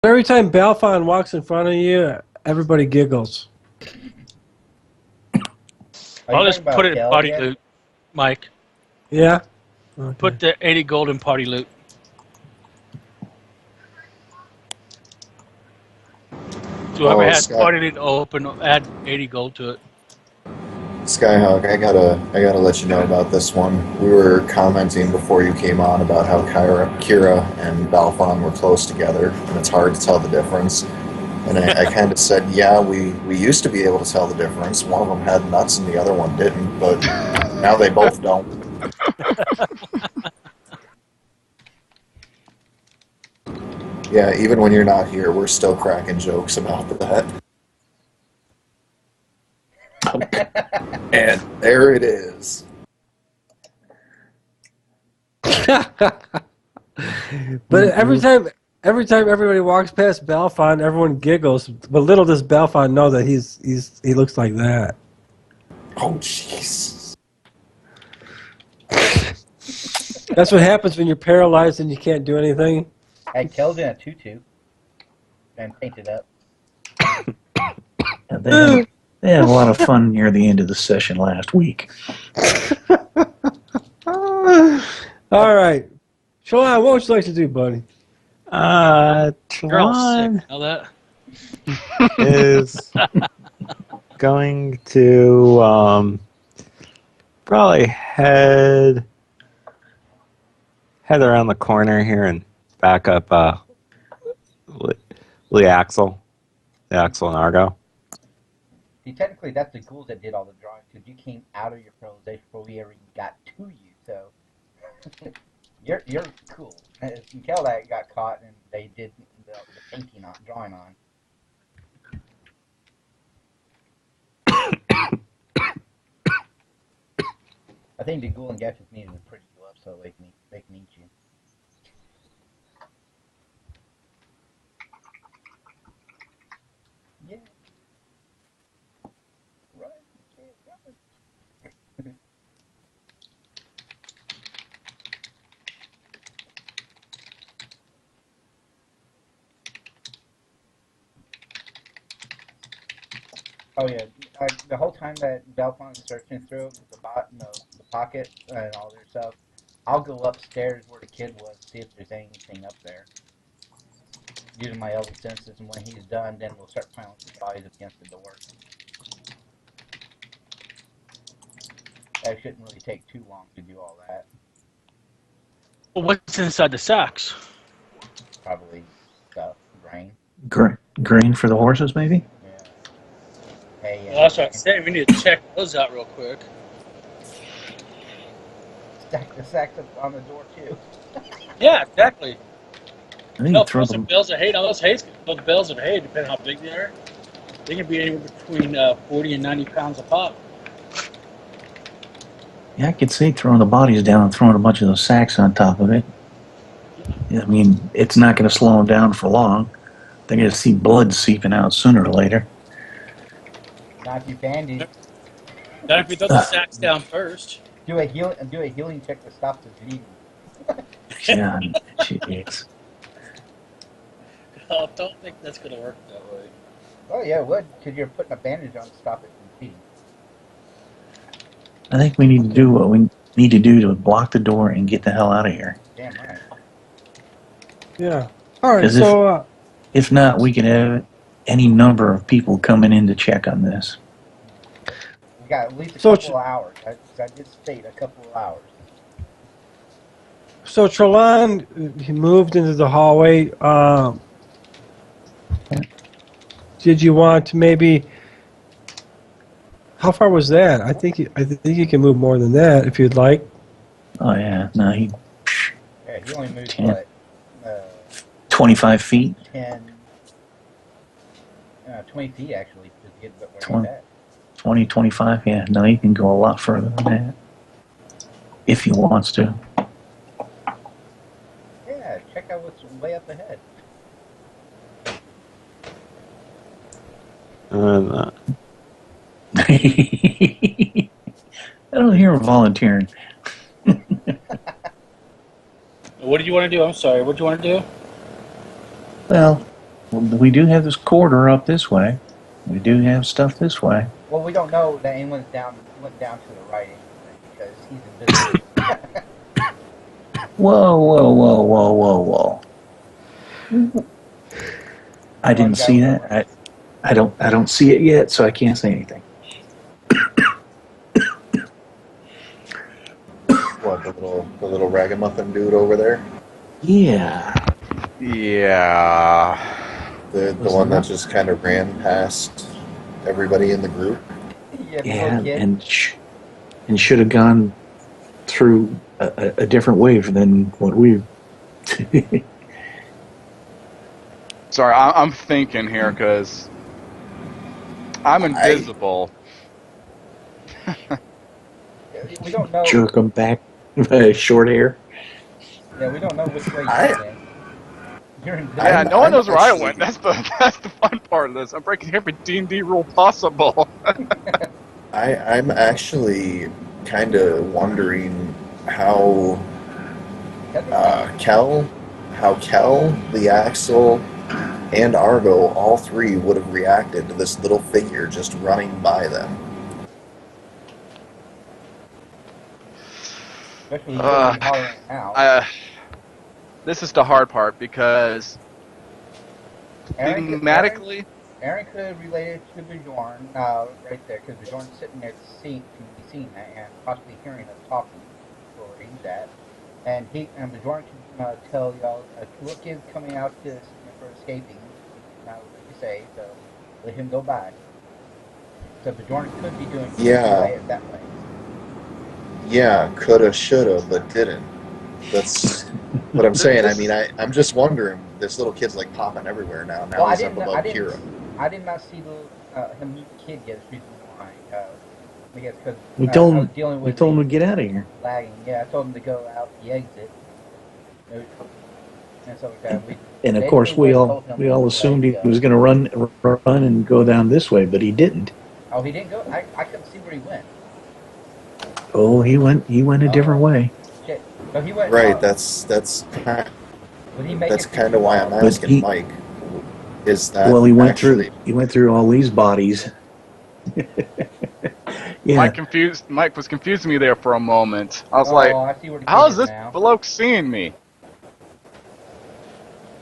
Every time Balfon walks in front of you, everybody giggles. I'll just put it in party loot, Mike. Yeah? Okay. Put the 80 gold in party loot. So whoever has party loot open, add 80 gold to it. Skyhawk, I gotta let you know about this one. We were commenting before you came on about how Kira and Balfon were close together, and it's hard to tell the difference. And I kind of said, yeah, we used to be able to tell the difference. One of them had nuts and the other one didn't, but now they both don't. Yeah, even when you're not here, we're still cracking jokes about that. And there it is. But every time everybody walks past Balfon, everyone giggles. But little does Balfon know that he looks like that. Oh, jeez. That's what happens when you're paralyzed and you can't do anything. I killed in a tutu and painted up. Yeah, they had a lot of fun near the end of the session last week. All right. Shalon, what would you like to do, buddy? Shalon that is going to probably head around the corner here and back up Lee Axel and Argo. See, technically, that's the ghouls that did all the drawing, because you came out of your paralyzation before we ever got to you, so you're cool. You can tell that got caught and they did the painting on, drawing on. I think the ghoul and gadgets needed to pretty you up so they can eat you. Yeah. Right. Oh yeah, the whole time that Belfon's searching through the pocket and all their stuff, I'll go upstairs where the kid was, see if there's anything up there. Using my elder senses, and when he's done, then we'll start piling the bodies against the door. That shouldn't really take too long to do all that. Well, what's inside the sacks? Probably stuff, grain. Grain for the horses, maybe? Yeah. Hey, Well, that's what I'm saying. We need to check those out real quick. Stack the sacks up on the door, too. Yeah, exactly. I think No, throw some them. bales of hay. Now those hays, those bales of hay, depending on how big they are, they can be anywhere between 40 and 90 pounds a pop. Yeah, I could see throwing the bodies down and throwing a bunch of those sacks on top of it. I mean, it's not going to slow them down for long. They're going to see blood seeping out sooner or later. Not you bandage. Not if we throw the sacks down first. Do a healing check to stop the bleeding. Yeah, jeez. I don't think that's going to work that way. Oh yeah, it would, because you're putting a bandage on to stop it from bleeding. I think we need to do what we need to do to block the door and get the hell out of here. Damn right. Yeah. All right, 'Cause so... if not, we could have any number of people coming in to check on this. We got at least a couple of hours. I did state a couple of hours. So Trelon, he moved into the hallway. Did you want to maybe... How far was that? I think you can move more than that if you'd like. Oh yeah, no, he. Yeah, he only moved 25 feet. 20 feet actually to get where 20, he's at. 20, 25. Yeah, no, he can go a lot further than that if he wants to. Yeah, check out what's way up ahead. I don't hear him volunteering. What did you want to do? I'm sorry. What do you want to do? Well, Well, we do have this corridor up this way. We do have stuff this way. Well, we don't know that anyone went down to the right anyway because he's invisible. Whoa, whoa, whoa, whoa, whoa, whoa! I One didn't guy see went that. over. I don't see it yet, so I can't say anything. What, the little ragamuffin dude over there? Yeah. Yeah. The Was one that not- just kind of ran past everybody in the group? Yeah, the Yeah, little kid. and should have gone through a different wave than what we. Sorry, I'm thinking here because I'm invisible. We don't know. Jerk him back. Short hair. Yeah, we don't know which way you I- went. You're invisible. Yeah, no one I'm knows where I actually- went. That's the fun part of this. I'm breaking every D&D rule possible. I'm actually kind of wondering how Kel, the Axel, and Argo, all three would have reacted to this little figure just running by them. Especially when you're hollering out. This is the hard part because Aaron thematically, could relate it to Bjorn right there, because Bjorn's sitting there can be seen that and possibly hearing us talking where he's at. And Bjorn can tell y'all two little kids coming out for escaping. Now, like you say, so let him go by. So Bjorn could be doing it that way. Yeah, coulda, shoulda, but didn't. That's what I'm saying. I mean, I'm just wondering. This little kid's like popping everywhere now. Now he's up above Kira. I did not see him meet the kid yet. Reason why? I guess because We told I him. was dealing We with told him to get out of here. lagging. Yeah, I told him to go out the exit. And stuff like that. And of course, we all assumed he was going to run and go down this way, but he didn't. Oh, he didn't go. I couldn't see where he went. Oh, he went a different way. Shit. So he went. Right. That's kind of why I'm asking Mike. Is that well? He went through all these bodies. Yeah. Mike was confusing me there for a moment. I was I see where the how kid is this now. bloke seeing me?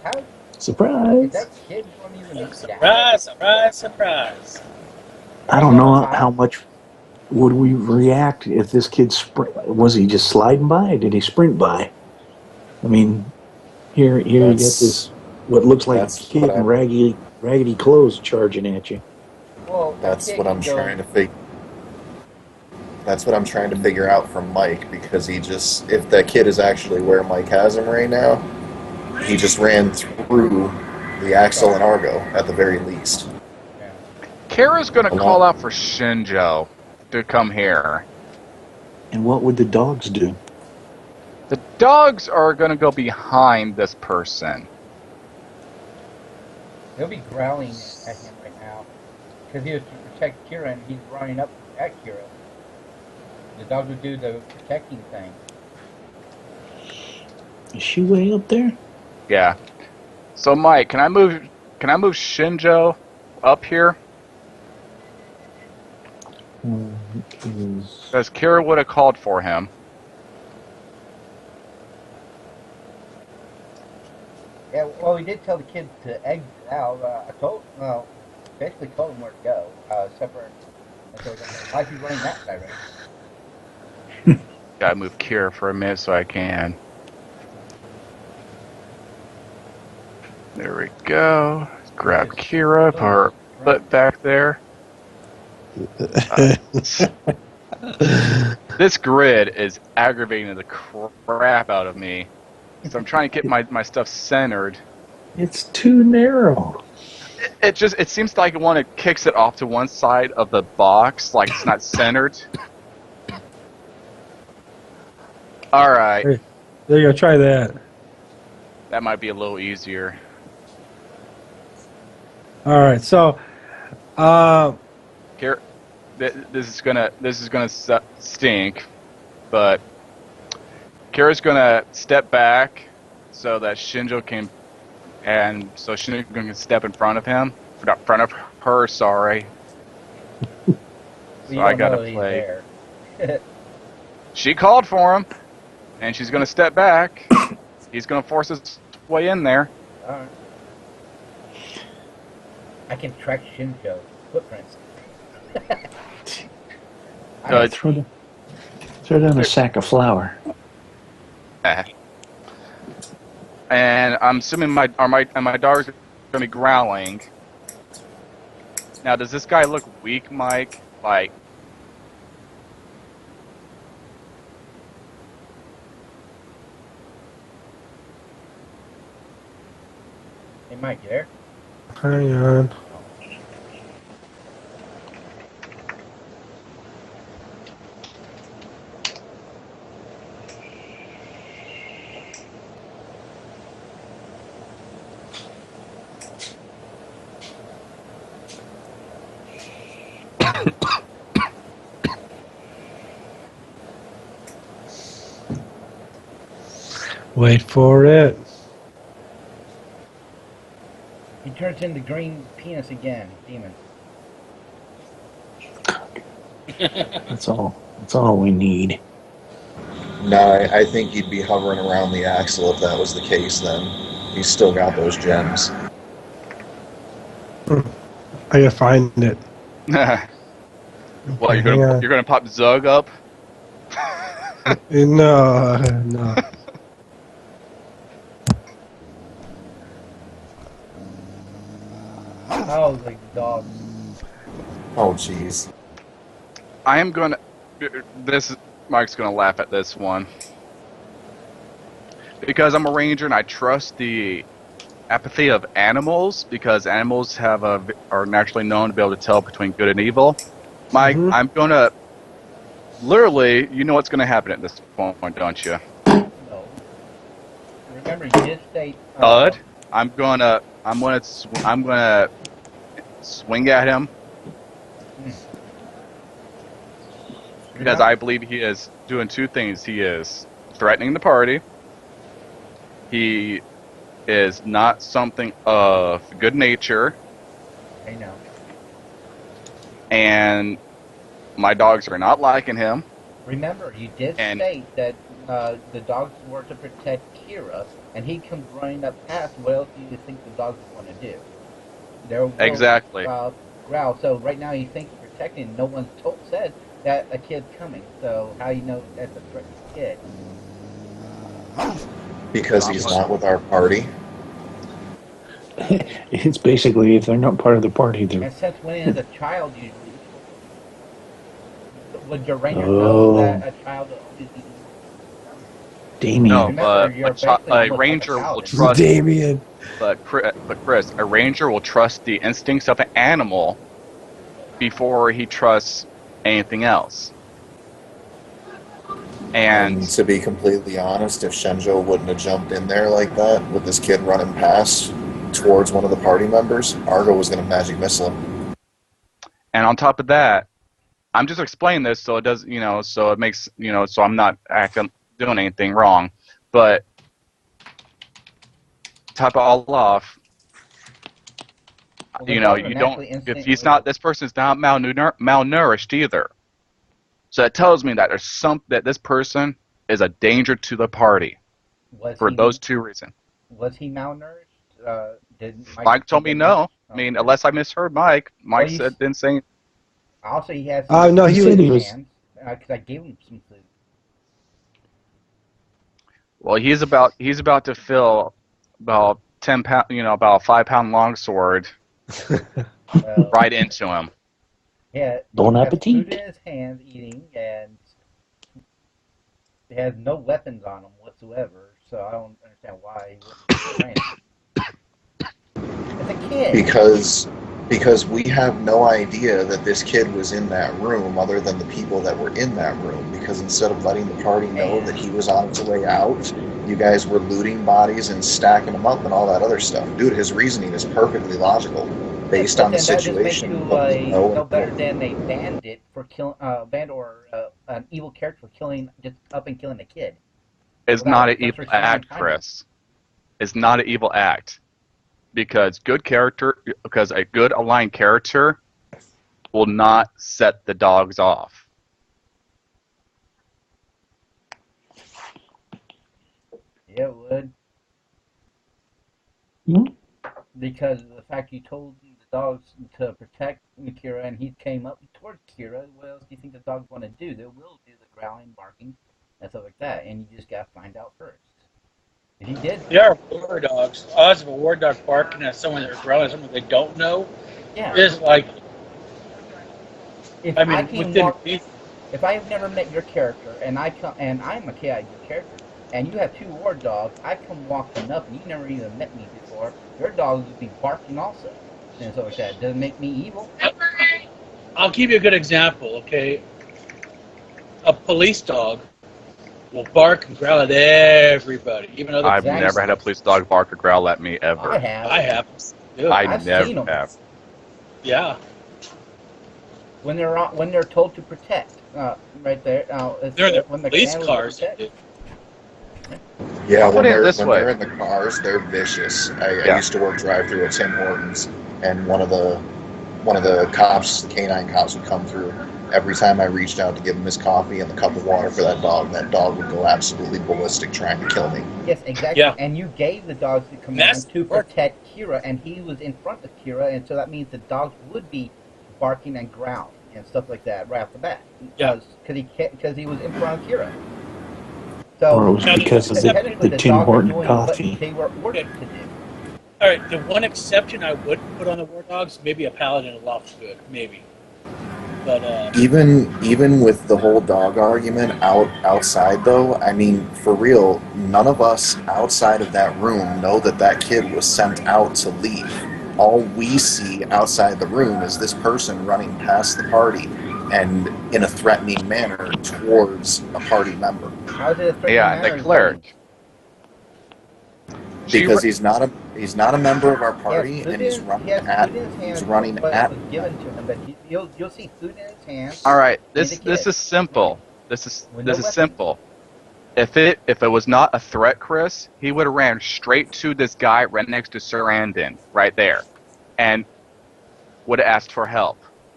How Surprise! did that kid run even down? Surprise. I don't know how much would we react if this kid was he just sliding by? Or did he sprint by? I mean, here you get this what looks like a kid in raggedy clothes charging at you. Well, that's what I'm trying to figure. That's what I'm trying to figure out from Mike, because if that kid is actually where Mike has him right now, he just ran through the Axel and Argo at the very least. Kara's gonna call out for Shinjo to come here. And what would the dogs do? The dogs are gonna go behind this person. They'll be growling at him right now because he was to protect Kira and he's running up at Kira. The dog would do the protecting thing. Is she way up there? Yeah. So Mike, can I move Shinjo up here? Because Kira would have called for him. Yeah, well, we did tell the kid to exit out. Basically told him where to go. Separate. Why is he running that direction? Gotta move Kira for a minute so I can. There we go. Grab Kira, put her butt back there. This grid is aggravating the crap out of me. So I'm trying to get my stuff centered. It's too narrow. It seems like it kicks it off to one side of the box, like it's not centered. Alright. There you go, try that. That might be a little easier. Alright, so Here, this is gonna stink, but Kira's gonna step back so that Shinjo can and so she's going to step in front of him, not in front of her. Sorry. You So I don't gotta know he's play. there. She called for him, and she's going to step back. He's going to force his way in there. Alright. I can track Shinjo's footprints. Good. Throw down a sack of flour. And I'm assuming my dog's going to be growling. Now, does this guy look weak, Mike? Like, Hey, Mike, you there? Hang on. Wait for it. He turns into green penis again, demon. That's all we need. No, I think he'd be hovering around the axle if that was the case. Then he's still got those gems. I gotta find it. well, you're gonna pop Zug up? No. Oh, like the dog. Oh, jeez. I am gonna. Mike's gonna laugh at this one because I'm a ranger and I trust the apathy of animals because animals are naturally known to be able to tell between good and evil. Mike, I'm gonna literally. You know what's gonna happen at this point, don't you? No. Remember, you did state. Bud, I'm gonna swing at him because I believe he is doing two things. He is threatening the party. He is not something of good nature. I know. And my dogs are not liking him. Remember, you did state that the dogs were to protect Kira, and he comes running up past. What else do you think the dogs want to do? Exactly. Growl. So right now you think you're protecting. No one's said that a kid's coming. So how you know that's a threatened kid? Because he's not with our party. It's basically if they're not part of the party, they're. And since when, as a child, would your ranger know that a child? Damien. No, a ranger will trust. Damien. But Chris, a ranger will trust the instincts of an animal before he trusts anything else. And to be completely honest, if Shinjo wouldn't have jumped in there like that with this kid running past towards one of the party members, Argo was going to magic missile him. And on top of that, I'm just explaining this so it does, so it makes, so I'm not doing anything wrong. But top it all off, you don't. If this person's not malnourished either. So that tells me that that this person is a danger to the party for those two reasons. Was he malnourished? Did Mike told me no. I mean, unless I misheard Mike. Mike didn't say. Also, he has. No, he was. Because I gave him some food. Well, he's about to fill about 10 pound, about a 5-pound longsword right into him. Yeah. Bon he appetit. has food in his hands, eating, and he has no weapons on him whatsoever. So I don't understand why he wouldn't It's a kid. Because we have no idea that this kid was in that room other than the people that were in that room. Because instead of letting the party know that he was on his way out, you guys were looting bodies and stacking them up and all that other stuff. Dude, his reasoning is perfectly logical based on the situation. That just makes you no better than a bandit for killing, an evil character for killing, just up and killing a kid. It's not an evil act, Chris. It's not an evil act. because a good aligned character will not set the dogs off. Yeah, it would. Hmm? Because of the fact you told the dogs to protect Kira and he came up towards Kira, what else do you think the dogs want to do? They will do the growling, barking, and stuff like that, and you just gotta find out first. If he did, They are war dogs. Odds of a war dog barking at someone that's growling at someone they don't know yeah. is like, If I I mean, can within walk, reason. if I have never met your character and I'm a KID character, and you have 2 war dogs, I come walking up and you never even met me before. Your dogs would be barking also, and stuff like that. Doesn't make me evil. I'll give you a good example, okay? A police dog will bark and growl at everybody, even other I've police never had a dogs. police dog bark or growl at me ever. I have. I have. Dude, I've never seen 'em. have. yeah. When they're told to protect, right there. They're in the when police command was cars. to protect. Yeah, I'll put it this way. they're in the cars, they're vicious. I Yeah. used to work drive-through at Tim Hortons, and one of the cops, the canine cops, would come through. Every time I reached out to give him his coffee and the cup of water for that dog would go absolutely ballistic trying to kill me. Yes, exactly. Yeah. And you gave the dogs the command to protect Kira, and he was in front of Kira, and so that means the dogs would be barking and growling and stuff like that right off the bat. Yeah. Because he was in front of Kira. Or it So was because of technically the Tim dogs are Horton doing coffee. what they were ordered to do. All right, the one exception I would put on the war dogs, maybe a paladin of Loft's good, maybe. But Even with the whole dog argument outside though, I mean, for real, none of us outside of that room know that kid was sent out to leave. All we see outside the room is this person running past the party and in a threatening manner towards a party member. How is it a threatening Yeah, manner? the cleric. Because he's not a member of our party, Yes, and he's running food at in his hands, he's running but at. it was given to him, but you'll see food in his hands. All right, He's this a this kid. is simple. This is With no this is weapons. simple. If it was not a threat, Chris, he would have ran straight to this guy right next to Sir Andon, right there, and would have asked for help.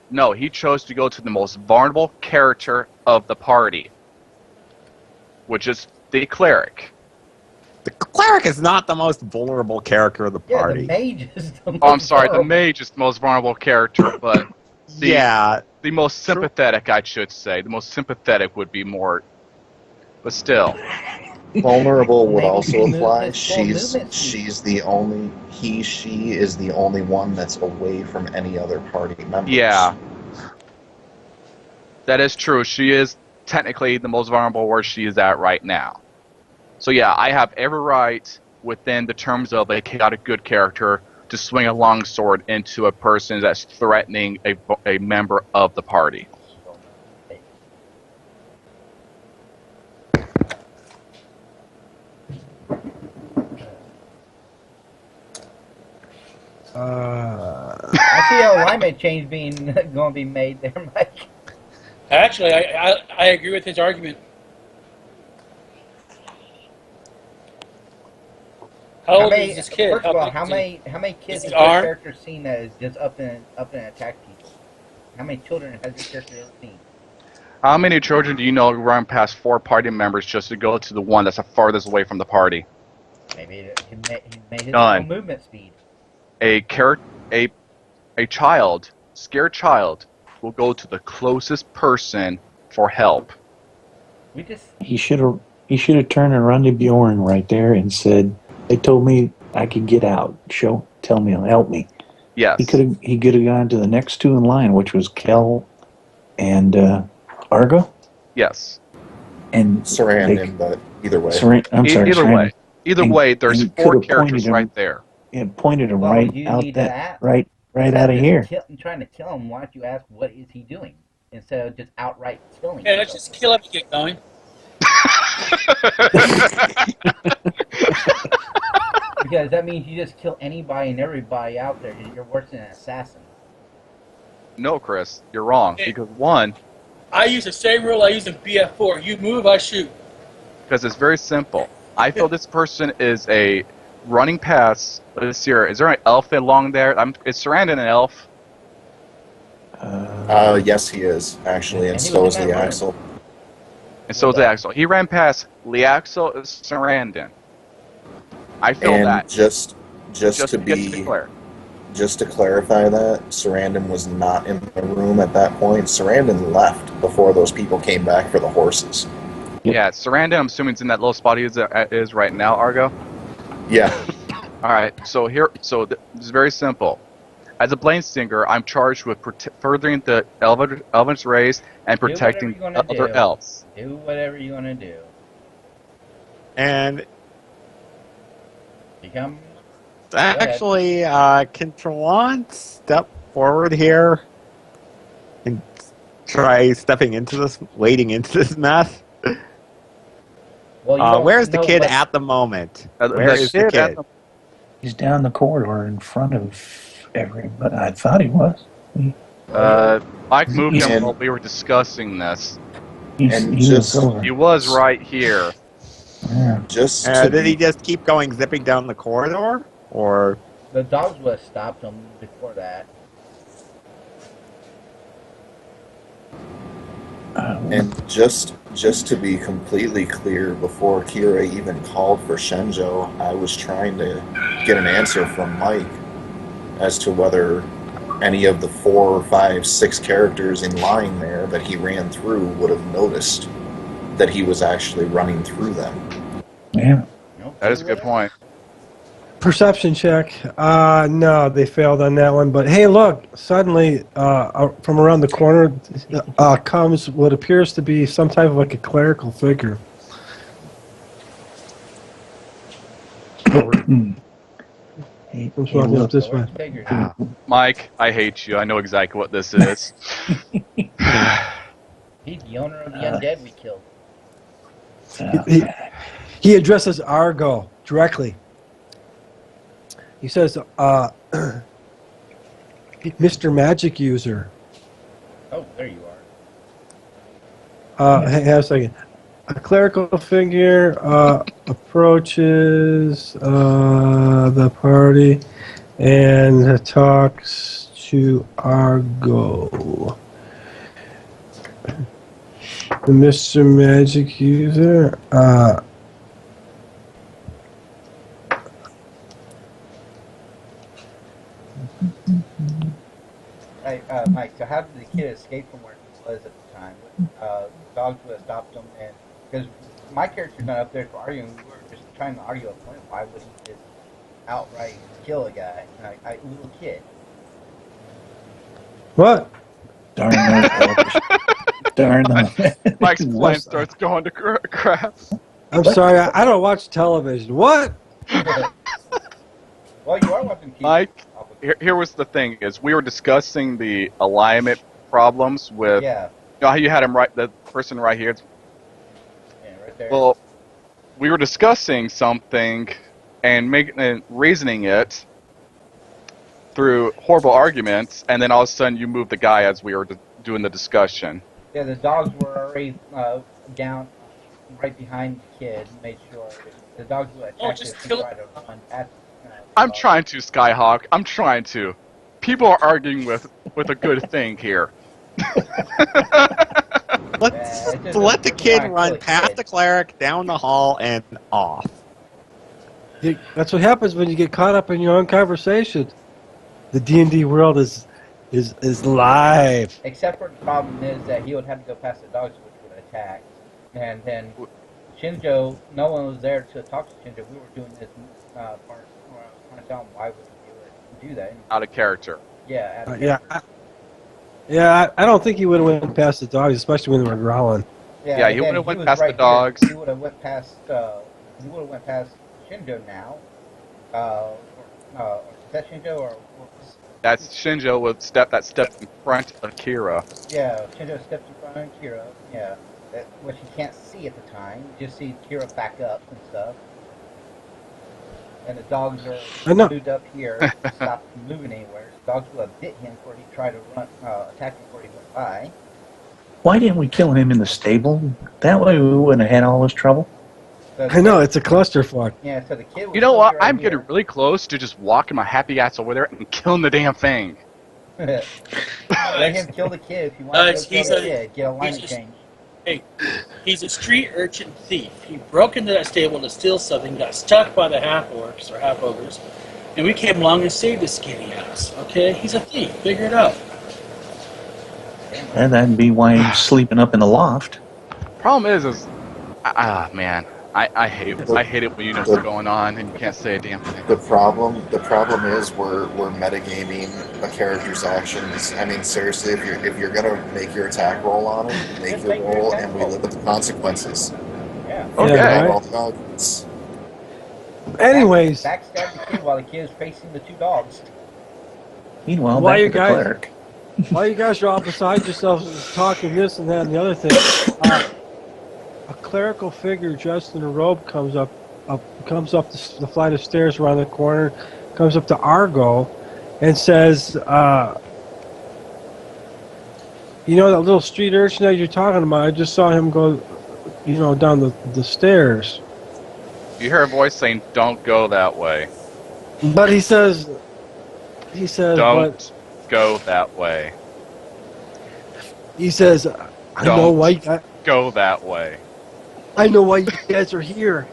No, he chose to go to the most vulnerable character of the party, which is the cleric. The cleric is not the most vulnerable character of the Yeah, party. the mage is the most Oh, I'm sorry, the vulnerable. mage is the most vulnerable character, but Yeah, the most sympathetic, I should say. The most sympathetic would be more, but still. Vulnerable would Maybe also he moved apply. his full movement speed. She is the only one that's away from any other party members. Yeah. That is true. She is technically the most vulnerable where she is at right now. So yeah, I have every right within the terms of a chaotic good character to swing a longsword into a person that's threatening a member of the party. I see a alignment change being going to be made there, Mike. actually, I agree with his argument. How old is this kid? First of all, big how is he? many kids Is has he your armed? character seen that is just up and attack people? How many children has your character seen? How many children do you know run past 4 party members just to go to the one that's the farthest away from the party? Maybe he made his None. own movement speed. A child, scared child, will go to the closest person for help. We just He should have turned and run to Bjorn right there and said, "They told me I could get out. Tell me, help me." Yes. He could have gone to the next 2 in line, which was Kel and Argo. Yes. And Sarandon, but either way. Either way, there's he 4 could have characters pointed him- right there. And pointed him Well, right you out need to that ask. right instead out of just here. trying to kill him. Why don't you ask what is he doing instead of just outright killing? Yeah, let's just kill him and get going. Because that means you just kill anybody and everybody out there. You're worse than an assassin. No, Chris, you're wrong. Because one, I use the same rule I use in BF4. You move, I shoot. because it's very simple. I feel this person is a running past. Let's see here. Is there an elf along there? Is Sarandon an elf? Yes, he is actually, and And he so was is in the that room. Axel. And so is the Axel. He ran past Liaxel Sarandon. I feel And that. just to get to be declare. just to clarify that, Sarandon was not in the room at that point. Sarandon left before those people came back for the horses. Yeah, Sarandon, I'm assuming, is in that little spot he is right now, Argo. Yeah. All right. So this is very simple. As a Blade Singer, I'm charged with furthering the Elven's race and Do whatever protecting you're gonna other do. elves. Do whatever you want to do. And Become. actually, can Trawan step forward here and try stepping into this, wading into this mess? Well, you don't Where's the know kid what- at the moment? The Where is the kid at kid? He's down the corridor in front of everybody. I thought he was. Mike moved He's him in. while we were discussing this. And He was over. He was right here. Yeah. Just to Did he be, just keep going, zipping down the corridor? Or The dogs would have stopped him before that. and just to be completely clear, before Kira even called for Shenjo, I was trying to get an answer from Mike as to whether any of the 4, 5, 6 characters in line there that he ran through would have noticed that he was actually running through them. Yeah. Nope. That is a good point. Perception check. No, they failed on that one. But hey, look! Suddenly, from around the corner, comes what appears to be some type of like a clerical figure. Hey, Comes walking up this way. Figured. Mike, I hate you. I know exactly what this is. He's the owner of the undead we killed. He addresses Argo directly. He says, "Mr. Magic User." Oh, there you are. Hang on a second. A clerical figure approaches the party and talks to Argo. The Mr. Magic User. Hey, Mike, so how did the kid escape from where he was at the time? Dogs would have stopped him, and because my character's not up there for arguing, we were just trying to argue a point. Why would he just outright kill a guy, a little kid? What? Darn those. Darn them. Mike's plan starts going to crap. I'm sorry, I don't watch television. What? Well, you are watching TV. Mike, here was the thing: is we were discussing the alignment problems with. Yeah. You know how you had him right, the person right here. Yeah, right there. Well, we were discussing something and reasoning it through horrible arguments, and then all of a sudden you moved the guy as we were doing the discussion. Yeah, the dogs were already down right behind the kid. Made sure the dogs would attack just if he kill- tried to run past. I'm trying to, Skyhawk. I'm trying to. People are arguing with a good thing here. Let the kid run past the cleric, down the hall, and off. That's what happens when you get caught up in your own conversation. The D&D world is live. Except for the problem is that he would have to go past the dogs, which would attack. And then Shinjo, no one was there to talk to Shinjo. We were doing this part where I was trying to tell him why would he do that. Out of character. Yeah. I don't think he would have went past the dogs, especially when they were growling. Yeah, he would have went past the dogs. He would have went past. He would have went past Shinjo now. Is that Shinjo or? That's Shinjo would stepped in front of Kira. Yeah, Shinjo stepped in front of Kira. Yeah, which he can't see at the time. You just see Kira back up and stuff. And the dogs are moved up here, stop moving anywhere. The dogs would have bit him before he tried to run, attack him before he went by. Why didn't we kill him in the stable? That way we wouldn't have had all this trouble. So I know, it's a clusterfuck. Yeah, so the kid was You know what? right I'm here. getting really close to just walking my happy ass over there and killing the damn thing. Let him kill the kid if you want Guys, to kill the kid. Get a line he's a- change. Hey, he's a street urchin thief. He broke into that stable to steal something, got stuck by the half-orcs or half-ogres, and we came along and saved his skinny ass. Okay? He's a thief. Figure it out. And that'd be why he's sleeping up in the loft. Problem is man, I hate it when you know what's going on and you can't say a damn thing. The problem is we're metagaming a character's actions. I mean, seriously, if you're gonna make your attack roll on it, make your roll, and we live with the consequences. Yeah. Okay. Yeah, All right? the arguments. Anyways, Backstab the kid while the kid is facing the two dogs. Meanwhile, Why back you at the guys- cleric. while you guys are all beside yourselves talking this and that and the other thing, a clerical figure dressed in a robe comes up the flight of stairs around the corner, comes up to Argo, and says, "You know that little street urchin that you're talking about? I just saw him go, down the stairs." You hear a voice saying, "Don't go that way. But he says, Don't go that way. I know Don't. why. Go that way." I know why you guys are here.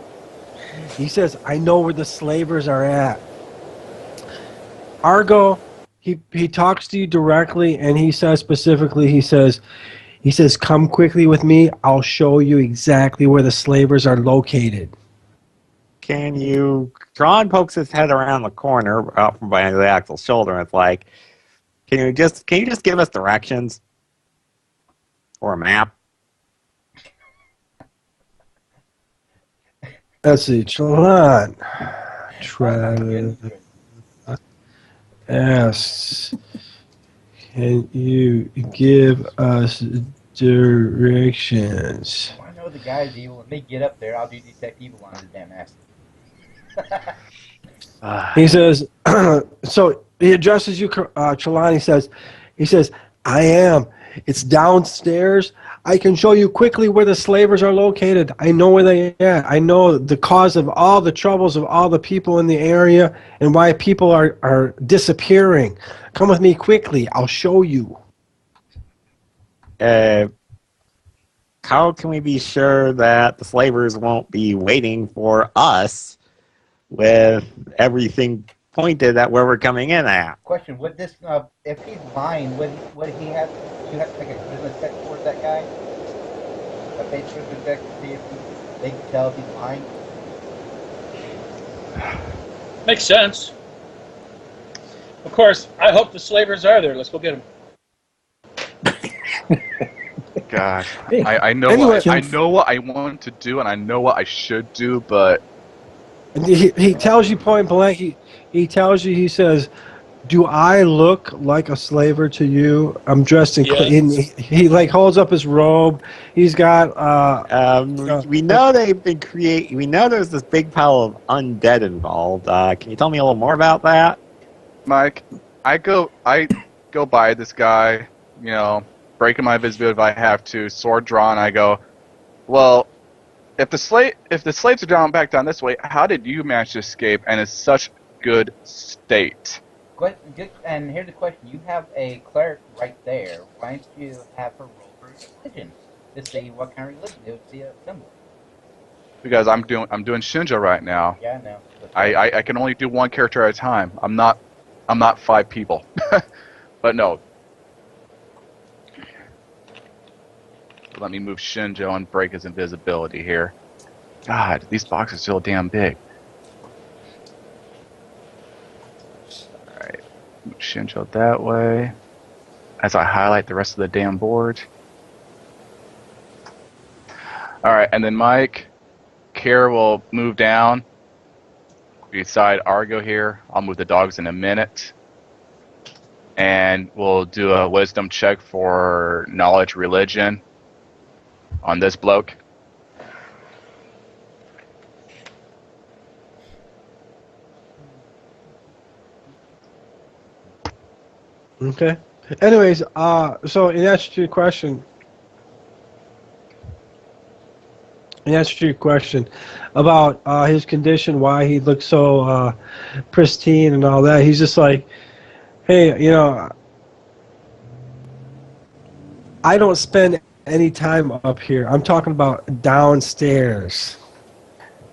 He says, I know where the slavers are at. Argo, he talks to you directly, and he says specifically, he says, come quickly with me. I'll show you exactly where the slavers are located. Can you? Tron pokes his head around the corner, out from behind the Axel's shoulder, and it's like, can you just give us directions or a map? Let's see, Travis asks, can you give us directions? I know the guy's evil. When they get up there, I'll do detect evil on his damn ass. He says, so he addresses you, Trelawney. He says, I am. It's downstairs. I can show you quickly where the slavers are located. I know where they are. I know the cause of all the troubles of all the people in the area and why people are disappearing. Come with me quickly. I'll show you. How can we be sure that the slavers won't be waiting for us with everything pointed at where we're coming in at? Question: would this, if he's lying, would he have? You have to make a business check towards that guy. A face business check to see if they can tell if he's lying. Makes sense. Of course, I hope the slavers are there. Let's go get them. God, I know Anyway, I know what I want to do and I know what I should do, but And he tells you point blank. He tells you. He says, "Do I look like a slaver to you? I'm dressed in." Yes. He like holds up his robe. He's got. We know they've been We know there's this big pile of undead involved. Can you tell me a little more about that? Mike, I go by this guy, breaking my visibility if I have to, sword drawn. I go, well, if the slaves are back down this way, how did you manage to escape and in such good state? Good. And here's the question: you have a cleric right there. Why don't you have her roll for religion to see what kind of religion they would see a symbol? Because I'm doing Shinja right now. Yeah, I know. I can only do one character at a time. I'm not 5 people. But no. Let me move Shinjo and break his invisibility here. God, these boxes are so damn big. Alright. Move Shinjo that way. As I highlight the rest of the damn board. Alright, and then Mike, Kira will move down beside Argo here. I'll move the dogs in a minute. And we'll do a wisdom check for knowledge religion on this bloke. Okay. Anyways, so in answer to your question, answer to your question about his condition, why he looks so pristine and all that. He's just like, hey, I don't spend any time up here. I'm talking about downstairs.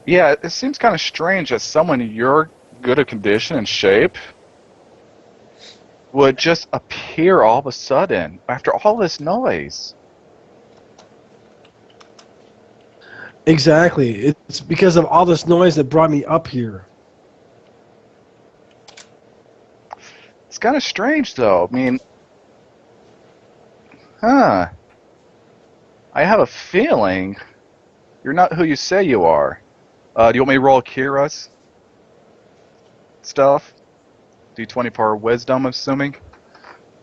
Yeah, it seems kind of strange that someone in your good of condition and shape would just appear all of a sudden after all this noise. Exactly. It's because of all this noise that brought me up here. It's kind of strange, though. I mean, huh. I have a feeling you're not who you say you are. Do you want me to roll Kira's stuff? D20 for wisdom, I'm assuming?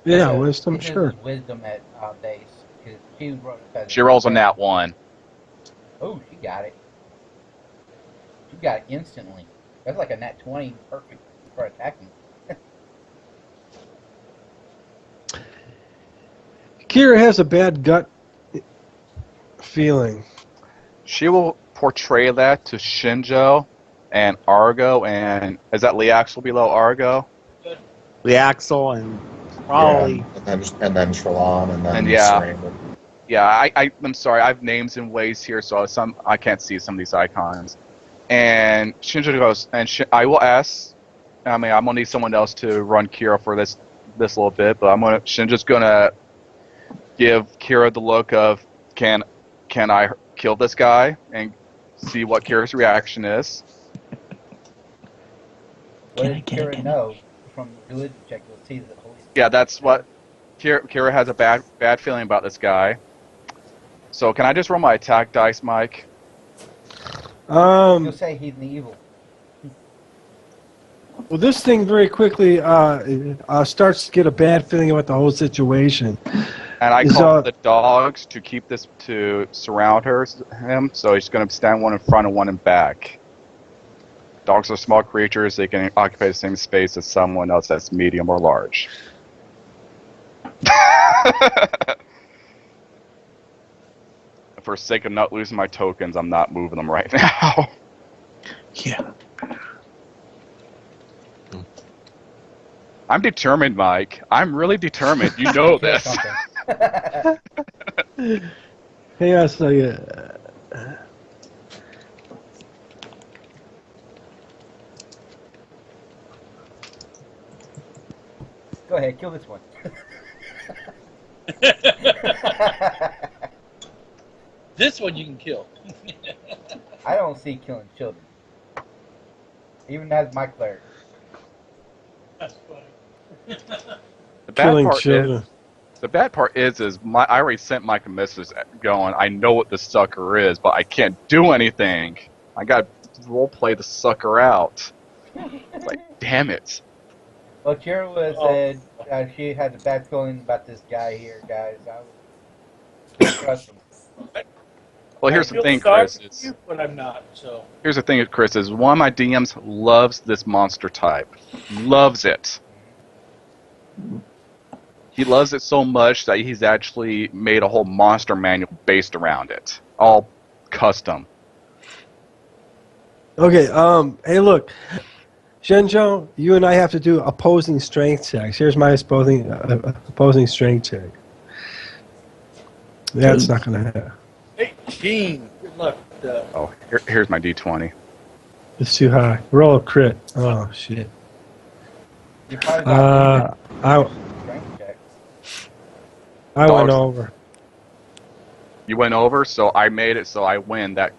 Yeah, wisdom, This sure. is wisdom at base. 'Cause she wrote it as She rolls on that one. Oh, she got it. She got it instantly. That's like a nat 20, perfect for attacking. Kira has a bad gut feeling. She will portray that to Shinjo and Argo, and is that Liaxel below Argo? The Axel and probably. Yeah, and then Trelon, and then And yeah. Sarandon. Yeah, I'm sorry. I have names and ways here, so I can't see some of these icons. And Shinjo goes, and I will ask. I mean, I'm gonna need someone else to run Kira for this little bit, but Shinjo's gonna give Kira the look of can I kill this guy and see what Kira's reaction is. What did Kira know from the religion check? You'll see that Holy Spirit. Yeah, that's what Kira has a bad feeling about this guy. So can I just roll my attack dice, Mike? You'll say he's an evil. Well, this thing very quickly starts to get a bad feeling about the whole situation. And I call the dogs to surround him, so he's going to stand one in front and one in back. Dogs are small creatures. They can occupy the same space as someone else that's medium or large. For sake of not losing my tokens, I'm not moving them right now. Yeah. I'm determined, Mike. I'm really determined. You know this. Hang on a second. Go ahead, kill this one. This one you can kill. I don't see killing children. Even as my cleric. That's funny. The Killing children. The bad part is I already sent Mike a message going, I know what this sucker is, but I can't do anything. I got to roleplay the sucker out. Like, damn it. Well, Kira said she had a bad feeling about this guy here, guys. I was trust him. Well, here's I the feel thing, sorry Chris. for you, but I'm not. So Here's the thing, Chris, is one of my DMs loves this monster type. Loves it. He loves it so much that he's actually made a whole monster manual based around it. All custom. Okay, hey, look. Shinjo, you and I have to do opposing strength checks. Here's my opposing strength check. That's not going to happen. 18. Good luck. Oh, here's my D20. It's too high. Roll a crit. Oh, shit. You probably got strength check. I went over. You went over, so I made it so I win that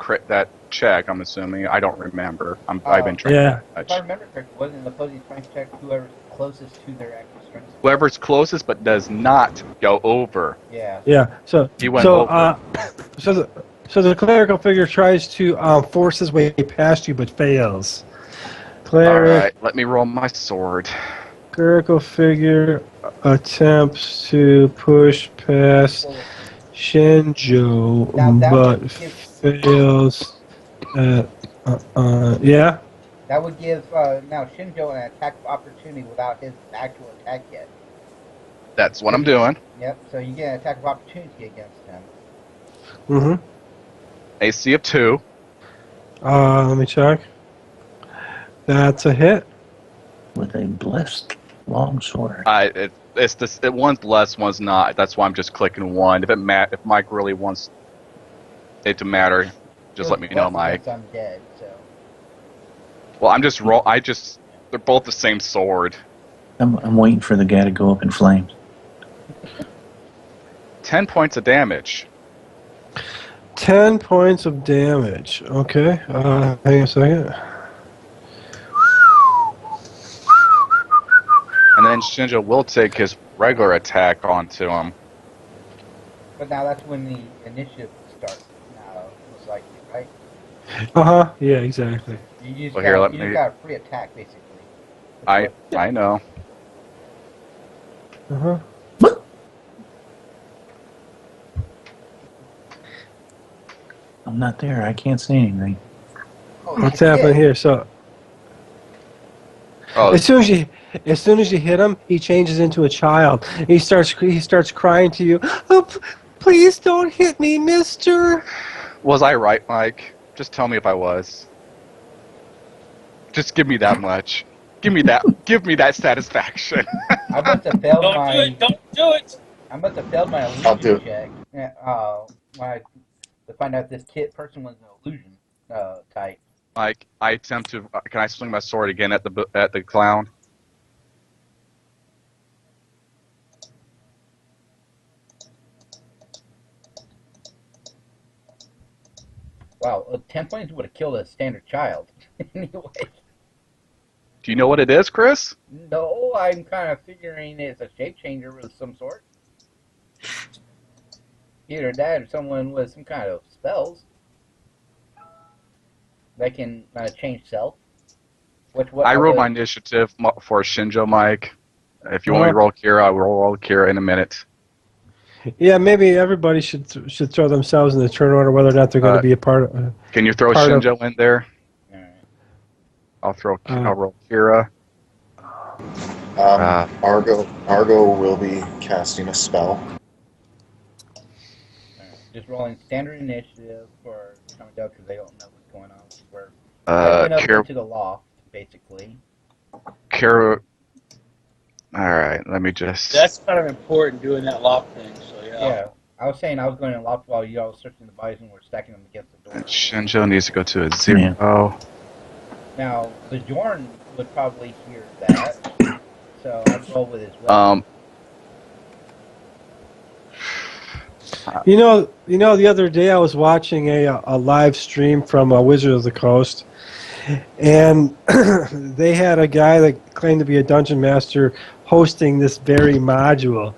check, I'm assuming. I don't remember. I've been trying. Yeah. If I remember correctly, wasn't an opposing strength check whoever's closest to their actual strength? Whoever's closest but does not go over. Yeah. Yeah. So He went over. So the clerical figure tries to force his way past you, but fails. Cleric. All right, let me roll my sword. Clerical figure attempts to push past Shinjo, but fails. Yeah. That would give now Shinjo an attack of opportunity without his actual attack yet. That's what I'm doing. Yep. So you get an attack of opportunity against him. Mm-hmm. AC of 2. Let me check. That's a hit. With a blessed longsword. It's this. One's blessed, one's not. That's why I'm just clicking 1. If Mike really wants it to matter, just let me know, Mike. I'm dead, so. Well, they're both the same sword. I'm waiting for the guy to go up in flames. 10 points of damage. 10 points of damage. Okay. Hang on a second. And then Shinjo will take his regular attack onto him. But now that's when the initiative starts. Now, most likely, right? Yeah, exactly. You just, Well, got, you got a free attack, basically. I know. I'm not there. I can't see anything. Oh, What's happening here? So, as soon as you hit him, he changes into a child. He starts crying to you. Oh, please don't hit me, Mister. Was I right, Mike? Just tell me if I was. Just give me that much. Give me that satisfaction. I must have failed Don't my. do it! Don't do it! I must have failed my I'll do illusion check. To find out if this person was an illusion type. Mike, I attempt to. Can I swing my sword again at the clown? Wow, 10 points would have killed a standard child. Anyway. Do you know what it is, Chris? No, I'm kind of figuring it's a shape changer of some sort. Either that or someone with some kind of spells. They can change self. I rolled my initiative for Shinjo, Mike. If you want me to roll Kira, I will roll Kira in a minute. Yeah, maybe everybody should throw themselves in the turn order, whether or not they're going to be a part of. Can you throw Shinjo in there? Alright. I'll roll Kira. Argo will be casting a spell. Just rolling standard initiative for coming down because they don't know what's going on. I went up into the loft, basically. Kira. Alright, let me just. That's kind of important doing that lock thing, so yeah. Yeah, I was saying I was going in loft while you all were searching the bodies and were stacking them against the door. Shinjo needs to go to a 0. Yeah. Now, the Jorn would probably hear that, so I'd roll with his weapon. You know, the other day I was watching a live stream from Wizard of the Coast, and they had a guy that claimed to be a dungeon master hosting this very module,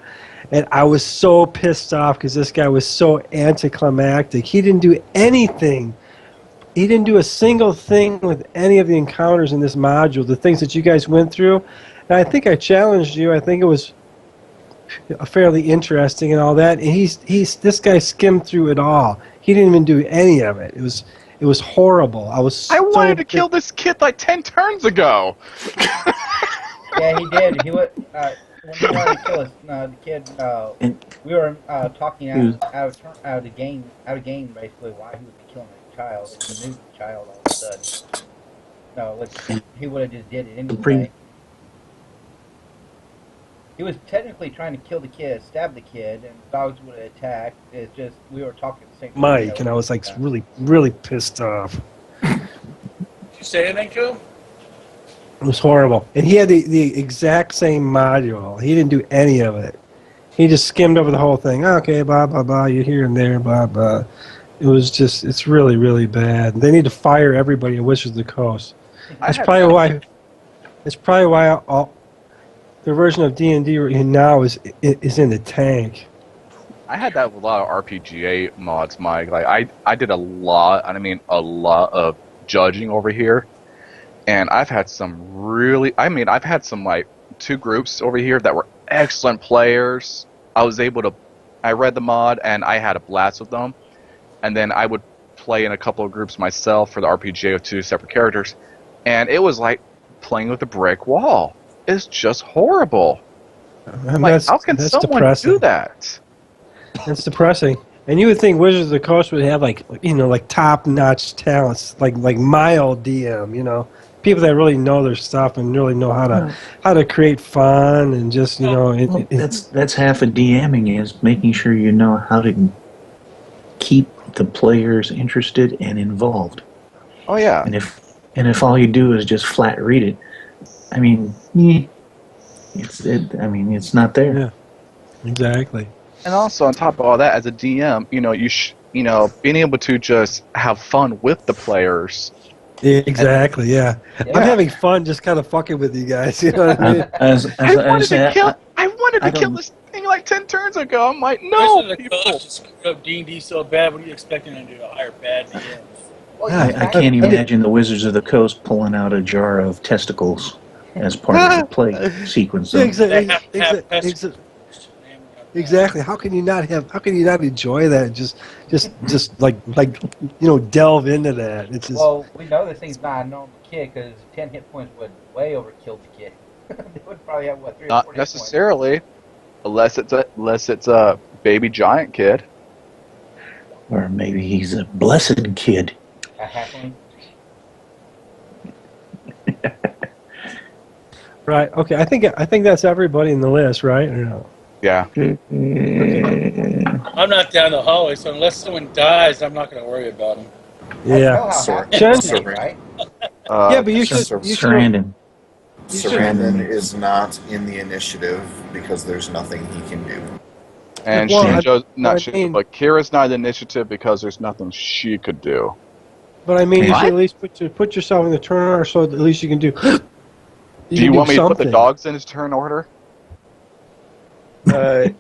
and I was so pissed off because this guy was so anticlimactic. He didn't do anything. He didn't do a single thing with any of the encounters in this module, the things that you guys went through. And I think I challenged you. I think it was fairly interesting and all that. And this guy skimmed through it all. He didn't even do any of it. It was horrible. I wanted to kill this kid like 10 turns ago. Yeah, he did. He would. When he wanted to kill us, the kid. We were talking out of the game, basically why he would be killing a child. And he knew the child all of a sudden. No, he would have just did it anyway. He was technically trying to kill the kid, stab the kid, and the dogs would have attacked. It's just we were talking at the same time. Mike, and I was like really, really pissed off. Did you say anything to him? It was horrible. And he had the exact same module. He didn't do any of it. He just skimmed over the whole thing. Okay, blah, blah, blah, you're here and there, blah, blah. It was just, it's really, really bad. They need to fire everybody at Wizards of the Coast. That's probably why all, the version of D&D now is in the tank. I had that with a lot of RPGA mods, Mike. Like I did a lot of judging over here. And I've had some I've had some like 2 groups over here that were excellent players. I read the mod and I had a blast with them. And then I would play in a couple of groups myself for the RPGA with 2 separate characters. And it was like playing with a brick wall. It's just horrible. Like, how can someone do that? It's depressing. And you would think Wizards of the Coast would have like top-notch talents, like my old DM, people that really know their stuff and really know how to create fun and just Well, that's half of DMing is making sure you know how to keep the players interested and involved. Oh yeah. And if all you do is just flat read it, I mean, it's not there. Yeah, exactly. And also on top of all that, as a DM, being able to just have fun with the players. Exactly. Yeah. I'm having fun just kind of fucking with you guys. You know what I mean? I wanted to kill this thing like 10 turns ago. I'm like, no. Wizards of the Coast just screwed up D&D so bad. What are you expecting them to do? To hire bad DMs? I can't imagine the Wizards of the Coast pulling out a jar of testicles as part of the play sequence. Exactly. How can you not enjoy that? Just like delve into that. It's just, well, we know this thing's not a normal kid because 10 hit points would way overkill the kid. They would probably have what 3 or 4 Not necessarily, unless it's a baby giant kid, or maybe he's a blessed kid. A halfling. right. Okay. I think that's everybody in the list, right? Or no? Yeah. I'm not down the hallway, so unless someone dies, I'm not going to worry about them. Yeah. Right? Yeah, but you should. Sarandon. Sarandon is not in the initiative because there's nothing he can do. And but Kira's not in the initiative because there's nothing she could do. But I mean, you should at least put yourself in the turn order so at least you can do. Do you want me to put the dogs in his turn order? What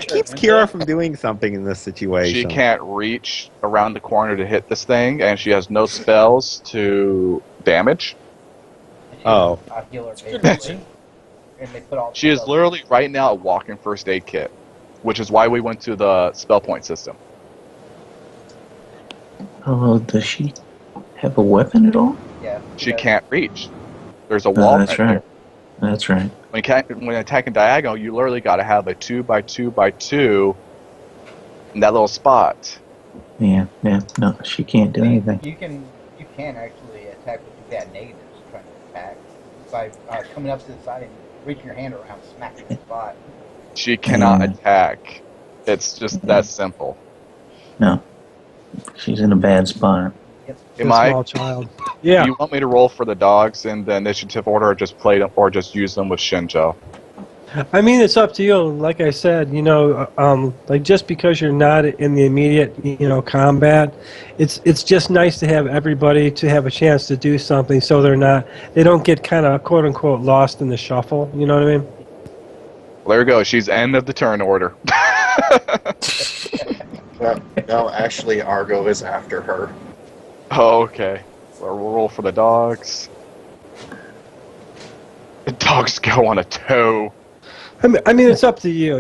keeps Kira from doing something in this situation? She can't reach around the corner to hit this thing, and she has no spells to damage. Oh. She is literally right now a walking first aid kit, which is why we went to the spell point system. Oh, does she have a weapon at all? Yeah. She can't reach. There's a wall. That's right. That's right. When attacking diagonal, you literally got to have a 2x2x2 in that little spot. Yeah. No, she can't do anything. You can actually attack with that negatives trying to attack by coming up to the side and reaching your hand around, smacking the spot. She cannot attack. It's just that simple. No, she's in a bad spot. Small child. Yeah. Do you want me to roll for the dogs in the initiative order, or just play them, or just use them with Shinjo? I mean, it's up to you. Like I said, like just because you're not in the immediate, combat, it's just nice to have everybody to have a chance to do something, so they don't get kind of quote unquote lost in the shuffle. You know what I mean? Well, there we go. She's end of the turn order. No, actually, Argo is after her. Oh, okay. So we'll roll for the dogs. The dogs go on a toe. I mean, it's up to you.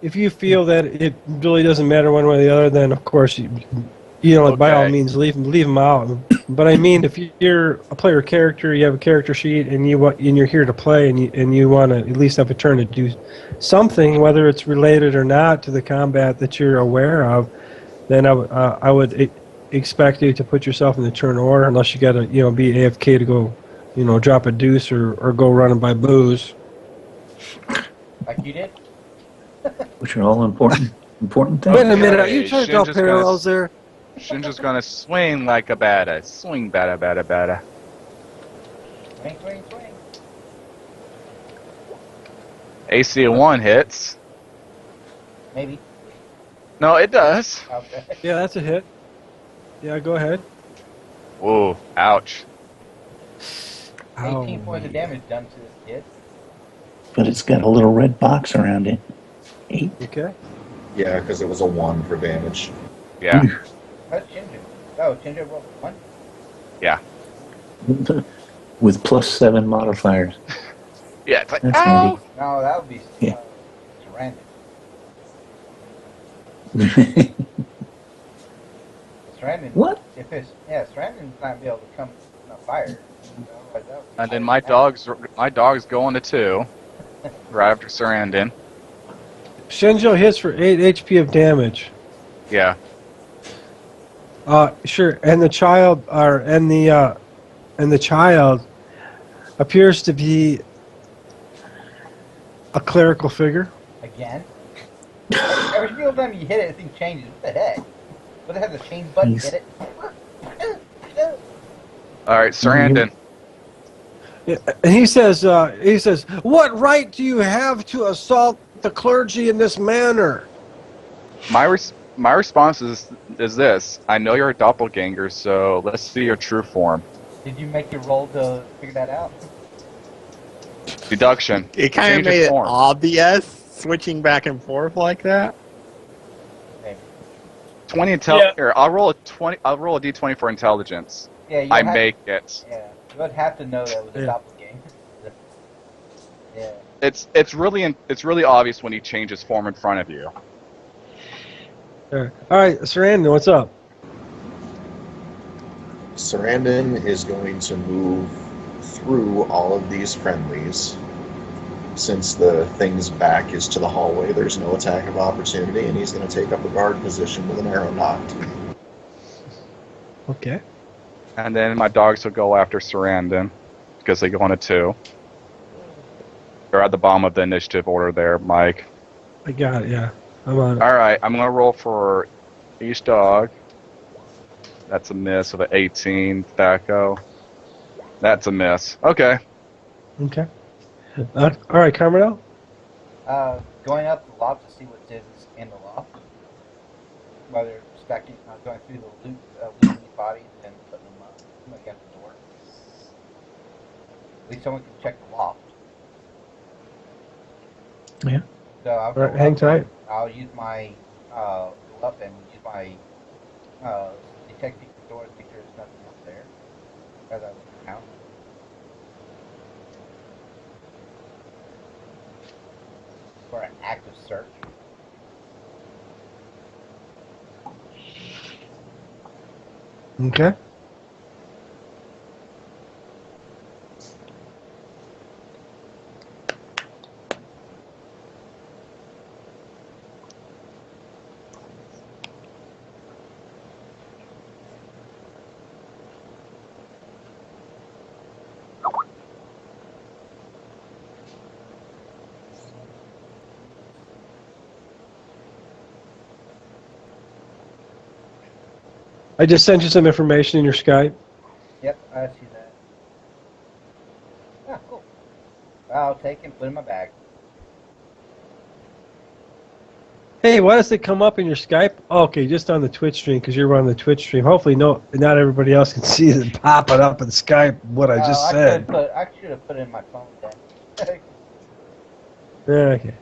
If you feel that it really doesn't matter one way or the other, then of course by all means leave them out. But I mean, if you're a player character, you have a character sheet, and you're here to play, and you want to at least have a turn to do something, whether it's related or not to the combat that you're aware of, then I would expect you to put yourself in the turn order, unless you got to be AFK to go drop a deuce or go run and buy booze. Like you did? Which are all important things. Wait a minute, are you trying to draw parallels there? Shinjo's gonna swing like a bada. Swing bada bada bada. Swing, swing, swing. AC of 1 hits. Maybe. No, it does. Okay. Yeah, that's a hit. Yeah, go ahead. Whoa, ouch. 18 points of damage done to this kid. But it's got a little red box around it. 8. Okay. Yeah, because it was a 1 for damage. Yeah. That's Shinjo. Oh, Shinjo rolled 1? Yeah. With +7 modifiers. Yeah, it's like, That's ow! No, that would be Sarandon. Sarandon. What? Sarandon's not be able to come in a fire. And then my dogs go on to 2. Right after Sarandon. Shinjo hits for 8 HP of damage. Yeah. Sure. And the child, and the child appears to be a clerical figure. Again? Every single time you hit it, the thing changes. What the heck? But it has a change button. He's- Hit it. All right, Sarandon. Yeah, and he says, "What right do you have to assault the clergy in this manner?" My response is this. I know you're a doppelganger, so let's see your true form. Did you make your roll to figure that out? Deduction. It kind of Change his made it form. obvious switching back and forth like that. Maybe. 20 Yeah. Here, I'll roll a 20. I'll roll a d20 for intelligence. Yeah, you I have, make it. Yeah, you would have to know that it was a Yeah. doppelganger. Yeah. It's really obvious when he changes form in front of you. All right, Sarandon, what's up? Sarandon is going to move through all of these friendlies. Since the thing's back is to the hallway, there's no attack of opportunity, and he's going to take up a guard position with an arrow knocked. Okay. And then my dogs will go after Sarandon because they go on a 2. They're at the bottom of the initiative order there, Mike. I got it. Yeah, I'm on it. All right, I'm going to roll for each dog. That's a miss of an 18. Thaco. That's a miss. Okay. Okay. All right, Carmelo. Going up the loft to see what is in the loft. While they're stacking, going through the looting these bodies and putting them up against the door. At least someone can check the loft. Yeah. So I'll All right, go hang up tight. and I'll use my go up and use my detect secret doors to make sure there's nothing up there as I look around. For an active search. Okay. I just sent you some information in your Skype. Yep, I see that. Ah, cool. I'll take and put it in my bag. Hey, why does it come up in your Skype? Oh, okay, just on the Twitch stream because you're on the Twitch stream. Hopefully, not everybody else can see it popping up in Skype. What I just said. I should have put it in my phone then. Yeah, okay.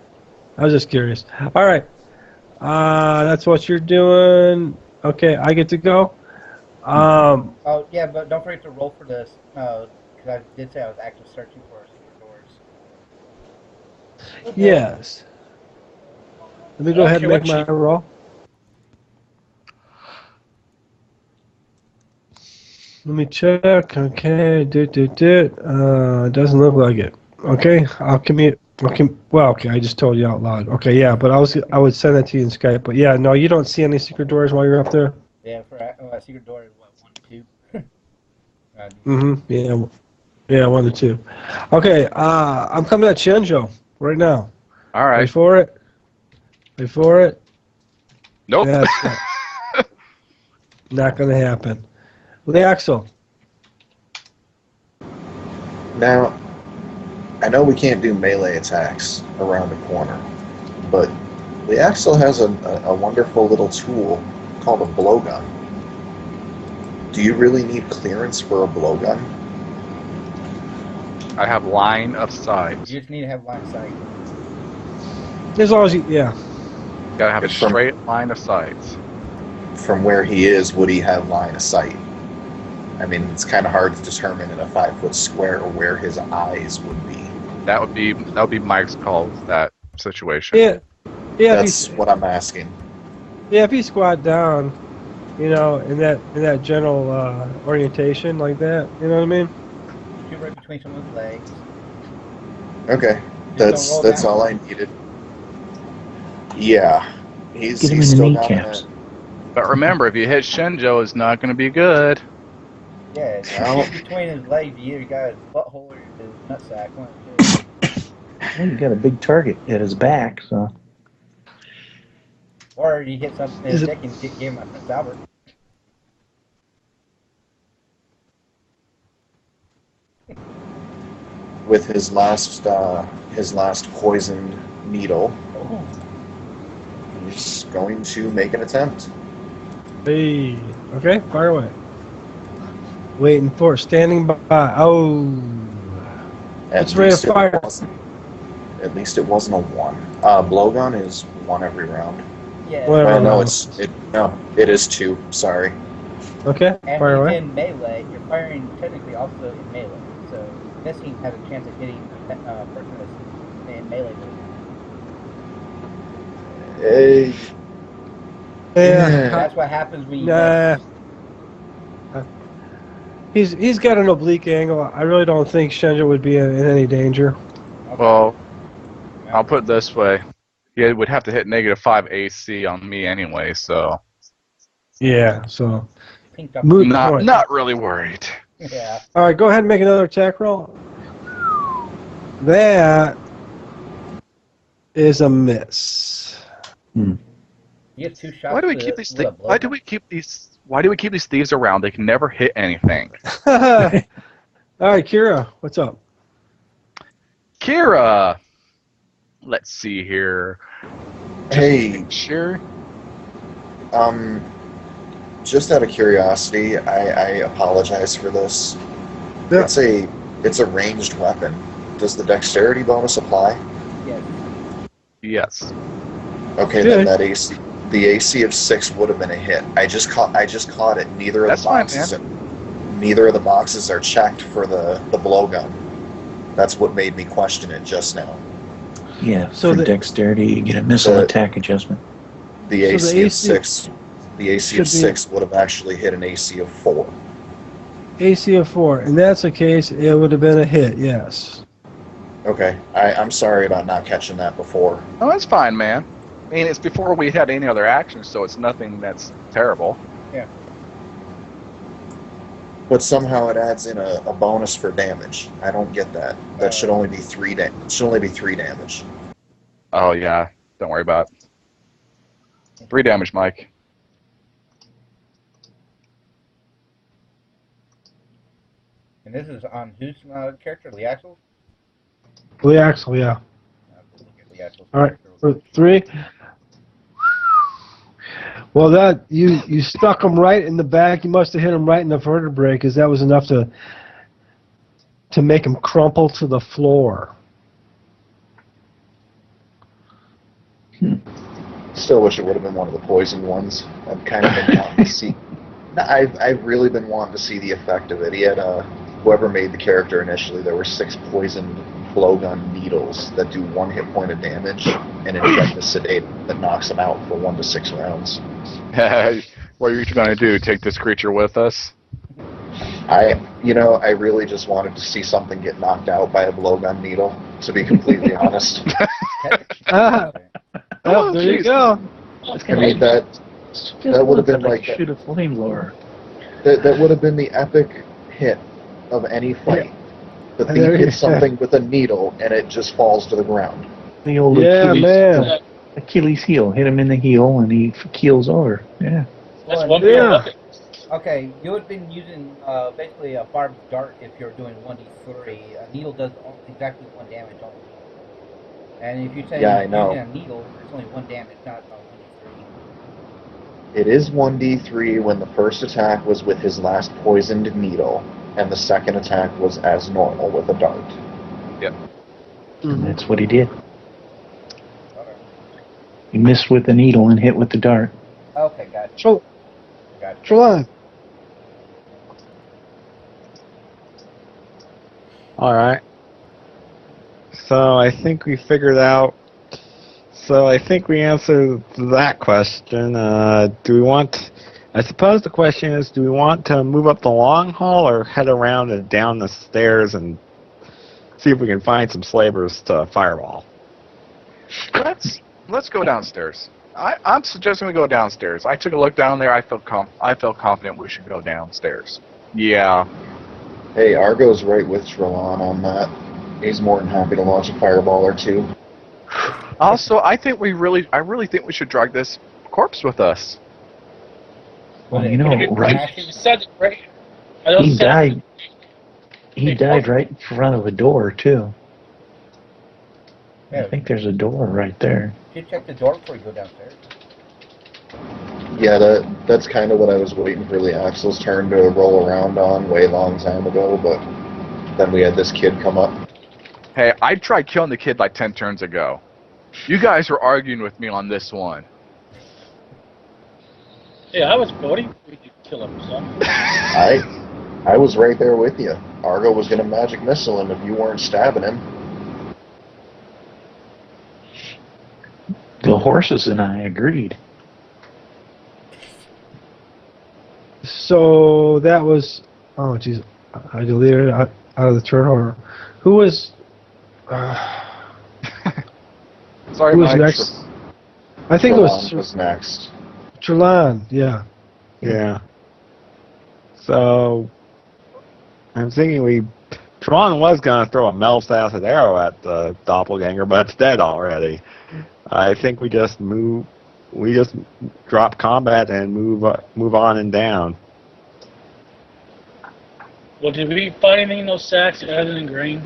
I was just curious. All right. That's what you're doing. Okay, I get to go. Oh yeah, but don't forget to roll for this because I did say I was active searching for secret doors. Yes. Let me go ahead and Okay, make my roll. Let me check. Okay, doesn't look like it. Okay, I'll commute. Okay, well, okay, I just told you out loud. Okay, yeah, but I would send that to you in Skype. But yeah, no, you don't see any secret doors while you're up there. Yeah, for secret door is what 1 to 2. Mm-hmm. Yeah, 1 to 2. Okay, I'm coming at Chenjo right now. All Wait right. for it. Wait for it. Nope. Yeah, it's not going to happen. Leaxel. Now, I know we can't do melee attacks around the corner, but Leaxel has a wonderful little tool called a blowgun. Do you really need clearance for a blowgun? I have line of sight. You just need to have line of sight. As long as you, yeah. Gotta have a It's from- straight line of sight. From where he is, would he have line of sight? I mean, it's kind of hard to determine in a 5-foot square where his eyes would be. That would be Mike's call. That situation. Yeah. Yeah, That's what I'm asking. if you squat down, in that general orientation like that, you know what I mean? Shoot right between someone's legs. Okay, Just don't roll that's down. all I needed. Yeah, he's Get him in the still got kneecaps. But remember, if you hit Shinjo, it's not going to be good. Yeah, Well- in between his legs, you either got his butthole or his nutsack. One of the two. Well, you got a big target at his back, so. Or you hit something in Is his it- dick and give him a Prince Albert. With his last poisoned needle, Oh, he's going to make an attempt. Hey. Okay, fire away. Waiting for standing by. Oh. At It's ready to least it fire. wasn't- At least it wasn't a 1. Blowgun is 1 every round. yeah. Whatever. Or no, it is 2. Sorry. Okay, And fire he's away. in melee. You're firing technically also in melee. So this team has a chance of hitting the person that's in melee. Yeah. That's what happens when you Nah. miss. He's got an oblique angle. I really don't think Shenja would be in any danger. Okay. Well, I'll put it this way. He would have to hit -5 AC on me anyway, so Yeah, so. Pinked up. Moot point. not really worried. Yeah. All right, go ahead and make another attack roll. That is a miss. You have 2 shots. Why do we keep these thieves? Why do we keep these thieves around? They can never hit anything. All right, Kira, what's up? Kira, let's see here. Hey, Sure. just out of curiosity, I apologize for this. Yeah. It's a ranged weapon. Does the dexterity bonus apply? Yes. Yes. Okay, Good. then the AC of 6 would have been a hit. I just caught it. Neither of That's the fine, boxes neither of the boxes are checked for the blowgun. That's what made me question it just now. Yeah, So for the- dexterity, you get a missile The- attack adjustment. The So the AC of AC 6 should be- 6 would have actually hit an AC of 4. AC of 4. In that's the case, it would have been a hit, yes. Okay, I'm sorry about not catching that before. Oh, that's fine, man. I mean, it's before we had any other action, so it's nothing that's terrible. But somehow it adds in a bonus for damage. I don't get that. That should only be 3 damage. Oh yeah, don't worry about it. 3 damage, Mike. And this is on whose character? Lee Axel? Lee Axel, yeah. Look at Lee Axel's All right, character. for 3. Well, that you stuck him right in the back. You must have hit him right in the vertebrae, because that was enough to make him crumple to the floor. Still wish it would have been one of the poisoned ones. I've kind of been wanting to see. I've really been wanting to see the effect of it. He had whoever made the character initially. There were 6 poisoned blowgun needles that do 1 hit point of damage and inject the sedate that knocks him out for 1 to 6 rounds. What are you going to do? Take this creature with us? I really just wanted to see something get knocked out by a blowgun needle. To be completely honest, Ah, oh, there you go. I mean that would have been like shoot a flamethrower. that would have been the epic hit of any fight. The There thief you hits something with a needle and it just falls to the ground. The old Yeah, man. Achilles heel. Hit him in the heel and he keels over. Yeah. That's Well, one yeah. weapon. Okay, you would have been using basically a barbed dart if you're doing 1d3. A needle does exactly 1 damage only. And if you say Yeah, I you're know. using a needle, it's only 1 damage, not 1d3. It is 1d3 when the first attack was with his last poisoned needle, and the second attack was as normal with a dart. And that's what he did. Okay, He missed with the needle and hit with the dart. okay, gotcha. So, Gotcha. Trelon. All right. So I think we figured out. So I think we answered that question. Do we want? I suppose the question is: do we want to move up the long hall or head around and down the stairs and see if we can find some slavers to fireball? Let's go downstairs. I'm suggesting we go downstairs. I took a look down there. I felt confident we should go downstairs. Yeah. Hey, Argo's right with Trelon on that. He's more than happy to launch a fireball or two. Also, I really think we should drag this corpse with us. Well, you know, right? He said it, right? I don't He say- died. He died right in front of a door too. I Yeah, think there's a door right there. you check the door before you go downstairs. Yeah, that's kind of what I was waiting for the Axel's turn to roll around on way long time ago, but then we had this kid come up. Hey, I tried killing the kid like 10 turns ago. You guys were arguing with me on this one. Yeah, I was voting for you to kill him, son. I was right there with you. Argo was gonna magic missile him if you weren't stabbing him. The horses and I agreed. So that was, oh jeez, I deleted it out of the turn order. Who was Sorry, who was Mike. next? I think it Trelon was was next. Trelon. Yeah. Yeah. So I'm thinking Tron was going to throw a Mel's acid arrow at the Doppleganger, but it's dead already. I think we just drop combat and move on and down. Well, did we find anything in those sacks other than grain?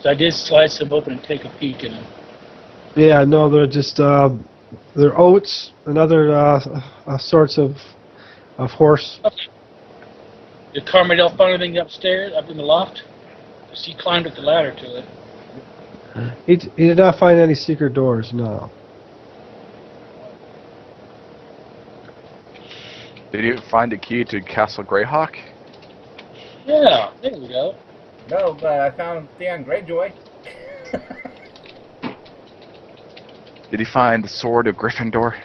So I did slice them open and take a peek in them. Yeah. No, they're just they're oats and other sorts of horse. Did Carmidel find anything upstairs, up in the loft? Because he climbed up the ladder to it. He did not find any secret doors. No. Did you find the key to Castle Greyhawk? Yeah, there we go. No, but I found Theon Greyjoy. Did he find the sword of Gryffindor?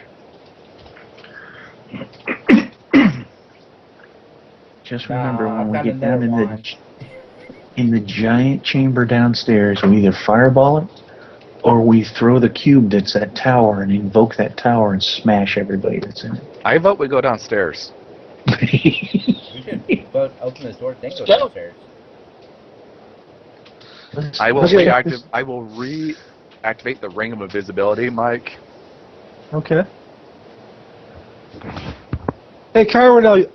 Just remember I when we found get down another in wand. the giant chamber downstairs, we either fireball it or we throw the cube that's that tower and invoke that tower and smash everybody that's in it. I vote we go downstairs. We should both open this door, then go Go. downstairs. I will Okay. reactivate the ring of invisibility, Mike. Okay. Hey, Carmidel,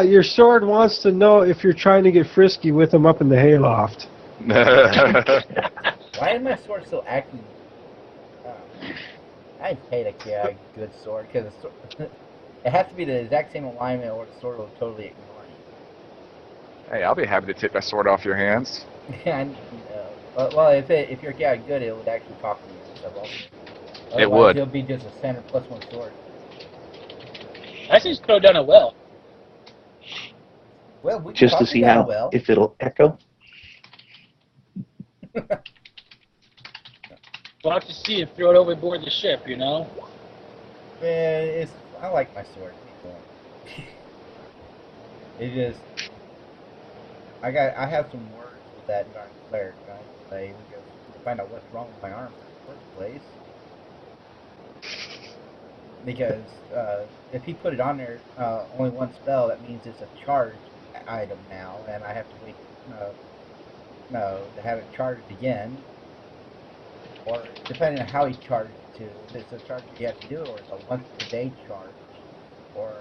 your sword wants to know if you're trying to get frisky with him up in the hayloft. Why is my sword still acting? I hate a good sword because it has to be the exact same alignment or the sword will totally ignore you. Hey, I'll be happy to take that sword off your hands. And, well, if you're good, it would actually talk to you and stuff also. It Otherwise, would. It'll be just a standard +1 sword. I just throw down a well. Well, we can Just to talk see about how, it well. if it'll echo. We'll have to see and throw it overboard the ship, you know? I like my sword. It just, I have some words with that darn cleric guy today to find out what's wrong with my arm in the first place. Because if he put it on there, only one spell, that means it's a charged item now, and I have to wait to have it charged again. Or depending on how he charged it to, if it's a charge you have to do, or it's a once a day charge, or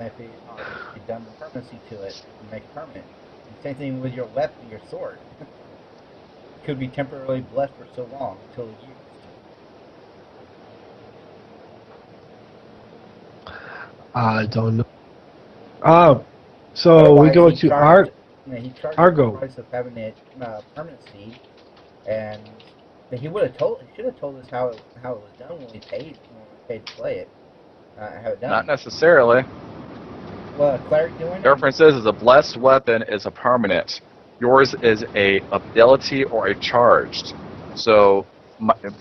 if you've done the permanency to it, you make it permanent. And same thing with your weapon, your sword. It could be temporarily blessed for so long until it's used. I don't know. So we Otherwise, go he to charged- he charged Argo. the price of having it permanency, and he should have told us how it was done when we paid to play it. Have it done. Not necessarily. Well, a cleric doing The it. difference is a blessed weapon is a permanent. Yours is a ability or a charged. So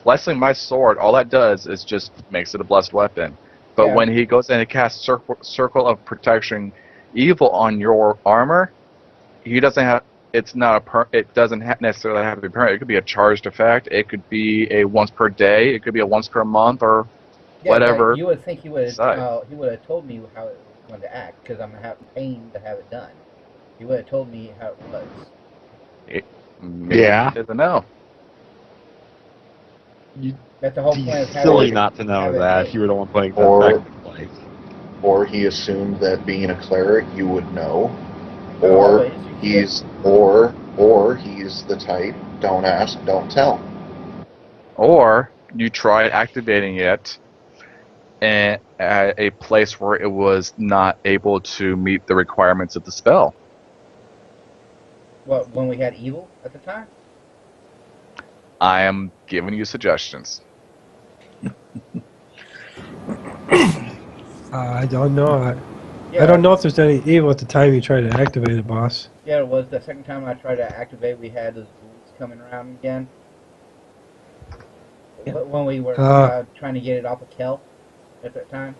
blessing my sword, all that does is just makes it a blessed weapon. But Yeah. when he goes in and casts circle of protection evil on your armor, he doesn't have it's not it doesn't necessarily have to be permanent. It could be a charged effect. It could be a once per day. It could be a once per month or Yeah, whatever. you would think he would decide. have told me how it was going to act because I'm paying to have it done. He would have told me how it was. Maybe Yeah. he doesn't know. That's the whole point of having Silly it. not to know have it that. made. You were the one putting the Or- effect in place. Or he assumed that being a cleric you would know. Not Or always, you he's or he's the type, don't ask, don't tell. Or you tried activating it at a place where it was not able to meet the requirements of the spell. What, when we had evil at the time? I am giving you suggestions. I don't know. Yeah, I don't know if there's any evil at the time you tried to activate it, boss. Yeah, it was the second time I tried to activate. We had those ghouls coming around again. Yeah. When we were trying to get it off of Kel at that time.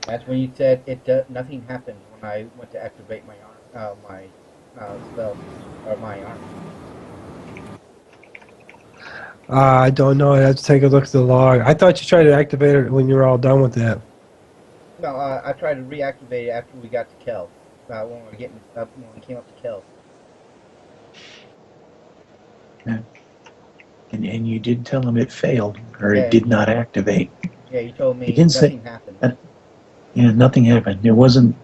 That's when you said nothing happened when I went to activate my arm, my spell or my arm. I don't know. I have to take a look at the log. I thought you tried to activate it when you were all done with that. No, I tried to reactivate it after we got to Kel. When we were getting up, when we came up to Kel. And you did tell him it failed, or Yeah. it did not activate. Yeah, you told me You didn't say- nothing happened. Yeah, nothing happened. There wasn't.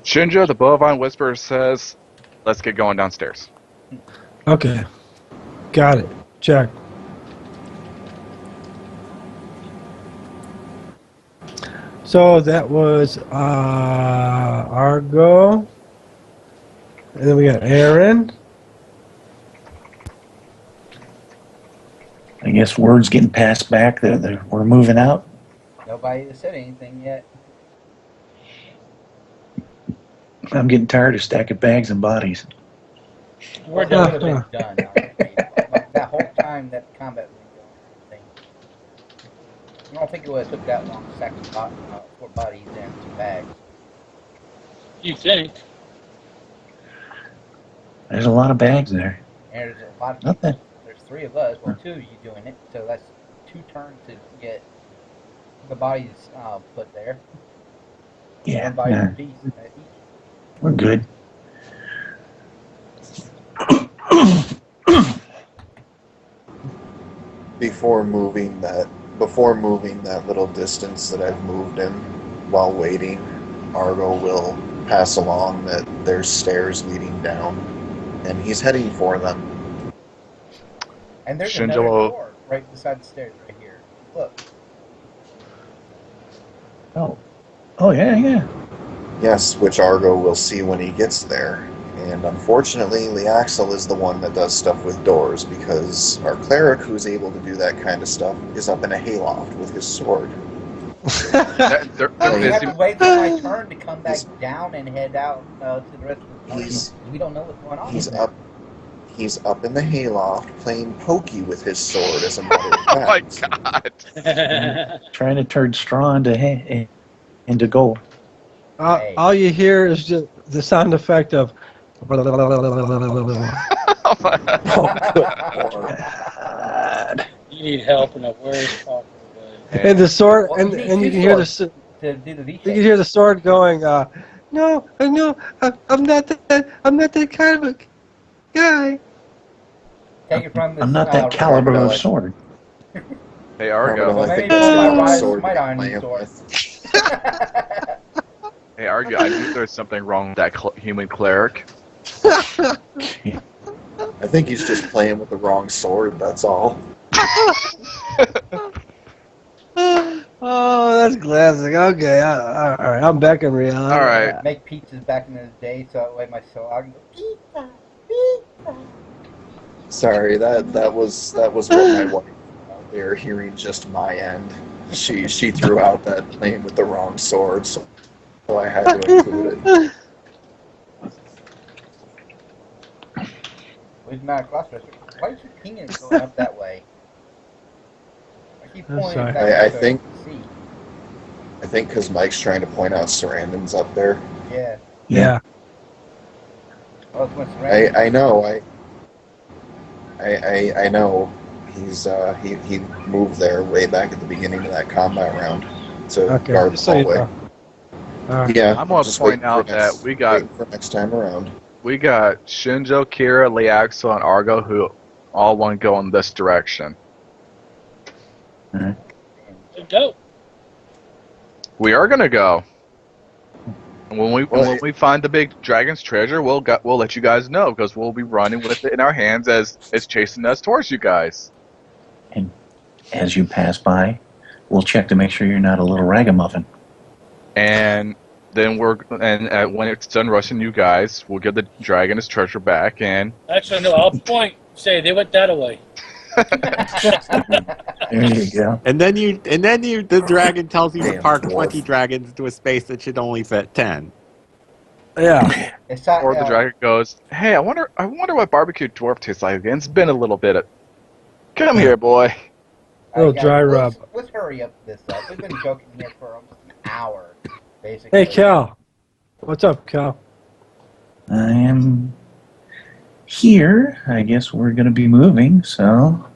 Shinja, the bovine whisperer, says, "Let's get going downstairs." Okay. Got it. Check. So that was Argo. And then we got Aaron. I guess word's getting passed back that we're moving out. Nobody has said anything yet. I'm getting tired of stacking bags and bodies. We're Well, done. it would have been done already. Like, that whole time that combat was going on. I don't think it would have took that long to stack 4 bodies and 2 bags. You think? There's a lot of bags there. And there's a lot of Not people. that. There's 3 of us. Well, 2 of you doing it. So that's 2 turns to get the bodies put there. Yeah, 1 body yeah, per piece each. we're good. Before moving that little distance that I've moved in while waiting, Argo will pass along that there's stairs leading down, and he's heading for them. And there's Shinja another will- door right beside the stairs right here. Look. Oh yeah. Yes, which Argo will see when he gets there. And unfortunately, Liaxel is the one that does stuff with doors, because our cleric who's able to do that kind of stuff is up in a hayloft with his sword. There So we is- have to wait for my turn to come back down and head out to the rest of the party. We don't know what's going on. He's in there. He's up in the hayloft playing pokey with his sword, as a matter of Oh my fact. god! Trying to turn straw into gold. All you hear is just the sound effect of. Oh, God. You need help in the worst possible way. And the sword, Well, and you need you 2 can hear swords to do the V you can shape. hear the sword going. No, I'm not that kind of a guy. Take it from this. I'm not that caliber of Argo. sword. Hey Well, Argo. I maybe think pull it's my the rise sword might you're on playing sword. with. Hey Argo. I knew there was something wrong with that human cleric. I think he's just playing with the wrong sword, that's all. Oh, that's classic. Okay, all right, I'm back in reality. All right. Make pizzas back in the day, so that way my soul I can go pizza, pizza. Sorry, that was what my wife out there hearing just my end. She threw out that playing with the wrong sword, so I had to include it. Where's my crossdresser? Why is your pinging going up that way? I keep I'm pointing sorry. it back I up so think- can see. I think because Mike's trying to point out Sarandon's up there. Yeah. Yeah. Well, it's what's raining. I know. I know. He moved there way back at the beginning of that combat round to Okay, guard the just so you hallway. know. All right. Yeah, I'm gonna just point waiting out for next, that we got waiting for next time around. Shinjo, Kira, Leaxel, and Argo who all want to go in this direction. Alright. Go. We are gonna go. And when Well, we find the big dragon's treasure, we'll let you guys know because we'll be running with it in our hands as it's chasing us towards you guys. And as you pass by, we'll check to make sure you're not a little ragamuffin. And then when it's done rushing you guys, we'll give the dragon his treasure back. And Actually, no. I'll point. Say they went that away. There you go. And then the dragon tells you to Damn park dwarf. 20 dragons into a space that should only fit 10. Yeah. It's not, or the dragon goes, "Hey, I wonder what barbecue dwarf tastes like again. It's been a little bit. Come here, boy." Little dry rub. Let's hurry up this up. We've been joking here for almost an hour, basically. Hey, Cal. What's up, Cal? I am here. I guess we're going to be moving, so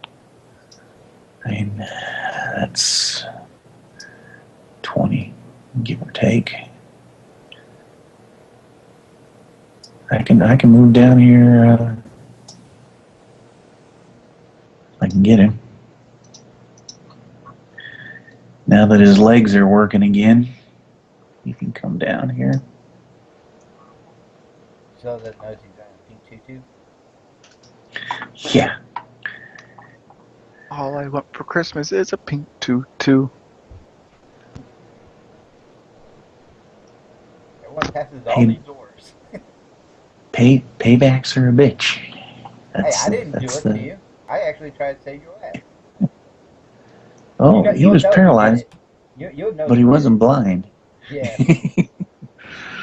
I mean, that's 20, give or take. I can move down here. I can get him. Now that his legs are working again, he can come down here. So that knows he's on a pink tutu. Yeah. All I want for Christmas is a pink tutu. Everyone passes all Hey. these doors. Paybacks are a bitch. Hey, I didn't do it to you. I actually tried to save your ass. Oh, You know- he you'll was know paralyzed, You'll know. but he you did wasn't blind. it.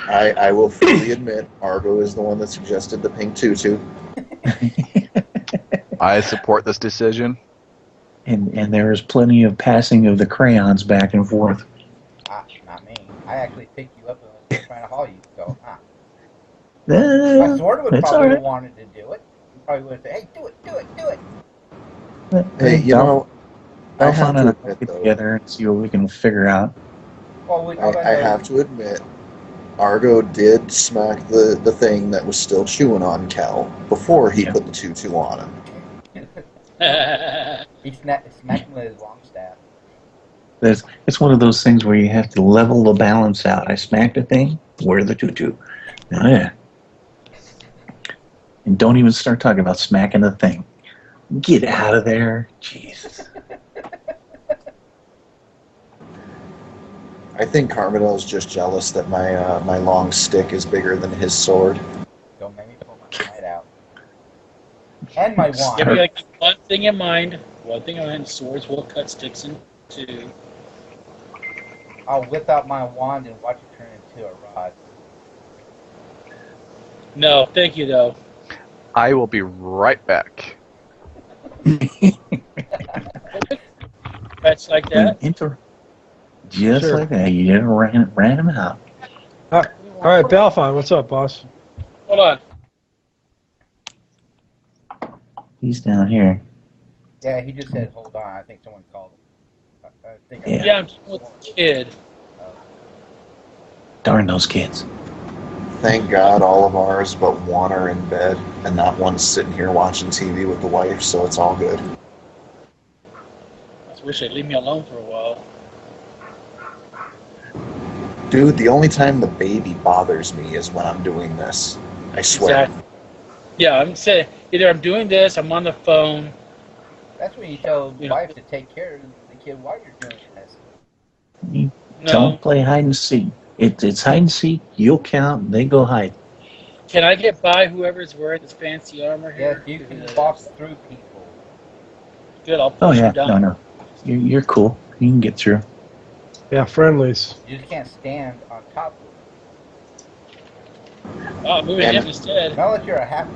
Yeah. I will fully admit, Argo is the one that suggested the pink tutu. I support this decision. And there was plenty of passing of the crayons back and forth. Not me. I actually picked you up and was trying to haul you. So, my sword would It's probably all have right. wanted to do it. You probably would have said, "Hey, do it." Hey, you know, I have Belfon and to I will admit, get though, together and see what we can figure out. Well, I have to admit, Argo did smack the thing that was still chewing on Cal before he Yeah. put the tutu on him. He smacked him with his long staff. It's one of those things where you have to level the balance out. I smacked a thing, wear the tutu. Oh, yeah. And don't even start talking about smacking the thing. Get out of there. Jesus. I think Carmidel's just jealous that my long stick is bigger than his sword. Don't make me pull my knife out. And my wand. Yeah, we gotta keep one thing in mind. One thing in mind: swords will cut sticks in two. I'll whip out my wand and watch it turn into a rod. No, thank you though. I will be right back. Pets like that. Just Sure. like that. You just ran him out. All right, Balfon, what's up, boss? Hold on. He's down here. Yeah, he just said, "Hold on." I think someone called him. I think. Yeah. Yeah, I'm with the kid. Darn those kids. Thank God all of ours but one are in bed, and that one's sitting here watching TV with the wife, so it's all good. I just wish they'd leave me alone for a while. Dude, the only time the baby bothers me is when I'm doing this. I swear. Exactly. Yeah, I'm saying either I'm doing this, I'm on the phone. That's when you tell the You know. wife to take care of the kid while you're doing this. You No. don't play hide and seek. It's hide and seek. You'll count. They go hide. Can I get by whoever's wearing this fancy armor Yes, here? you can walk through people. Good, I'll push Oh yeah. you down. No. You're cool. You can get through. Yeah, friendlies. You just can't stand on top of Oh, I'm moving And- him instead. it. Not that you're a half.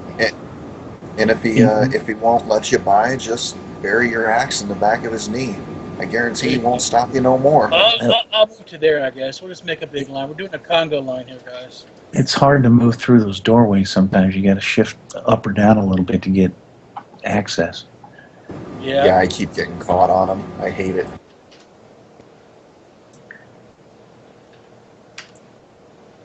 And if he won't let you by, just bury your axe in the back of his knee. I guarantee he won't stop you no more. I'll move to there, I guess. We'll just make a big line. We're doing a Congo line here, guys. It's hard to move through those doorways sometimes. You got to shift up or down a little bit to get access. Yeah, I keep getting caught on them. I hate it.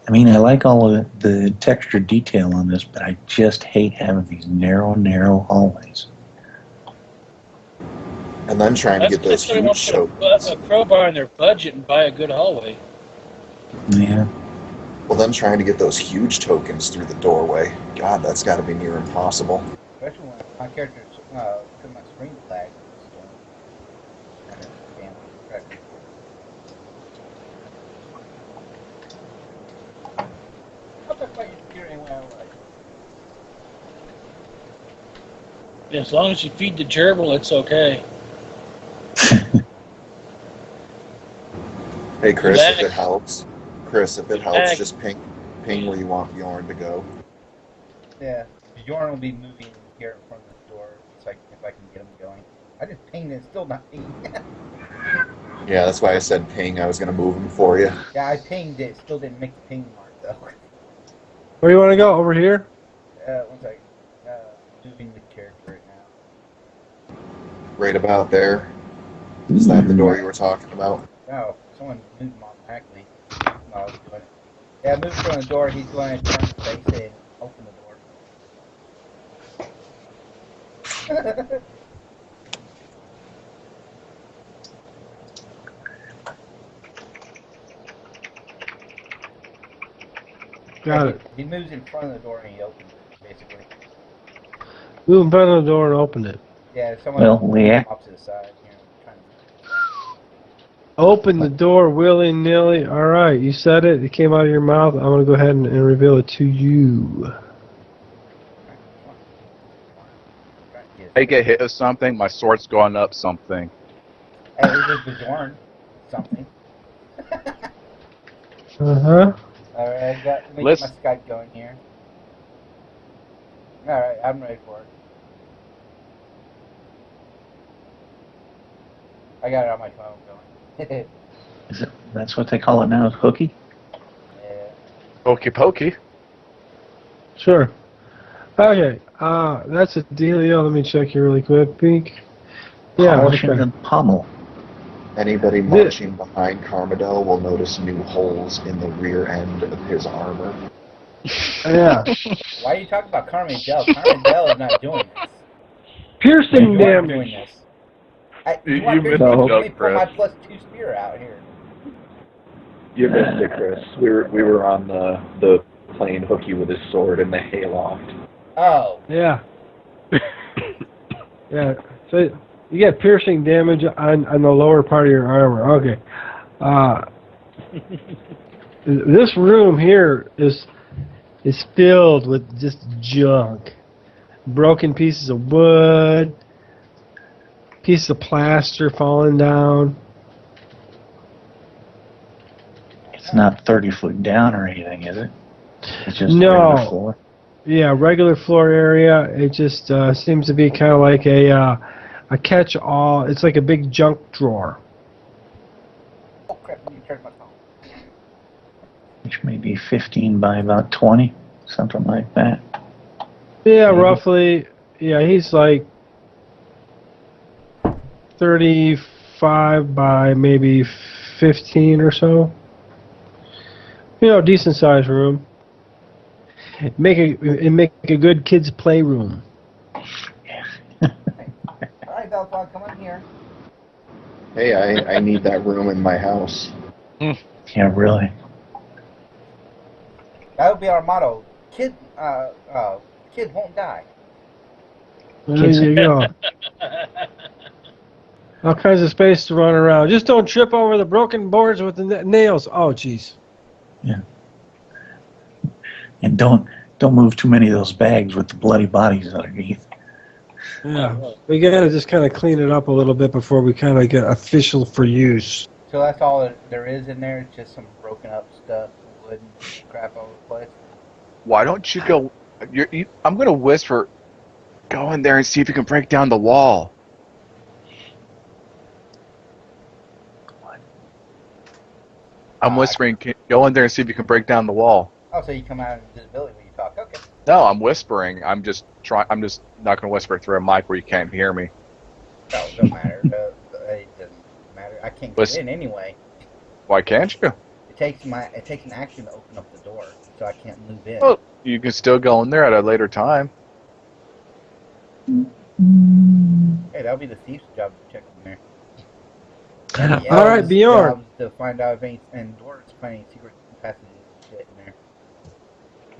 I mean, I like all of the texture detail on this, but I just hate having these narrow hallways. And then trying to get those huge tokens. A crowbar in their budget and buy a good hallway. Yeah. Well, then trying to get those huge tokens through the doorway. God, that's got to be near impossible. Especially when my character's put my screen flag. I'll talk about your computer anyway I like. Yeah, as long as you feed the gerbil, it's okay. Hey, Chris, if it helps. Chris, if it helps, just ping where you want Bjorn to go. Yeah, Bjorn will be moving here in front of the door, so if I can get him going. I just pinged it, it's still not pinged. Yeah, that's why I said ping. I was going to move him for you. Yeah, I pinged it, still didn't make the ping mark though. Where do you want to go? Over here? One second. Moving the character right now. Right about there. Is that the door you were talking about? No, someone moved him automatically. No, I was doing it. Yeah, move from the door, he's going to turn his face in, open the door. Got it. He moves in front of the door and he opens it, basically. Move in front of the door and open it. Yeah, someone off to the side. Trying to... Open the door willy-nilly. All right, you said it. It came out of your mouth. I'm going to go ahead and reveal it to you. I get hit with something, my sword's going up something. Hey, it was Bjorn. Something. Uh-huh. Alright, let me get my Skype going here. Alright, I'm ready for it. I got it on my phone going. Is it? That's what they call it now, hooky? Yeah. Pokey pokey. Sure. Okay, that's a dealio. Let me check here really quick. Pink. Yeah, Polishing okay. the pommel. Anybody marching behind Carmadel will notice new holes in the rear end of his armor. Yeah. Why are you talking about Carmadel? Carmadel is not doing this. Piercing damage. Doing this. You want missed piercing? the Let joke, me pull Chris. my +2 spear out here. You missed it, Chris. We were on the playing hooky with his sword in the hayloft. Oh. Yeah. Yeah. So you get piercing damage on the lower part of your armor. Okay. This room here is filled with just junk. Broken pieces of wood, pieces of plaster falling down. It's not 30 foot down or anything, is it? It's just No. regular floor. Yeah, regular floor area. It just seems to be kind of like a catch-all. It's like a big junk drawer. Oh crap, let me charge my phone. Which may be 15 by about 20, something like that. Yeah, Maybe. roughly. Yeah, he's like 35 by maybe 15 or so. You know, decent sized room. Make a good kids playroom. Alright, Belfon, come on here. Hey, I need that room in my house. Yeah, really. That would be our motto. Kid won't die. There you go. All kinds of space to run around. Just don't trip over the broken boards with the nails. Oh, jeez. Yeah. And don't move too many of those bags with the bloody bodies underneath. Yeah, we gotta just kind of clean it up a little bit before we kind of get official for use. So that's all there is in there? It's just some broken up stuff, wood and crap all over the place? Why don't you go... I'm going to whisper, go in there and see if you can break down the wall. I'm whispering. Go in there and see if you can break down the wall. Oh, so you come out of invisibility when you talk. Okay. No, I'm whispering. I'm just not going to whisper through a mic where you can't hear me. No, it don't matter. It doesn't matter. I can't get in anyway. Why can't you? It takes an action to open up the door, so I can't move in. Well, you can still go in there at a later time. Hey, that'll be the thief's job to check in there. All right, Bjorn. To find out if any and doors find any secret passages and shit in there.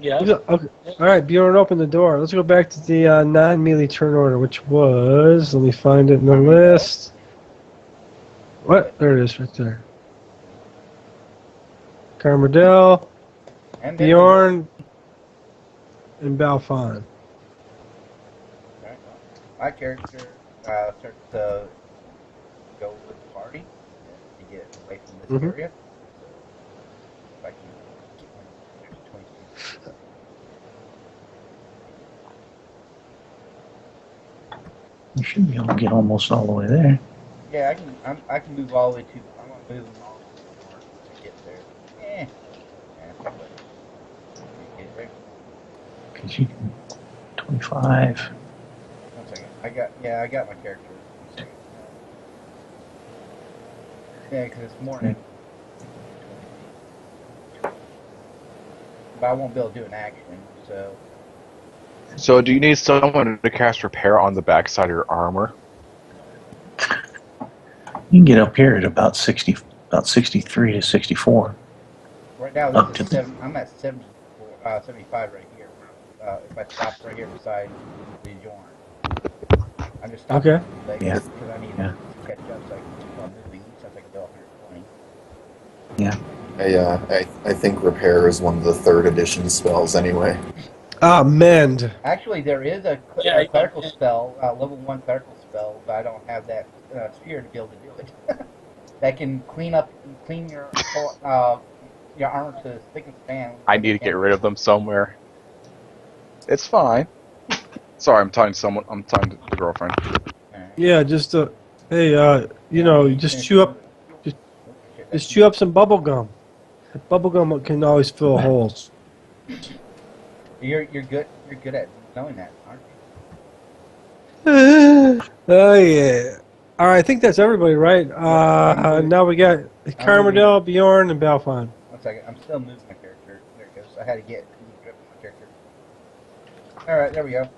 Yeah. Okay. All right, Bjorn, open the door. Let's go back to the non-melee turn order, which was. Let me find it in the list. What? There it is, right there. Carmardell, And Bjorn, and Balfon. Right, well, my character starts to go with the party to get away from this area. So if I can get one, there's 20 feet. You should be able to get almost all the way there. Yeah, I can move all the way to. I'm gonna move them all to get there. But get ready. Because you can 25. 1 second. I got my character. 1 second. Yeah, because it's morning. But I won't be able to do an action, so. So, do you need someone to cast repair on the backside of your armor? You can get up here at about 63 to 64. Right now, Up this to is I'm at 75 right here. If I stop right here beside the Bjorn, I'm just stopping. Okay. Yeah. Because I need to catch up so I can keep on moving since I can go 120. Yeah. I think repair is one of the 3rd edition spells anyway. Mend. Actually, there is a clerical spell, level 1 clerical spell, but I don't have that sphere to be able to do it. That can clean your armor to thick and span. I need to get rid of them somewhere. It's fine. Sorry, I'm talking to someone. I'm talking to the girlfriend. Yeah, just just chew up, just chew up some bubble gum. Bubble gum can always fill holes. You're good. You're good at knowing that, aren't you? Oh yeah. All right, I think that's everybody, right? Now we got Carmardell, Bjorn, and Balfon. 1 second. I'm still moving my character. There it goes. I had to get rid of my character. All right, there we go.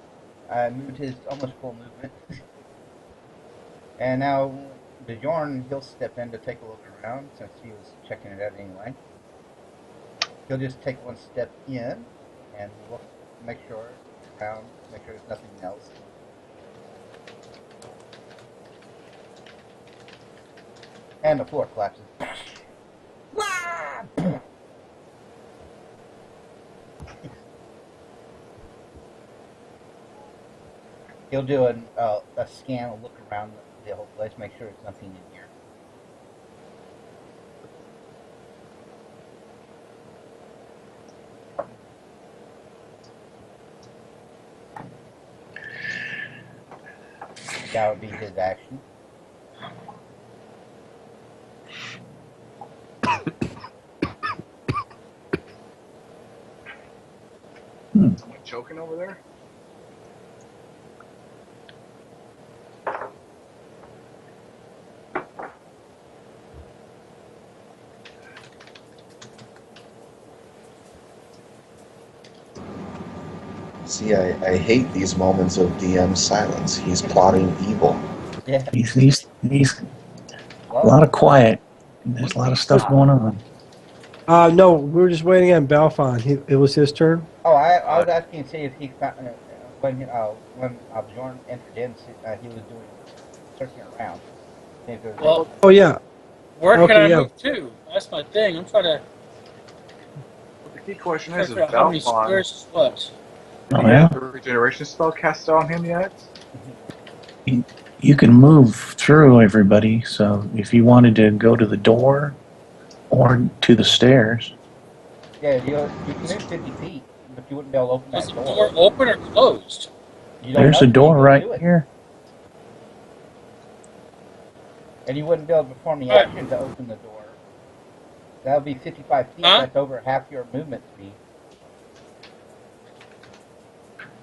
I moved his almost full movement. And now Bjorn, he'll step in to take a look around since he was checking it out anyway. He'll just take 1 step in and look, make sure around, make sure there's nothing else. And the floor collapses. He'll do a scan, a look around the whole place, make sure there's nothing in here. That would be his action. Someone choking over there? See, I hate these moments of DM silence. He's plotting evil. Yeah. He's a lot of quiet. There's a lot of stuff going on. No, we were just waiting on Balfon. It was his turn. Oh, I was asking to see if he found when Bjorn entered in, he was doing searching around. Well, Oh yeah. where can I yeah. move to? That's my thing. I'm trying to The key question figure out how many squares is what. Oh, Do you yeah? have the regeneration spell cast on him yet? You can move through everybody, so if you wanted to go to the door or to the stairs. Yeah, you can move 50 feet, but you wouldn't be able to open Is that the door. door open or closed? You don't There's know a till you door go right to it. here. And you wouldn't be able to perform the action to open the door That'll be 55 feet. Huh? That's over half your movement speed.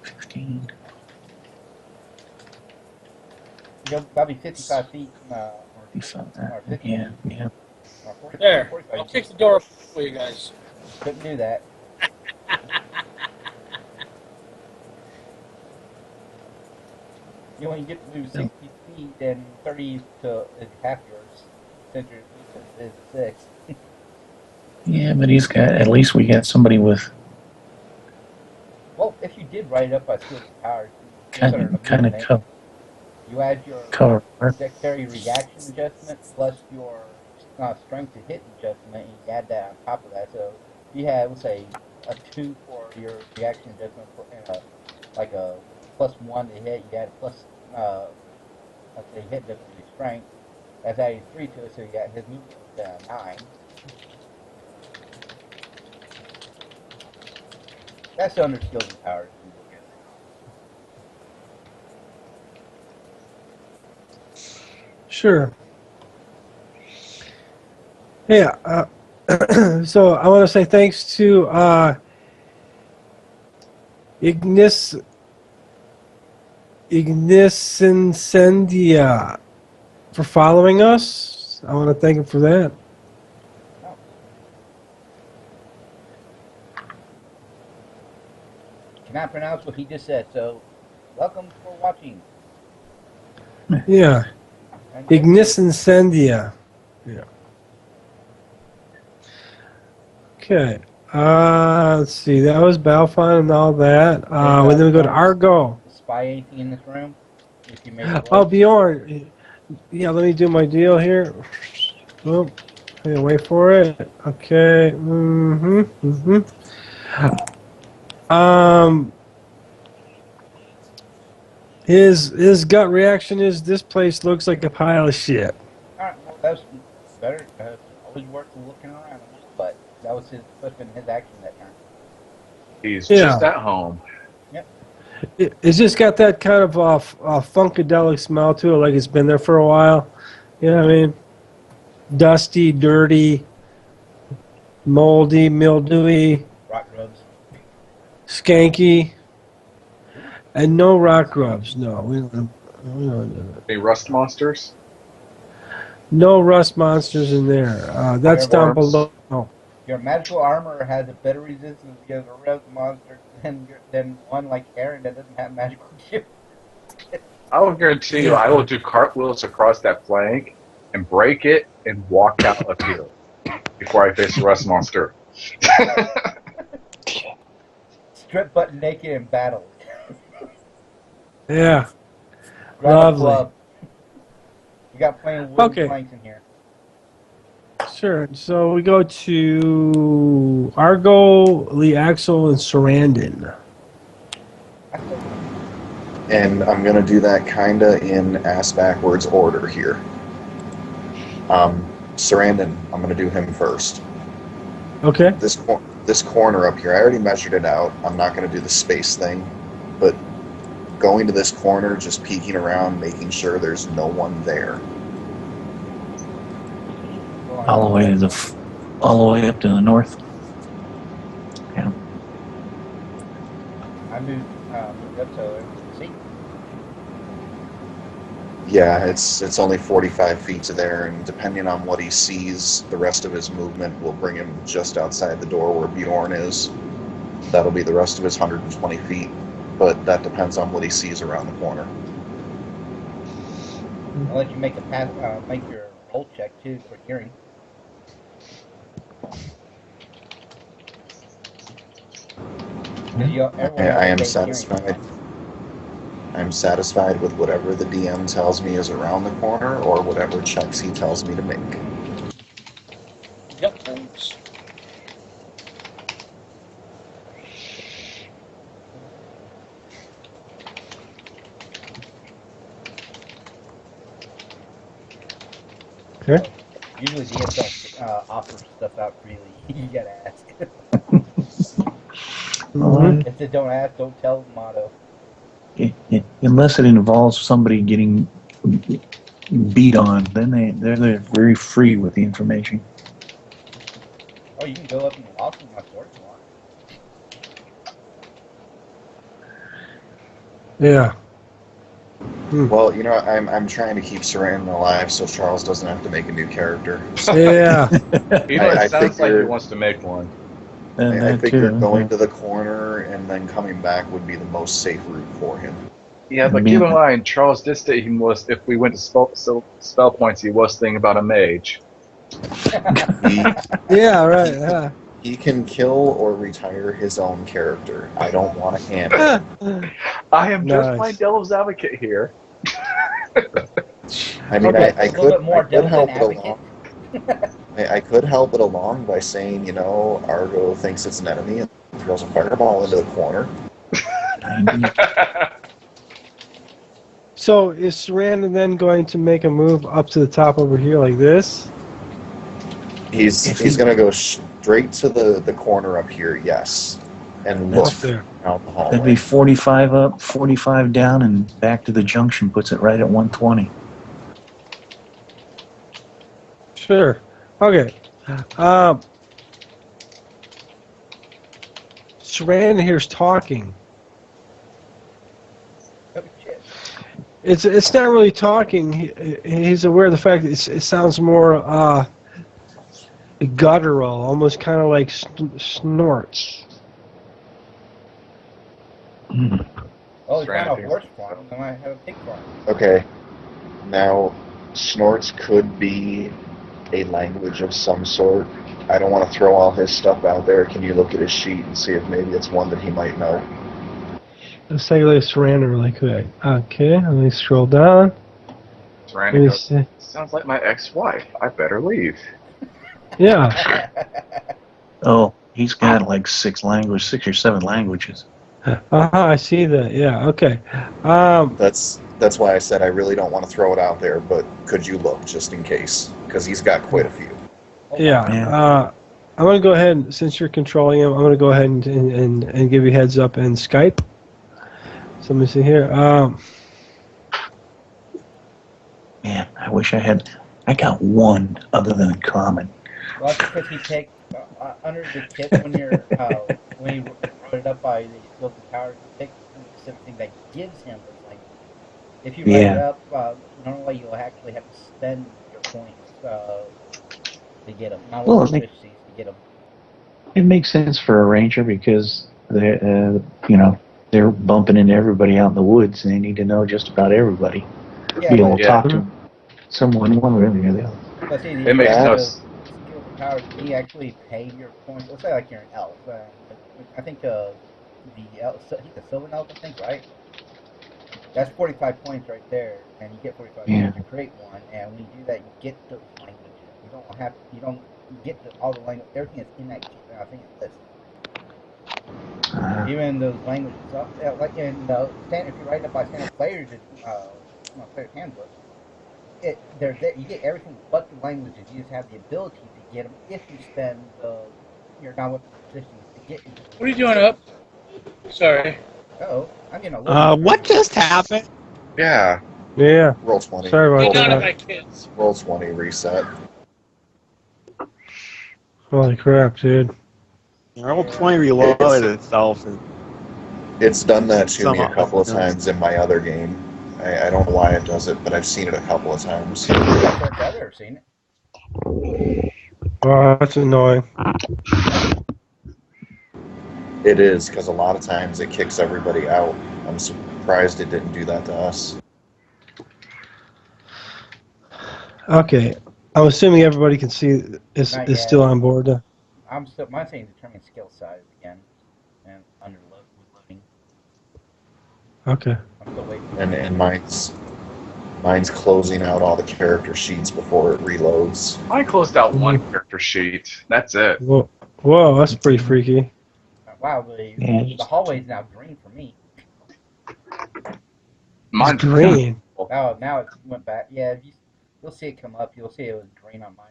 15. That'll be 55 feet, You saw that. or 50 Yeah, feet. yeah. Or 40, There. 45 I'll feet. kick the door open for you guys. Couldn't do that. You only get to move 60 feet, and 30 to is half yours. Since your movement is 6. Yeah, but he's got, at least we got somebody with Well, if you did write it up by skills and powers, kind of cover. you add your Cover. dexterity reaction adjustment plus your strength to hit adjustment, and you add that on top of that. So if you had, let's say, a 2 for your reaction adjustment, and like a +1 to hit, you add a plus, let's say, hit adjustment to your strength. That's adding 3 to it, so you got his movement was 9. That's under skills and powers. Sure. Yeah. So I want to say thanks to Ignisincendia for following us. I want to thank him for that. Oh. Cannot pronounce what he just said, so welcome for watching. Yeah. And Ignisincendia. Yeah. Okay. Let's see. That was Balfon and all that. Then we go to Argo. spy anything in this room? If you make a roll. Oh, Bjorn. Yeah, let me do my deal here. Oh, wait for it. Okay. His gut reaction is this place looks like a pile of shit. Alright, well, that's better. Always worth looking around, but that was supposed to be his action that turn. He's Yeah. just at home. It's just got that kind of funkadelic smell to it, like it's been there for a while. You know what I mean? Dusty, dirty, moldy, mildewy, Rock rubs. skanky, and no rock rubs. No, we don't do that. Any rust monsters? No rust monsters in there. That's down Fireworms? below. Oh. Your magical armor has a better resistance against a rust monster than one like Aaron that doesn't have magical gear. I will guarantee you, I will do cartwheels across that plank and break it and walk out of here before I face the rust monster. Strip butt naked in battle. Yeah. Grab Lovely. a club. We got plenty of wooden Okay. planks in here. Sure. So we go to Argo, Leaxel, and Sarandon. And I'm going to do that kind of in ass-backwards order here. Sarandon, I'm going to do him first. Okay. This corner up here, I already measured it out. I'm not going to do the space thing, but going to this corner, just peeking around, making sure there's no one there. All the way up to the north. Yeah. I moved up to see. Yeah, it's only 45 feet to there, and depending on what he sees, the rest of his movement will bring him just outside the door where Bjorn is. That'll be the rest of his 120 feet, but that depends on what he sees around the corner. I'll let you make make your roll check too for hearing. I am satisfied. I'm satisfied with whatever the DM tells me is around the corner, or whatever checks he tells me to make. Yep, thanks. Okay. Usually DMs don't offer stuff out freely. You gotta ask. Mhm. If they don't ask, don't tell motto. Unless it involves somebody getting beat on, then they're very free with the information. Oh, you can go up and lock with my sword if you want. Yeah. Well, I'm trying to keep Saran alive so Charles doesn't have to make a new character. Yeah. It sounds like he figure- wants to make one. And I that figure too. going to the corner and then coming back would be the most safe route for him. Yeah, but I keep mean- in mind, Charles did say he was, if we went to spell points, he was thinking about a mage. He Yeah, right. Yeah. he can kill or retire his own character. I don't want to hand it. I am just Nice. playing devil's advocate here. I mean, Okay. I A little bit more could help devil's it advocate. along. I could help it along by saying, Argo thinks it's an enemy and throws a fireball into the corner. So is Sarandon then going to make a move up to the top over here like this? He's going to go straight to the corner up here, yes, and look That's fair. out the hallway. That'd be 45 up, 45 down, and back to the junction. Puts it right at 120. Sure. Okay. Sarandon here's talking. Oh, shit. It's not really talking. He's aware of the fact that it sounds more guttural, almost kind of like snorts. Mm. Oh, he's not a Stranded. horse farm. Then I have a pig farm. Okay, now snorts could be a language of some sort. I don't want to throw all his stuff out there. Can you look at his sheet and see if maybe it's one that he might know? Let's take a look at Sarandon really quick. Okay, let me scroll down. Let me Randy goes, see. sounds like my ex-wife. I better leave. Yeah. Oh, he's got like 6 or 7 languages. I see that. Yeah. Okay. That's why I said I really don't want to throw it out there, but could you look just in case? Because he's got quite a few. Yeah. Yeah. I'm going to go ahead, since you're controlling him, I'm going to go ahead and give you heads up in Skype. So let me see here. Man, I wish I got one other than common. Well, that's because he takes under the kit when you wrote it up by the local powers, he takes something that gives him those languages. If you write it up, normally you'll actually have to spend your points to get them, not Well, only efficiencies to get them. It makes sense for a ranger because they're bumping into everybody out in the woods, and they need to know just about everybody. Yeah, Be able but, to Yeah. talk to someone one way or the other. but see, It makes no skills and powers, you actually pay your points. Let's say like you're an elf. I think the silver elf, I think, right? That's 45 points right there, and you get 45 Yeah. points to create one. And when you do that, you get those languages. You don't get all the language. Everything is in that kit. I think it's listed. Even those languages, like in the if you write it by standard players, player's handbook, they're there. You get everything but the languages. You just have the ability to get them if you spend your non-weapon positions to get into. What are you doing up? Sorry. Oh, I'm getting a little. What just happened? Yeah. Yeah. Roll 20. Sorry about roll, None of that. my kids. roll 20, reset. Holy crap, dude. Roll 20 reloaded itself. And It's done that to me a Somehow. couple of times in my other game. I don't know why it does it, but I've seen it a couple of times. I've never seen it. Oh, that's annoying. It is, because a lot of times it kicks everybody out. I'm surprised it didn't do that to us. Okay. I'm assuming everybody can see is Not is yet. still on board. I'm still. Mine's saying determine skill size again, and loading. Okay. I'm still waiting. And mine's closing out all the character sheets before it reloads. I closed out one character sheet. That's it. Whoa, that's pretty freaky. Wow, the hallway's now green for me. Mine's It's green. Oh, now it went back. Yeah, you'll see it come up. You'll see it was green on my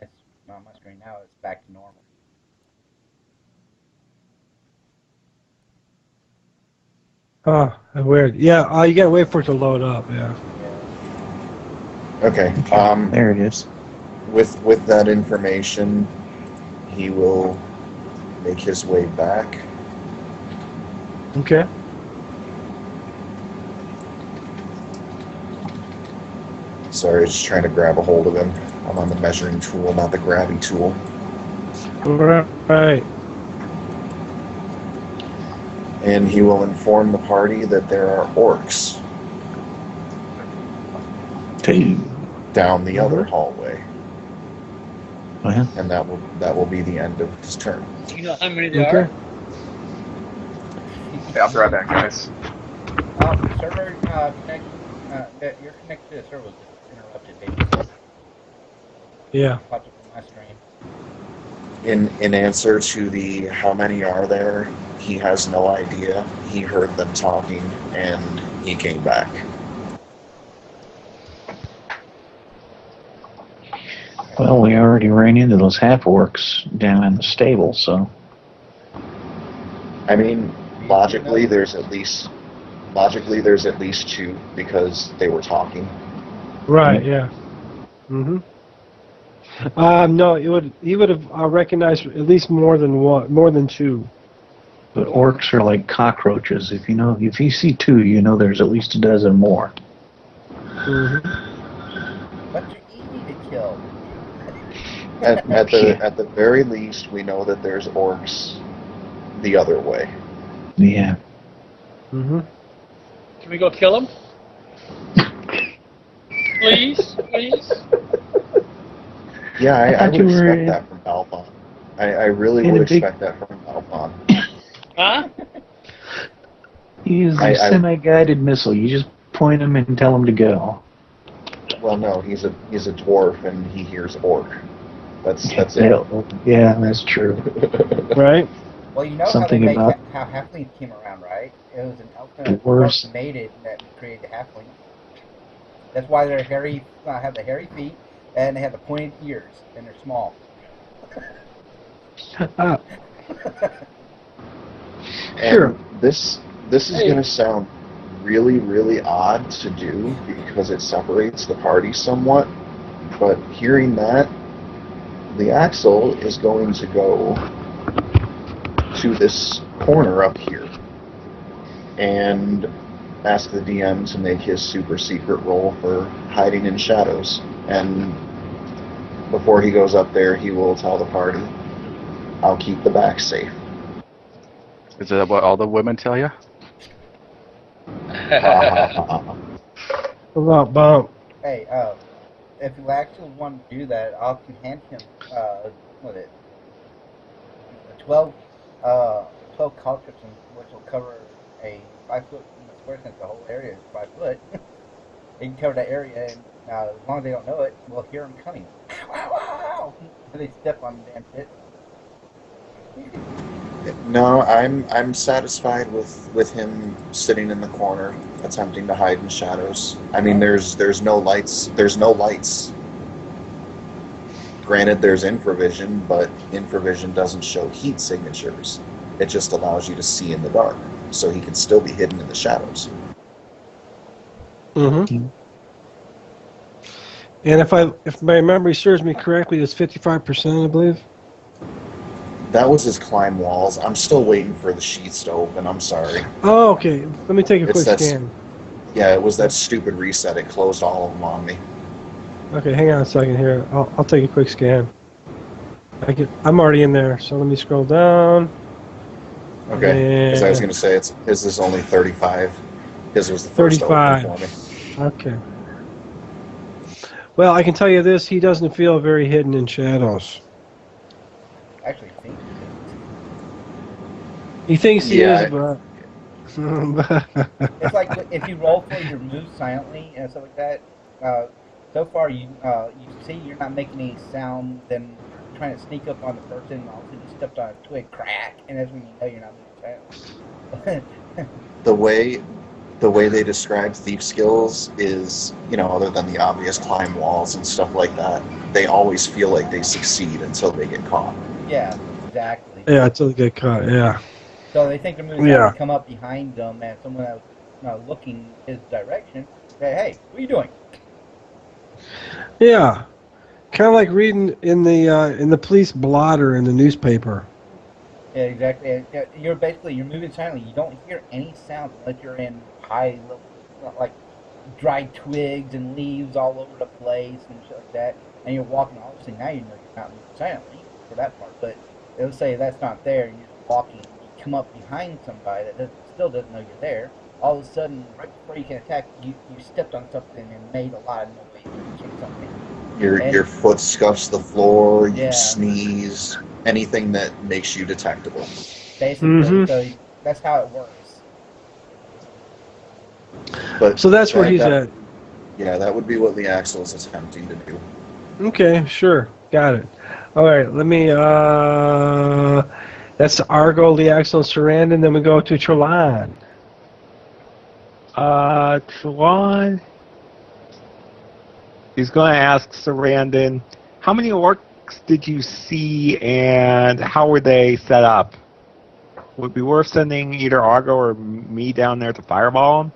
screen. Now it's back to normal. Oh, weird. Yeah, you gotta wait for it to load up. Yeah. Okay. There it is. With that information, he will make his way back. Okay. Sorry, just trying to grab a hold of him. I'm on the measuring tool, not the grabby tool. Right. And he will inform the party that there are orcs down the other hallway. Well, And that will be the end of his turn. Do you know how many there are? Yeah, I'll be right back, guys. Server connect. You're connected to the server was just interrupted, basically. Yeah. Popped up on my screen. In answer to the how many are there, he has no idea. He heard them talking and he came back. well, we already ran into those half-orcs down in the stable, so... I mean, logically there's at least two because they were talking. Right. Yeah. Mm-hmm. No, he would have recognized at least more than two. But orcs are like cockroaches. If you see two, you know there's at least a dozen more. Mm-hmm. But they're easy to kill. At the very least, we know that there's orcs the other way. Yeah. Mm-hmm. Can we go kill him? Please, please. Yeah, I would you were expect that from Balfon. I really would expect that from Balfon. Huh? He's a semi-guided missile. You just point him and tell him to go. Well, no, he's a dwarf and he hears orc. That's it. Yeah, that's true. Right. Well, you know Something how about how halflings came around, right? It was an elf and a dwarves. dwarf mated that created the halfling. That's why they're hairy. Have the hairy feet and they have the pointed ears and they're small. Shut up. And this is going to sound really, really odd to do because it separates the party somewhat. But hearing that, the Axel is going to go to this corner up here and ask the DM to make his super secret roll for hiding in shadows. And before he goes up there, he will tell the party, I'll keep the back safe. Is that what all the women tell you? Bump. Hey, if you actually want to do that, I can hand him 12 caltrips, which will cover a 5 foot square since the whole area is 5 foot. They can cover that area, and as long as they don't know it, we'll hear them coming. Ow, ow, ow! And they step on the damn shit. No, I'm satisfied with him sitting in the corner, attempting to hide in shadows. I mean, there's no lights. There's no lights. Granted, there's infravision, but infravision doesn't show heat signatures. It just allows you to see in the dark, so he can still be hidden in the shadows. Mm-hmm. And if my memory serves me correctly, it's 55%, I believe. That was his climb walls. I'm still waiting for the sheets to open. I'm sorry. Oh, okay. Let me take a quick scan. Yeah, it was that stupid reset. It closed all of them on me. Okay, hang on a second here. I'll take a quick scan. I'm already in there, so let me scroll down. Okay, because I was going to say his is only 35. His was the first 35. to open for me. Okay. Well, I can tell you this: he doesn't feel very hidden in shadows. Actually, think He thinks he is, but it's like if you roll for your moves silently and stuff like that. So far, you see you're not making any sound. Then trying to sneak up on the person, and all of a sudden you stepped on a twig, crack, and that's when you know you're not making sound. The way they describe thief skills is, other than the obvious climb walls and stuff like that, they always feel like they succeed until they get caught. Yeah, exactly. yeah, until they get caught. Yeah. So they think they're moving to come up behind them, and someone that was looking his direction say, "Hey, what are you doing?" Yeah. Kind of like reading in the police blotter in the newspaper. Yeah, exactly. You're basically you're moving silently. You don't hear any sounds unless you're in high level, like dry twigs and leaves all over the place and shit like that. And you're walking. Obviously, now you know you're not moving silently for that part. But it'll say that's not there, and you're just walking. You come up behind somebody that still doesn't know you're there. All of a sudden, right before you can attack, you stepped on something and made a lot of noise or kicked something. Your foot scuffs the floor, you Yeah. sneeze, anything that makes you detectable. Basically, so that's how it works. But So that's where he's at. Yeah, that would be what the Axel is attempting to do. Okay, sure. Got it. All right, let me, that's Argo, Leaxel, and Sarandon. Then we go to Trelon. Trelawn is going to ask Sarandon, how many orcs did you see and how were they set up? Would it be worth sending either Argo or me down there to fireball them?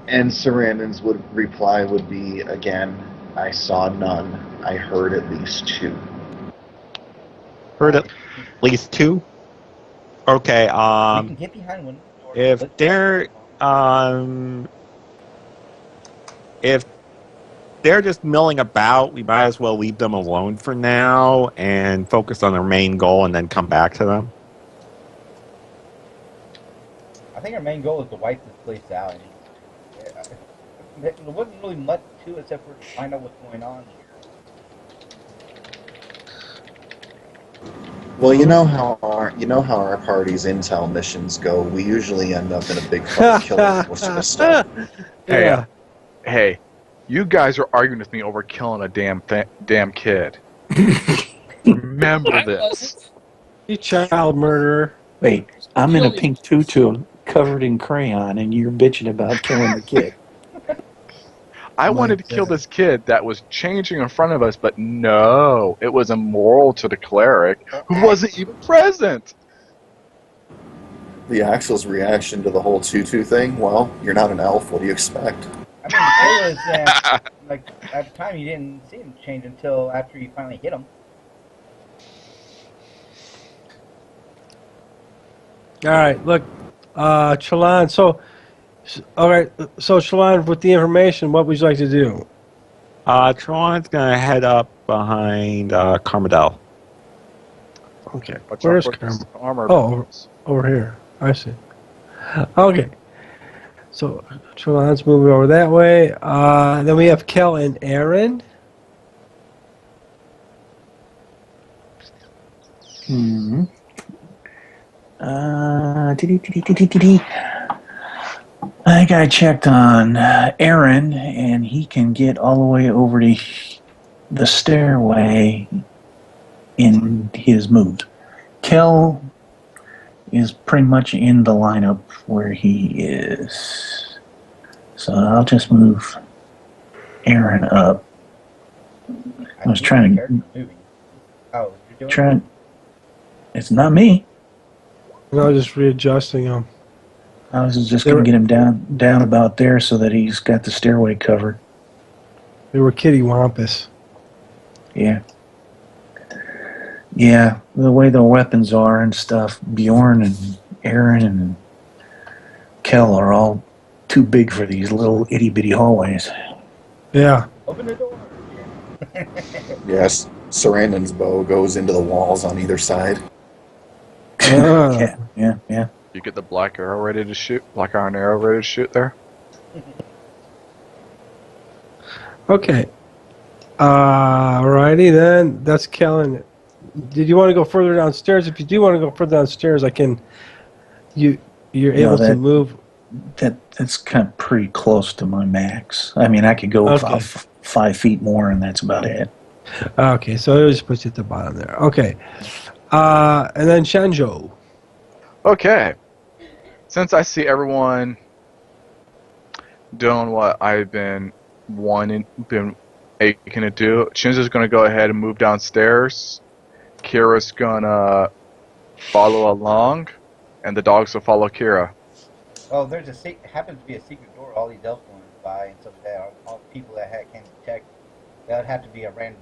And Sarandon's reply would be, again, I saw none. I heard at least two. Heard at least two? Okay, You can get behind one of the doors. if they're just milling about, we might as well leave them alone for now and focus on their main goal and then come back to them. I think our main goal is to wipe this place out. There wasn't really much to it except for to find out what's going on here. Well, you know how our party's intel missions go. We usually end up in a big fight killing most of the stuff. Yeah. Hey, you guys are arguing with me over killing a damn kid. Remember I this. wasn't. You child murderer. Wait, I'm in a pink tutu covered in crayon, and you're bitching about killing the kid. I wanted to kill this kid that was changing in front of us, but no, it was immoral to the cleric who wasn't even present. The Axel's reaction to the whole tutu thing, well, you're not an elf. What do you expect? I mean, the thing was, like, at the time you didn't see him change until after you finally hit him. All right, look, Trelon. So, all right, so Trelon, with the information, what would you like to do? Tron's going to head up behind Carmadel. Okay, Watch where's out for Carm? this armor. Oh, over here. I see. Okay, so Trelon's moving over that way. Then we have Kel and Aaron. Hmm. I think I checked on Aaron, and he can get all the way over to the stairway in his move. Kel is pretty much in the lineup where he is. So I'll just move Aaron up. I was trying to... Oh, you're doing it? It's not me. No, just readjusting them. I was just going to get him down about there so that he's got the stairway covered. They were kitty wampus. Yeah. Yeah, the way the weapons are and stuff, Bjorn and Aaron and Kel are all too big for these little itty-bitty hallways. Yeah. Open the door. Yes, Sarandon's bow goes into the walls on either side. Yeah. You get the black arrow ready to shoot, black iron arrow ready to shoot there. Okay. Alrighty then. That's Kellen. Did you want to go further downstairs? If you do want to go further downstairs, I can. You're able to move. That's kind of pretty close to my max. I mean, I could go 5 feet more, and that's about it. Okay, so it'll just put you at the bottom there. Okay. And then Shanjo. Okay. Since I see everyone doing what I've been aching to do, Shinzo's going to go ahead and move downstairs. Kira's going to follow along, and the dogs will follow Kira. Oh, there's happens to be a secret door all these elves going by and stuff like that. All the people that can't detect, that would have to be a random.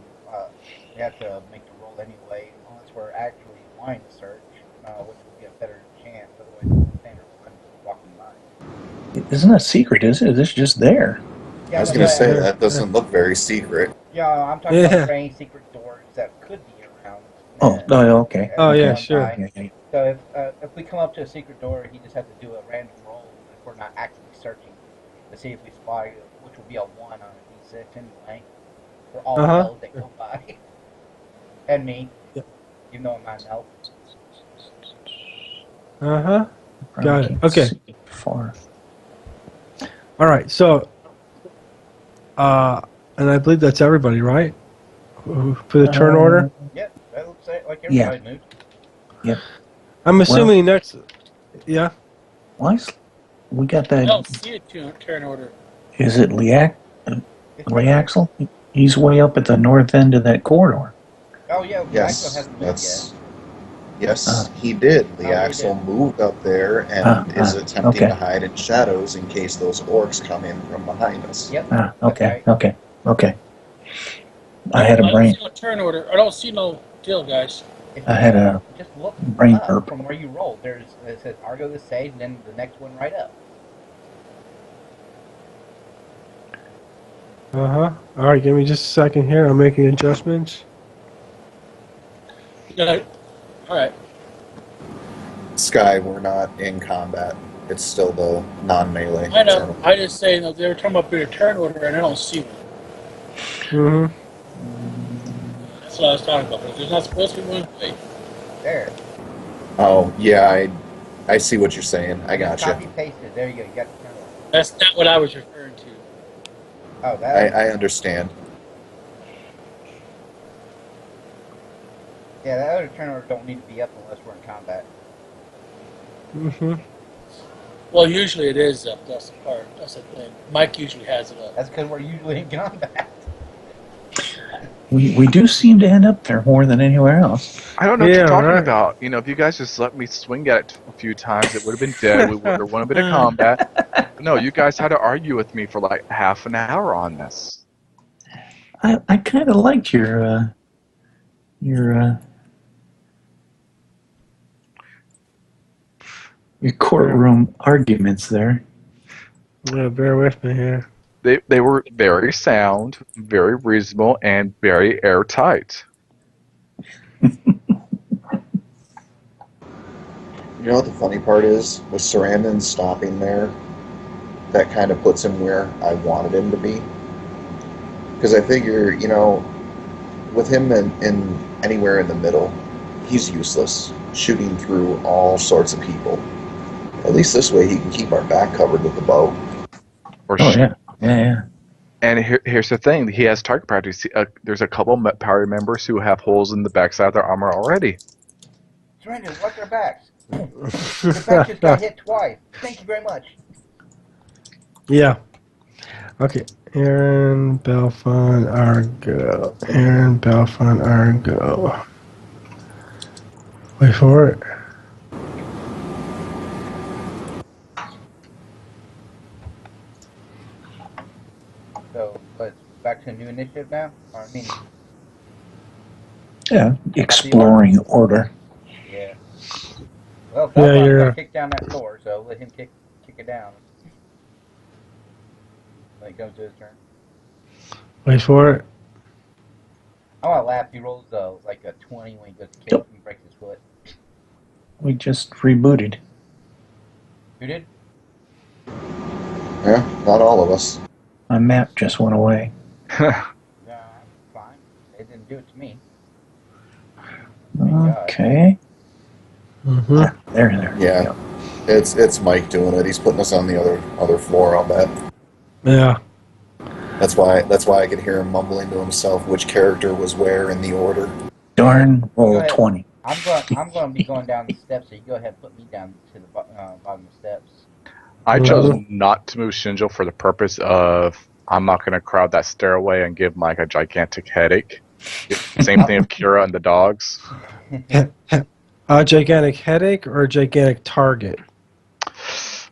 They have to make the roll roll anyway, unless we're actually wanting to search, which will be a better chance. Otherwise, it's standard one walking by. It isn't a secret, is it? It's just there. I Yeah, was no, gonna but say that doesn't look very secret. yeah, I'm talking about Yeah. for any secret doors that could be around. Okay. As Oh, we yeah, run sure. by. So if we come up to a secret door, he just has to do a random roll if we're not actively searching to see if we spot it, which will be a 1 on a d6 anyway, for all those that go by. And me, even though I'm not an elf. Got it. Can't Okay. see far. All right. So, and I believe that's everybody, right? For the turn order. Yep, that looks like everybody moved. Yep. I'm assuming next. Yeah. We got I that. don't see a turn order. Is it Leaxel? He's way up at the north end of that corridor. Oh yeah, Yes, hasn't moved yet. Yes, he did. The axle moved up there and is attempting to hide in shadows in case those orcs come in from behind us. Yep. Okay. I had a I don't brain. see no turn order. I don't see no deal, guys. I had a just look brain up burp. from where you rolled. It says Argo the Sage, and then the next one right up. All right. Give me just a second here. I'm making adjustments. Yeah. All right. Sky, we're not in combat. It's still the non-melee. I know. I just say that they were talking about being a turn order, and I don't see one. That's what I was talking about. But there's not supposed to be one thing. There. Oh, yeah, I see what you're saying. I got Copy you. pasted. There you go. You got the turn order. That's not what I was referring to. Oh, that. I understand. Yeah, that other turn order don't need to be up unless we're in combat. Well, usually it is up. That's the part. That's the thing. Mike usually has it up. That's because we're usually in combat. We do seem to end up there more than anywhere else. I don't know what you're talking about. You know, if you guys just let me swing at it a few times, it would have been dead. We would have won a bit of combat. But no, you guys had to argue with me for like half an hour on this. I kind of liked your courtroom arguments there. Yeah, bear with me here. They were very sound, very reasonable, and very airtight. You know what the funny part is? With Sarandon stopping there, that kind of puts him where I wanted him to be. Because I figure, you know, with him in anywhere in the middle, he's useless, shooting through all sorts of people. At least this way he can keep our back covered with the bow. Yeah. And here's the thing: he has target practice. There's a couple party members who have holes in the backside of their armor already. Surrender, watch our backs. The back just got hit twice. Thank you very much. Yeah. Okay. Aaron, Belfon, Argo. Aaron, Belfon, Argo. Wait for it. So, but back to new initiative now? Or, I mean, Yeah, exploring order. yeah. Well, Yeah, Belfon's you're- gonna kick down that door, so let him kick it down. When it comes to his turn. Wait for it. I want to laugh. He rolls like a 20 when he goes to kick and breaks his foot. We just rebooted. Who did? Yeah, not all of us. My map just went away. Yeah, fine. They didn't do it to me. Okay. There. Yeah. It's Mike doing it. He's putting us on the other floor, I'll bet. Yeah. That's why I could hear him mumbling to himself which character was where in the order. Darn roll 20. I'm going to be going down the steps, so you go ahead and put me down to the bottom of the steps. I chose not to move Shinjo for the purpose of I'm not going to crowd that stairway and give Mike a gigantic headache. Same thing with Kira and the dogs. A gigantic headache or a gigantic target?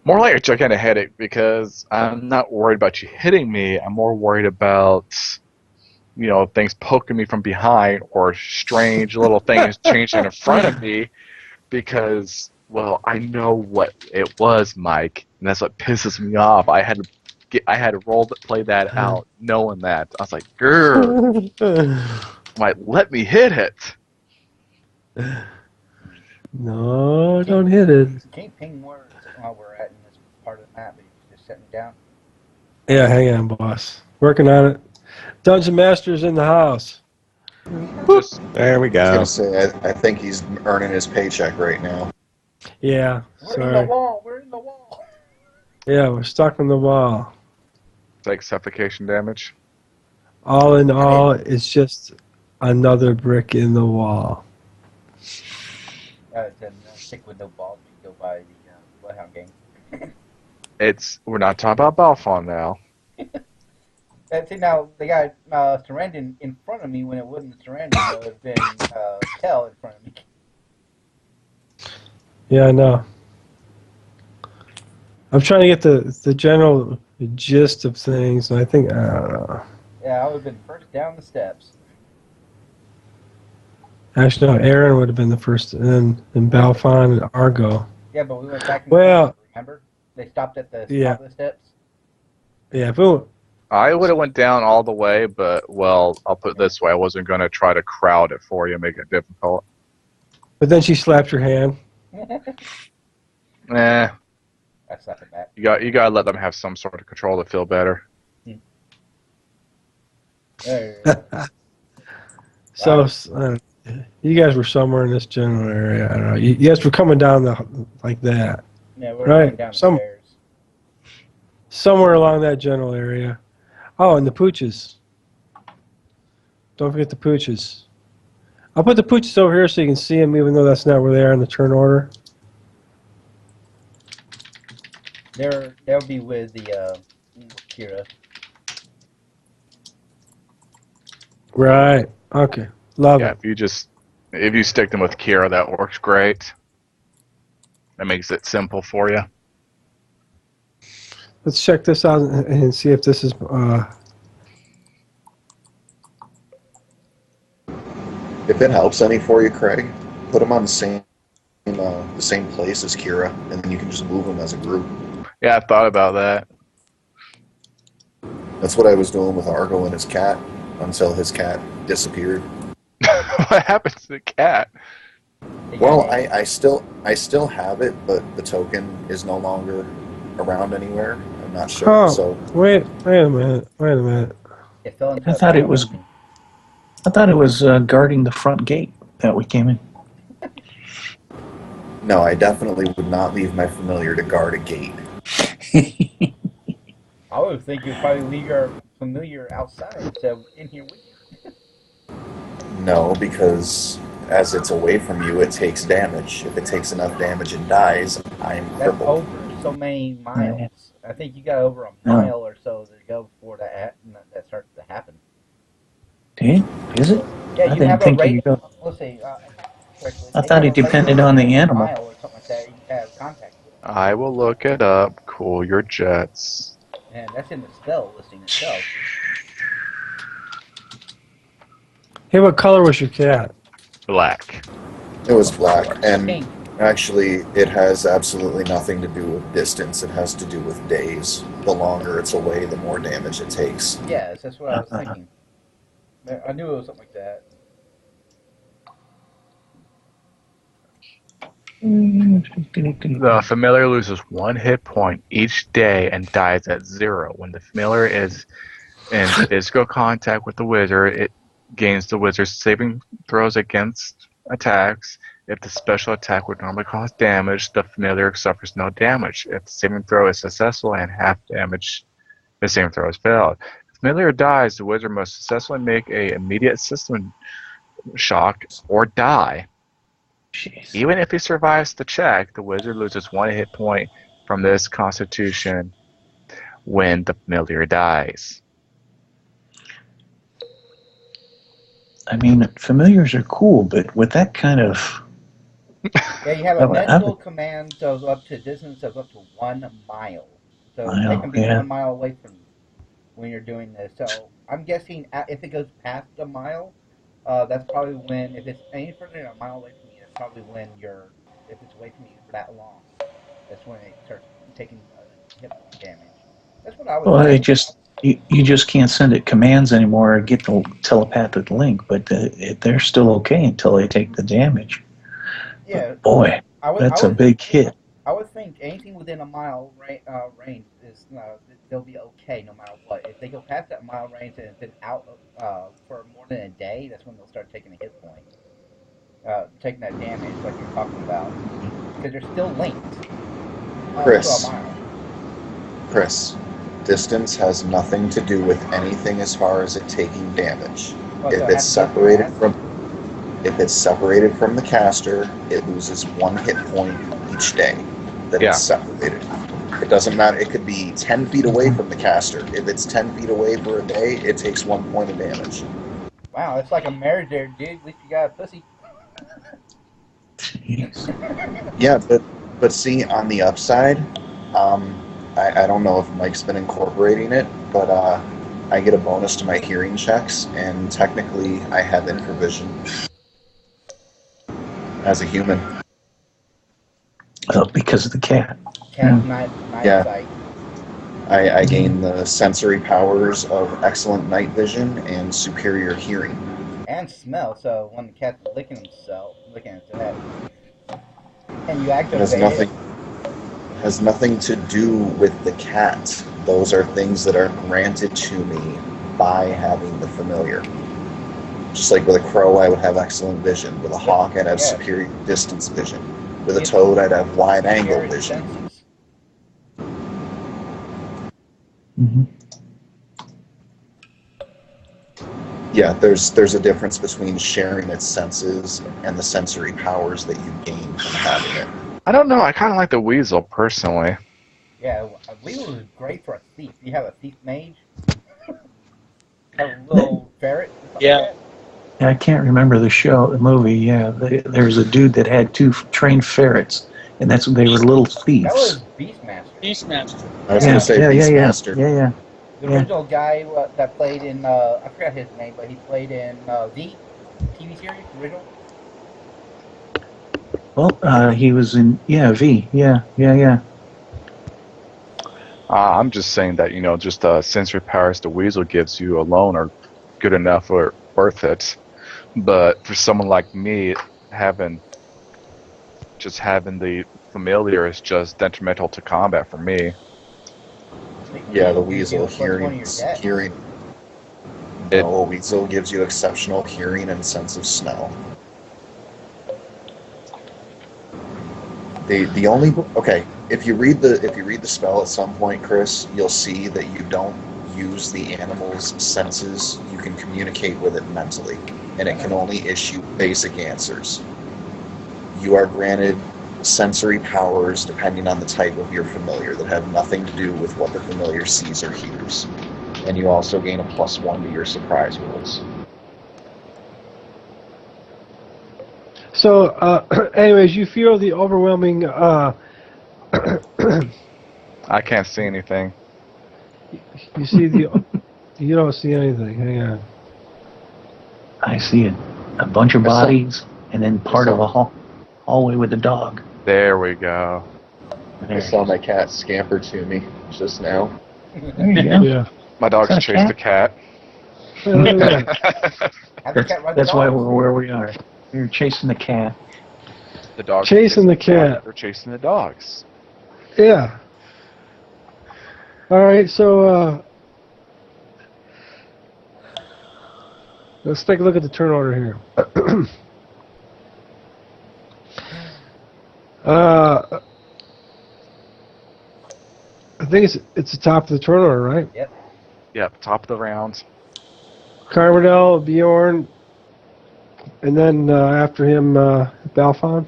More like a gigantic headache because I'm not worried about you hitting me. I'm more worried about things poking me from behind or strange little things changing in front of me because, well, I know what it was, Mike, and that's what pisses me off. I had to play that out, knowing that. I was like, grr, Mike, let me hit it. No, don't hit it. Can't ping words while we're at in this part of the map, but you just set me down. Yeah, hang on, boss. Working on it. Dungeon Master's in the house. Just There we I go. was gonna say, I think he's earning his paycheck right now. Yeah, We're in the sorry. wall. We're in the wall. Yeah, we're stuck in the wall. like suffocation damage. All in all, it's just another brick in the wall. Then stick with no balls. We go by the Bloodhound game. We're not talking about Balfon now. See, now they got Sarandon in front of me when it wasn't Sarandon. So it's been Tell in front of me. Yeah, I know. I'm trying to get the general gist of things, and I think, I don't know. Yeah, I would have been first down the steps. Actually, no, Aaron would have been the first, and then Balfon and Argo. Yeah, but we went back and Well, remember? They stopped at the yeah. top of the steps. Yeah, but I would have went down all the way, but, well, I'll put it this way. I wasn't going to try to crowd it for you and make it difficult. then she slapped your hand. Eh, I slapped it back. you got to let them have some sort of control to feel better. So, you guys were somewhere in this general area. I don't know. You guys were coming down like that. Yeah, we're Right. going down the stairs. Somewhere along that general area. Oh, and the pooches. Don't forget the pooches. I'll put the pooches over here so you can see them, even though that's not where they are in the turn order. They'll be with the Kira. Right. Okay. Love Yeah, it. if you stick them with Kira, that works great. That makes it simple for you. Let's check this out and see if this is. If it helps any for you, Craig, put them on the same place as Kira, and then you can just move them as a group. Yeah, I thought about that. That's what I was doing with Argo and his cat until his cat disappeared. What happened to the cat? Well, I still have it, but the token is no longer around anywhere. I'm not sure. Oh, So wait a minute. It fell into I thought it was guarding the front gate that we came in. no, I definitely would not leave my familiar to guard a gate. I would think you'd probably leave your familiar outside instead of in here with you. No, because as it's away from you, it takes damage. If it takes enough damage and dies, I'm That's crippled. over so many miles. I think you got over a mile or so to go before that starts to happen. Is it? Yeah, I you didn't have a think rate. you go. Let's see. I thought it depended on the animal. Mile or something like that. You have contact with it. I will look it up. Cool your jets. And that's in the spell listing itself. Hey, what color was your cat? Black. It was black, and Pink. actually, it has absolutely nothing to do with distance. It has to do with days. The longer it's away, the more damage it takes. Yes, that's what I was thinking. I knew it was something like that. The familiar loses 1 hit point each day and dies at 0. When the familiar is in physical contact with the wizard, it gains the wizard's saving throws against attacks. If the special attack would normally cause damage, the familiar suffers no damage. If the saving throw is successful and half damage, the saving throw is failed. If the familiar dies, the wizard must successfully make an immediate system shock or die. Jeez. Even if he survives the check, the wizard loses 1 hit point from this constitution when the familiar dies. I mean, familiars are cool, but with that kind of... Yeah, you have a Well, mental command of up to distance of up to 1 mile. So they can be 1 mile away from you when you're doing this. So I'm guessing if it goes past a mile, that's probably when, if it's any further than a mile away from you, that's probably when if it's away from you for that long, that's when it starts taking hit point damage. That's what I would Well, think. you just can't send it commands anymore or get the telepathic link, but they're still okay until they take the damage. Yeah, Boy, I would, I that's a would, big hit. I would think anything within a mile range is they'll be okay no matter what. If they go past that mile range and it's been out for more than a day, that's when they'll start taking a hit point, taking that damage like you're talking about, because they're still linked up to a Chris, mile. Chris, distance has nothing to do with anything as far as it taking damage. Oh, so If it it's has to hit your separated ass? from the caster, it loses 1 hit point each day that Yeah. it's separated. It doesn't matter. It could be 10 feet away from the caster. If it's 10 feet away for a day, it takes 1 point of damage. Wow, it's like a marriage there, dude. At least you got a pussy. Jeez. Yeah, but see, on the upside, I don't know if Mike's been incorporating it, but I get a bonus to my hearing checks, and technically I have infravision as a human. Because of the cat. Cat Yeah. night Yeah. sight. I gain the sensory powers of excellent night vision and superior hearing. And smell. So when the cat's licking its head, and you It has activate it, nothing to do with the cat. Those are things that are granted to me by having the familiar. Just like with a crow, I would have excellent vision. With a hawk, I'd have yeah. superior distance vision. With a Gives toad, I'd have wide angle shared vision. senses. Mm-hmm. Yeah, there's a difference between sharing its senses and the sensory powers that you gain from having it. I don't know. I kind of like the weasel personally. Yeah, a weasel is great for a thief. You have a thief mage, have a little ferret or something Yeah. like that. I can't remember the movie. Yeah, there's a dude that had 2 trained ferrets, and they were little thieves. That was Beastmaster. Beastmaster. I was Yeah, going to say yeah, Beastmaster. yeah. The Yeah. original guy that played in, I forgot his name, but he played in V TV series, original. Well, he was in V. Yeah. I'm just saying that, just the sensory powers the weasel gives you alone are good enough or worth it. But for someone like me, having the familiar is just detrimental to combat for me. Yeah, the Gives you weasel a plus one of your dex. hearing. No, a weasel gives you exceptional hearing and sense of smell. The only okay, if you read the spell at some point, Chris, you'll see that you don't use the animal's senses. You can communicate with it mentally, and it can only issue basic answers. You are granted sensory powers depending on the type of your familiar that have nothing to do with what the familiar sees or hears. And you also gain a +1 to your surprise rolls. So, anyways, you feel the overwhelming. I can't see anything. You see the. You don't see anything. Hang on. I see a bunch of bodies, and then part of a hallway with a dog. There we go. I saw my cat scamper to me just now. There you go. Yeah. My dog's Is that a chased the cat. Hey, look at that. Have the cat run the That's why dogs. we're where we are. We're chasing the cat. The dog's Chasing the cat. They're chasing the dogs. Yeah. All right. So let's take a look at the turn order here. I think it's the top of the turn order, right? Yep, top of the round. Carmardell, Bjorn, and then after him, Balfon.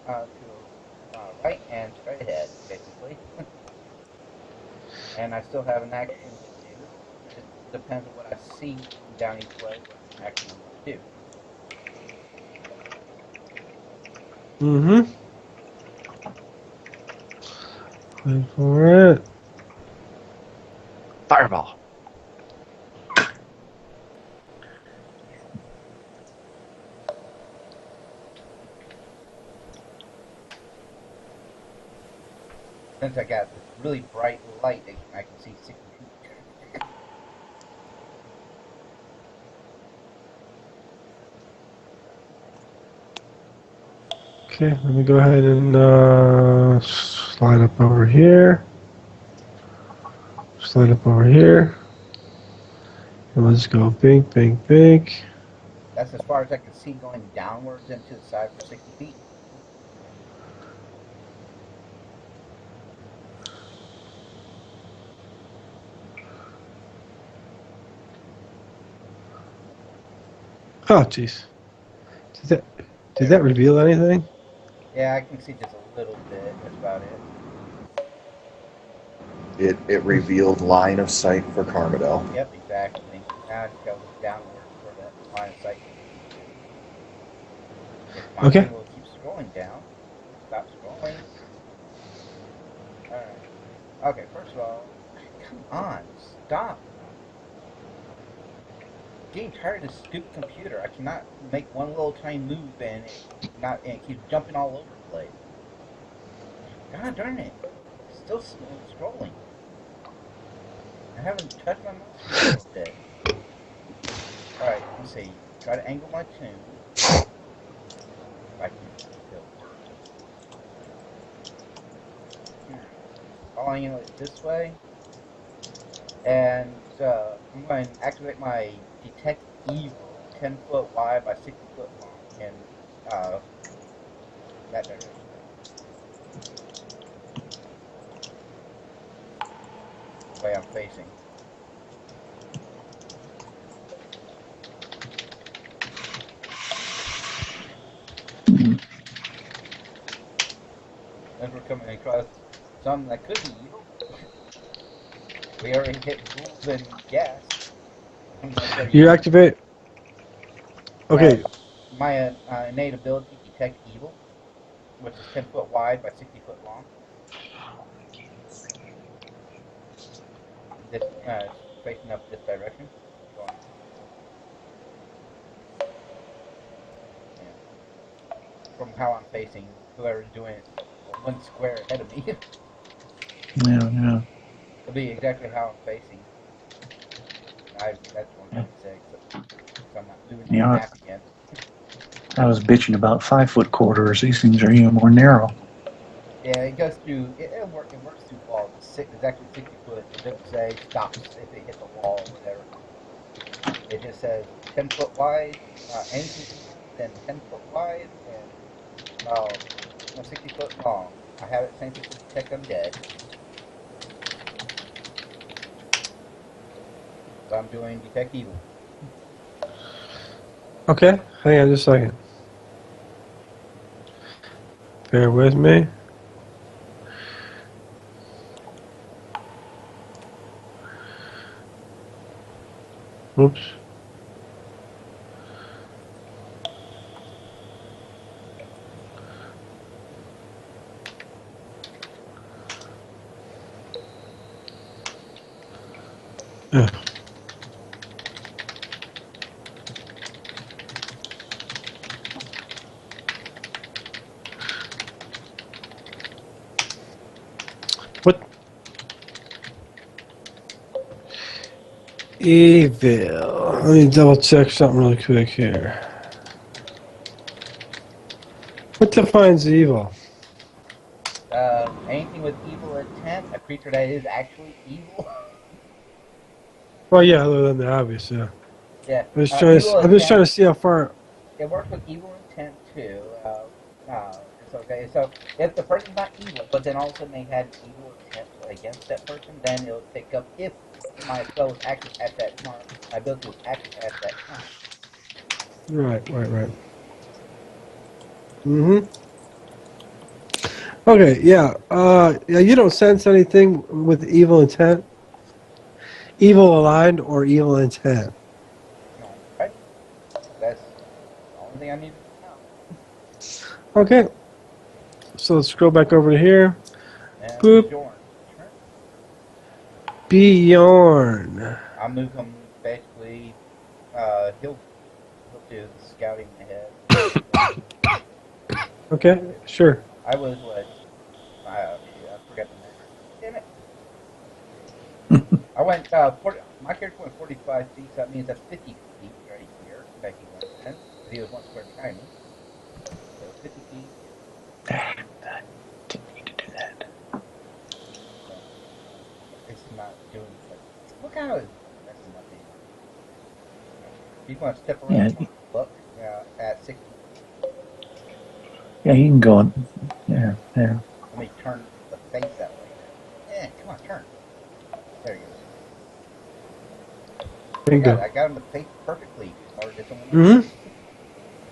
to right and straight ahead, basically. And I still have an action to do. It depends on what I see going down each way, what action I'm going to do. Mm-hmm. Wait for it. Fireball. Since I got this really bright light, I can see 60 feet. Okay, let me go ahead and slide up over here. Slide up over here. And let's go bink, bink, bink. That's as far as I can see going downwards and to the side for 60 feet. Oh, jeez. Did that reveal anything? Yeah, I can see just a little bit. That's about it. It revealed line of sight for Carmidel. Yep, exactly. Now I just gotta look downward for that line of sight. If my Okay. thing will keep scrolling down, stop scrolling. Alright. Okay, first of all, come on, stop. I'm getting tired of this stupid computer. I cannot make one little tiny move and it keeps jumping all over the place. God darn it. It's still scrolling. I haven't touched my mouse for a little bit. Alright, let's see. Try to angle my tune. If I can use the filter. I'll angle it this way. And I'm going to activate my Detect Evil, 10 foot wide by 60 foot long in that direction. The way I'm facing. As we're coming across something that could be evil. We already hit ghouls and gas. You activate. Okay. My innate ability, Detect Evil, which is 10 foot wide by 60 foot long. This facing up this direction. Going. Yeah. From how I'm facing, whoever's doing it one square ahead of me. Yeah. It'll be exactly how I'm facing. That's 136. So I'm not doing the Yeah. math again. I was bitching about 5-foot corridors. These things are even more narrow. Yeah, it goes through. It works through walls. It's actually 60 foot. It doesn't say stops if it hits a wall or whatever. It just says 10 foot wide, anything evil, then 10 foot wide, and 60 foot long. I have it same thing for Detect Undead. So I'm doing Detect Evil. Okay. Hang on just a second. Bear with me. Oops. Ugh. What? Evil. Let me double check something really quick here. What defines evil? Anything with evil intent, a creature that is actually evil. Well, yeah, other than the obvious, yeah. Yeah, I'm just evil trying to intent. see how far. It works with evil intent too. It's okay. So if the person's not evil, but then all of a sudden they had evil intent against that person, then it'll pick up if my spell was active at that time. My ability was active at that time. Right. Mm-hmm. Okay, yeah. Yeah, you don't sense anything with evil intent? Evil aligned or evil intent? No, right? That's the only thing I needed to know. Okay. So let's scroll back over to here. And Boop. Bjorn. Turn. Bjorn. I'll move him basically. He'll do the scouting ahead. Okay, sure. I was what? Shoot, I forgot the measure. Damn it! I went 40. My character went 45 feet, so that means that's 50 feet right here that he went in. He was 1 square behind me, so 50 feet. Didn't need to do that. So it's not doing such. Look how it's messing up here. He's going to step around Yeah, the corner. Look, at 60. yeah, you can go on. Yeah, yeah. Let me turn the face that way. Come on, turn. There you go. There you go. I got him to face perfectly. Or did someone else? Mm-hmm.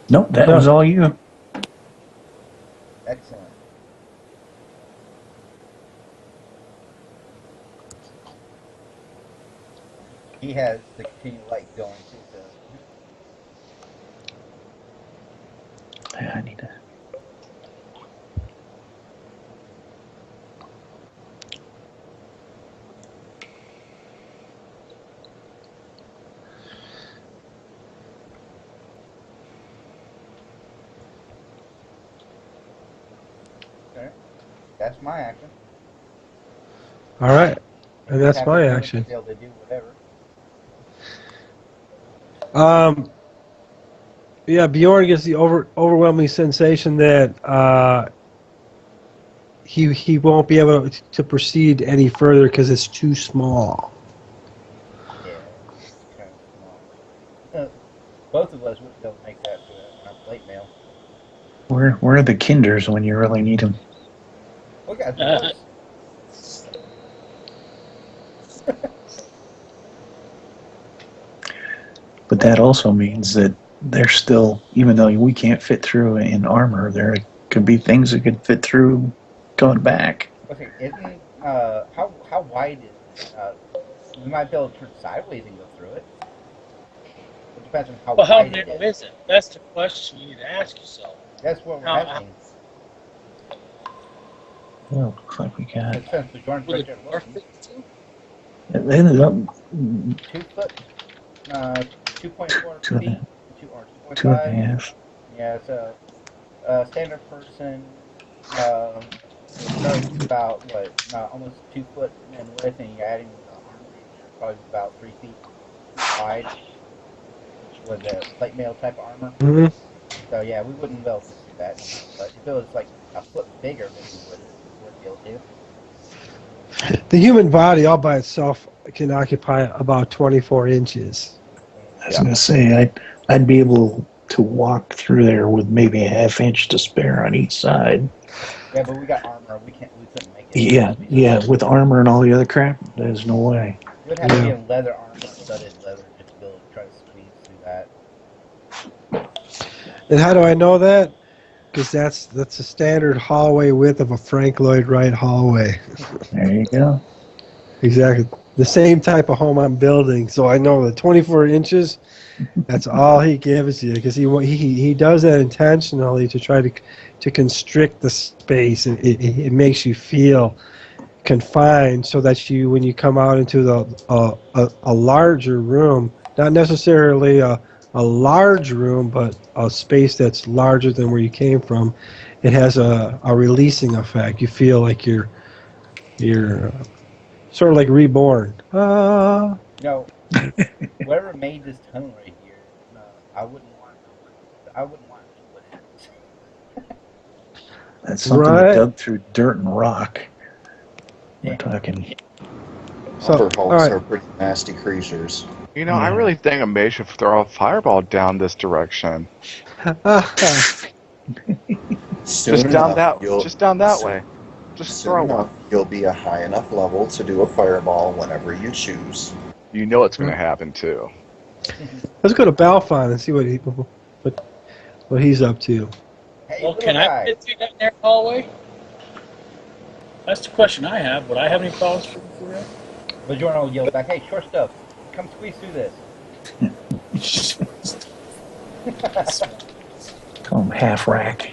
Nope, that No. was all you. Excellent. He has the continual light going too, so. Yeah, I need to. Okay. That's my action. All right. And You that's have my the ability action. to be able to do whatever. Yeah, Bjorn gets the overwhelming sensation that he won't be able to proceed any further because it's too small. Yeah, it's kind of small. Both of us wouldn't be able to make that for our plate mail. Where are the kinders when you really need them? We got doors. But that also means that they're still, even though we can't fit through in armor, there could be things that could fit through going back. Okay, isn't how wide is it? We might be able to turn sideways and go through it. It depends on how Well, how wide it narrow is. is it? That's the question you need to ask yourself. That's what we're How- asking. Well, looks like we got. Because since the Jordan's Will right it there be looking, worth it to? It ended up 2 foot, 2.4 two and feet, a, 2.5. 2.5. Yeah, so standard person starts about what, almost 2 foot in width, and you're adding the armor in there, probably about 3 feet wide with the plate mail type of armor. Mm-hmm. So yeah, we wouldn't be able to do that. But if it was like a foot bigger, then we would be able to. The human body all by itself can occupy about 24 inches. I was gonna say I'd be able to walk through there with maybe a half inch to spare on each side. Yeah, but we got armor. We couldn't make it. Yeah, with armor and all the other crap, there's no way. It would have to be a leather armor, studded leather, just to be able to try to squeeze through that. And how do I know that? Because that's the standard hallway width of a Frank Lloyd Wright hallway. There you go. Exactly. The same type of home I'm building, so I know that 24 inches, that's all he gives you, because he does that intentionally to try to constrict the space, and it makes you feel confined, so that you, when you come out into a larger room, not necessarily a large room, but a space that's larger than where you came from, it has a releasing effect. You feel like you're sort of like reborn. You know, whoever made this tunnel right here, I wouldn't want to put it. That's something Right. that dug through dirt and rock. We're Yeah. talking. So, Upper all hulks right. are pretty nasty creatures. You know, I really think a mage should throw a fireball down this direction. Soon Just down enough, that way. Just Soon throw enough, one. you'll be a high enough level to do a fireball whenever you choose. You know it's going to happen too. Let's go to Balfon and see what he's up to. Hey, Well, little can I guy. fit through that narrow hallway? That's the question I have. Would I have any problems for that? But Jordan will yell back, "Hey, short stuff, come squeeze through this." Call them half rack.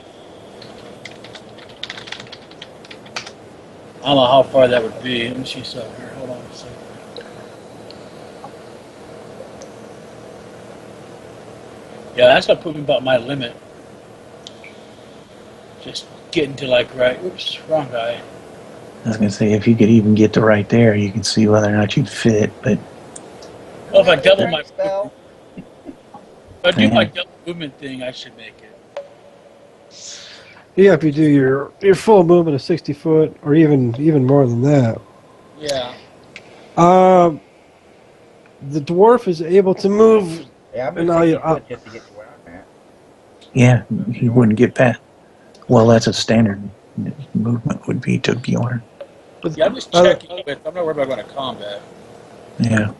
I don't know how far that would be. Let me see something here. Hold on a second. Yeah, that's gonna put me about my limit. Just getting to like right. Oops, wrong guy. I was gonna say if you could even get to right there, you can see whether or not you'd fit. But Well, if I double my spell. if I do my Yeah. double movement thing, I should make it. Yeah, if you do your full movement of 60 foot, or even more than that. Yeah. The dwarf is able to move. Yeah, I And moved now 60 you, foot just to get to where I'm at. Yeah, he wouldn't get past. Well, that's a standard movement would be to Bjorn. Yeah, I'm just checking with. I'm not worried about going to combat. Yeah.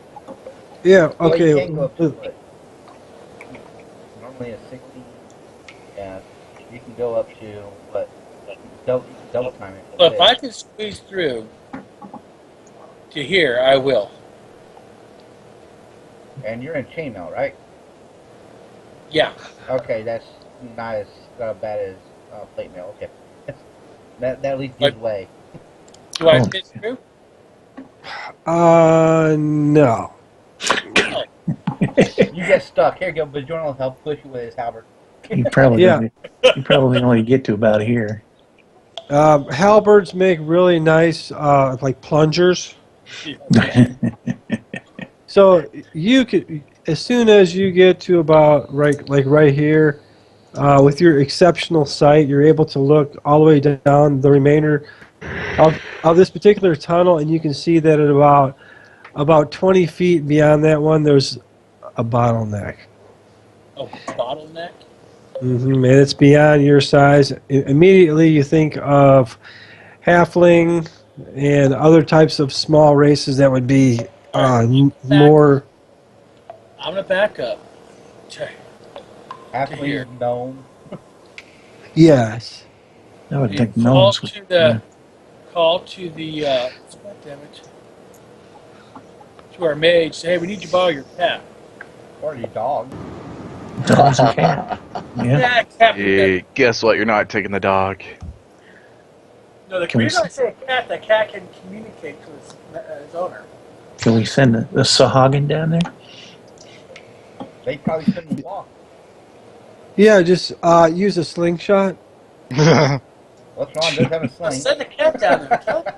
yeah, Well, okay. you can go up to what? Normally a 60. Yeah, you can go up to what? Double time it. So if I can squeeze through to here, I will. And you're in chainmail, right? Yeah. Okay, that's not as bad as plate mail. Okay, that at least gives way. Do I Oh. fit through? No. No. You get stuck. Here you go, but Jordan will help push you with his halberd. You probably Yeah. you probably only get to about here. Halberds make really nice, like plungers. So you could, as soon as you get to about right here, with your exceptional sight, you're able to look all the way down the remainder of this particular tunnel, and you can see that at about 20 feet beyond that one, there's a bottleneck. Oh, bottleneck? And it's beyond your size. Immediately, you think of halfling and other types of small races that would be more. I'm gonna back up. Check. Halfling gnome. Yes. I would think Call gnomes would. to the call to the God damn it, to our mage. Say, hey, we need you to borrow your cat. Or your dog. Dogs and cat. Yeah. Cat. Hey, guess what? You're not taking the dog. No, the Can we reason I say a cat, the cat can communicate to its owner. Can we send the Sahagin down there? They probably couldn't walk. Yeah, just use a slingshot. What's wrong? Does have a sling. Send the cat down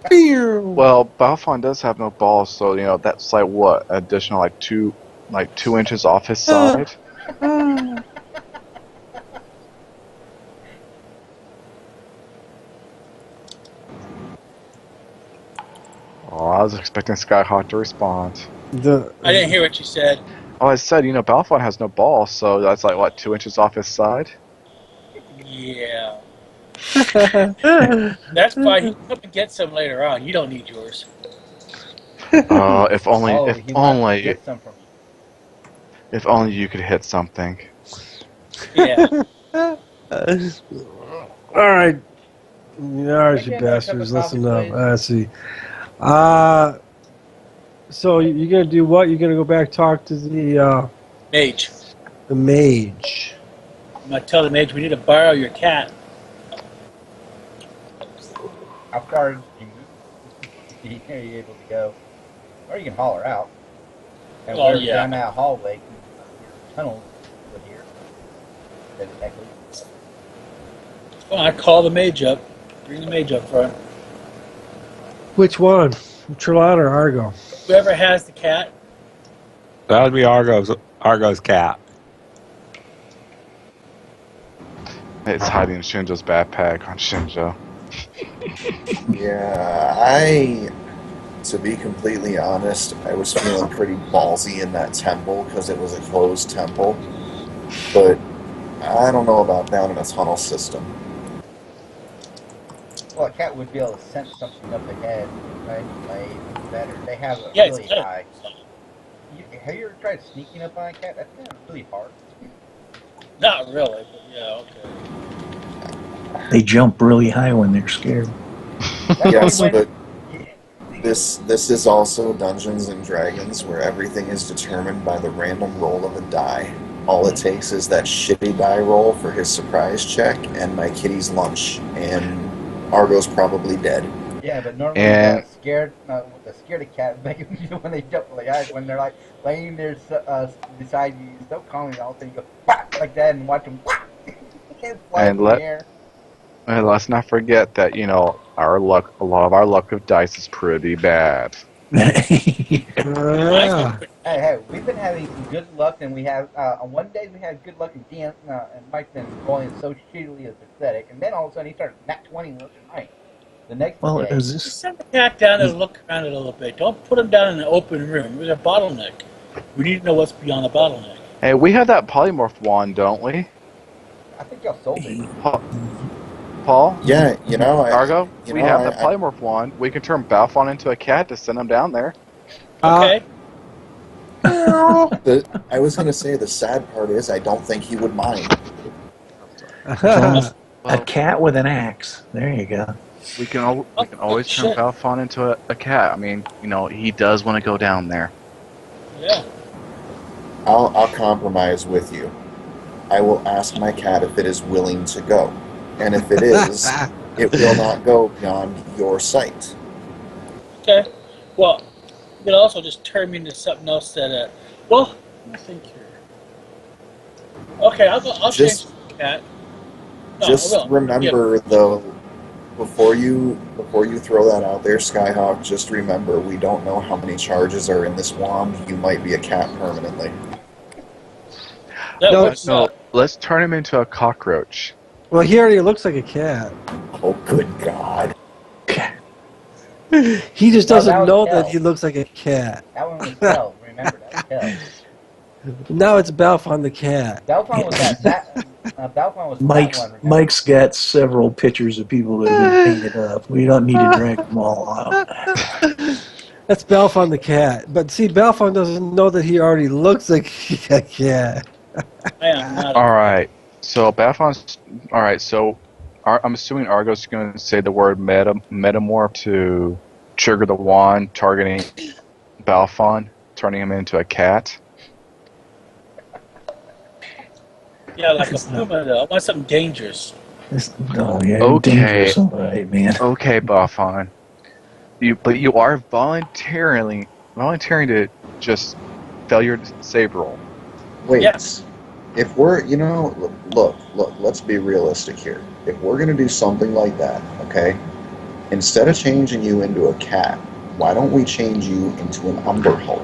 there. Well, Balfon does have no balls, so that's like what additional like 2 inches off his side. Oh, I was expecting Skyhawk to respond. I didn't hear what you said. Oh, I said, Balfon has no balls, so that's like what 2 inches off his side. Yeah. That's why he can come and get some later on. You don't need yours. If only, Oh, if he wants to only, get some from if only you could hit something. Yeah. All right. All right, Can you I get another bastards, cup of listen coffee, up. Let's see. So you're gonna do what? You're gonna go back talk to Mage. the mage. I'm gonna tell the mage we need to borrow your cat. How far do you are you able to go? Or you can holler out. And Oh, we're yeah. down that hallway, your tunnel would here. Technically. Well, I call the mage up. Bring the mage up front. Which one? Trelon or Argo? Whoever has the cat. That would be Argo's cat. It's hiding Shinjo's backpack on Shinjo. Yeah, to be completely honest, I was feeling pretty ballsy in that temple because it was a closed temple. But I don't know about down in a tunnel system. Well, a cat would be able to sense something up ahead, right? Like, better. They have a Yeah, really it's good. high. Have you ever tried sneaking up on a cat? That's kind of really hard. Not really, but yeah, okay. They jump really high when they're scared. That's Yes, when but this is also Dungeons and Dragons, where everything is determined by the random roll of a die. All it takes is that shitty die roll for his surprise check and my kitty's lunch, and Argo's probably dead. Yeah, but normally And the scaredy cat make them do when they jump on the eyes when they're like laying there beside you, so calmly, all of a sudden you go whack like that and watch them whack and fly and through the let air. and let's not forget that our luck, a lot of our luck of dice is pretty bad. Yeah. Hey, we've been having some good luck, and we have on one day we had good luck, and and Mike's been rolling so shittily as pathetic, and then all of a sudden he started nat 20 left and right. The next Well, day, is Just this? send the cat down and look around it a little bit. Don't put him down in an open room. There's a bottleneck. We need to know what's beyond the bottleneck. Hey, we have that polymorph wand, don't we? I think y'all sold it. Paul? Yeah, Argo? you We know, have that polymorph wand. We can turn Balfon into a cat to send him down there. Okay. I was gonna say the sad part is I don't think he would mind. A Well, cat with an axe. There you go. we can always turn shit. Balfon into a cat. I mean, he does want to go down there. Yeah. I'll compromise with you. I will ask my cat if it is willing to go, and if it is, it will not go beyond your sight. Okay. Well, you could also just turn me into something else that. Well, I think you're. Okay, I'll Just- change the cat. No, Just I will. remember, though, before you throw that out there, Skyhawk. Just remember, we don't know how many charges are in this wand. You might be a cat permanently. That No, would suck. Let's turn him into a cockroach. Well, he already looks like a cat. Oh, good God! He just No, doesn't that was know Kel. that he looks like a cat. That one was Kel. Remember, that was Kel. Now it's Balfon the cat. Belfon was Belfon was that Mike's one. Remember? Mike's got several pictures of people that have been painted up. We don't need to drag them all out. That's Balfon the cat. But see, Balfon doesn't know that he already looks like a cat. I am not. All right. So Balfon's. All right. So I'm assuming Argo's going to say the word metamorph to trigger the wand, targeting Balfon, turning him into a cat. Yeah, like a puma though. I want something dangerous. Oh yeah, Okay. dangerous. All right, man. Okay, Balfon. But you are volunteering to just fail your save roll. Wait. Yes. If we're, look, let's be realistic here. If we're going to do something like that, okay, instead of changing you into a cat, why don't we change you into an Umber Hulk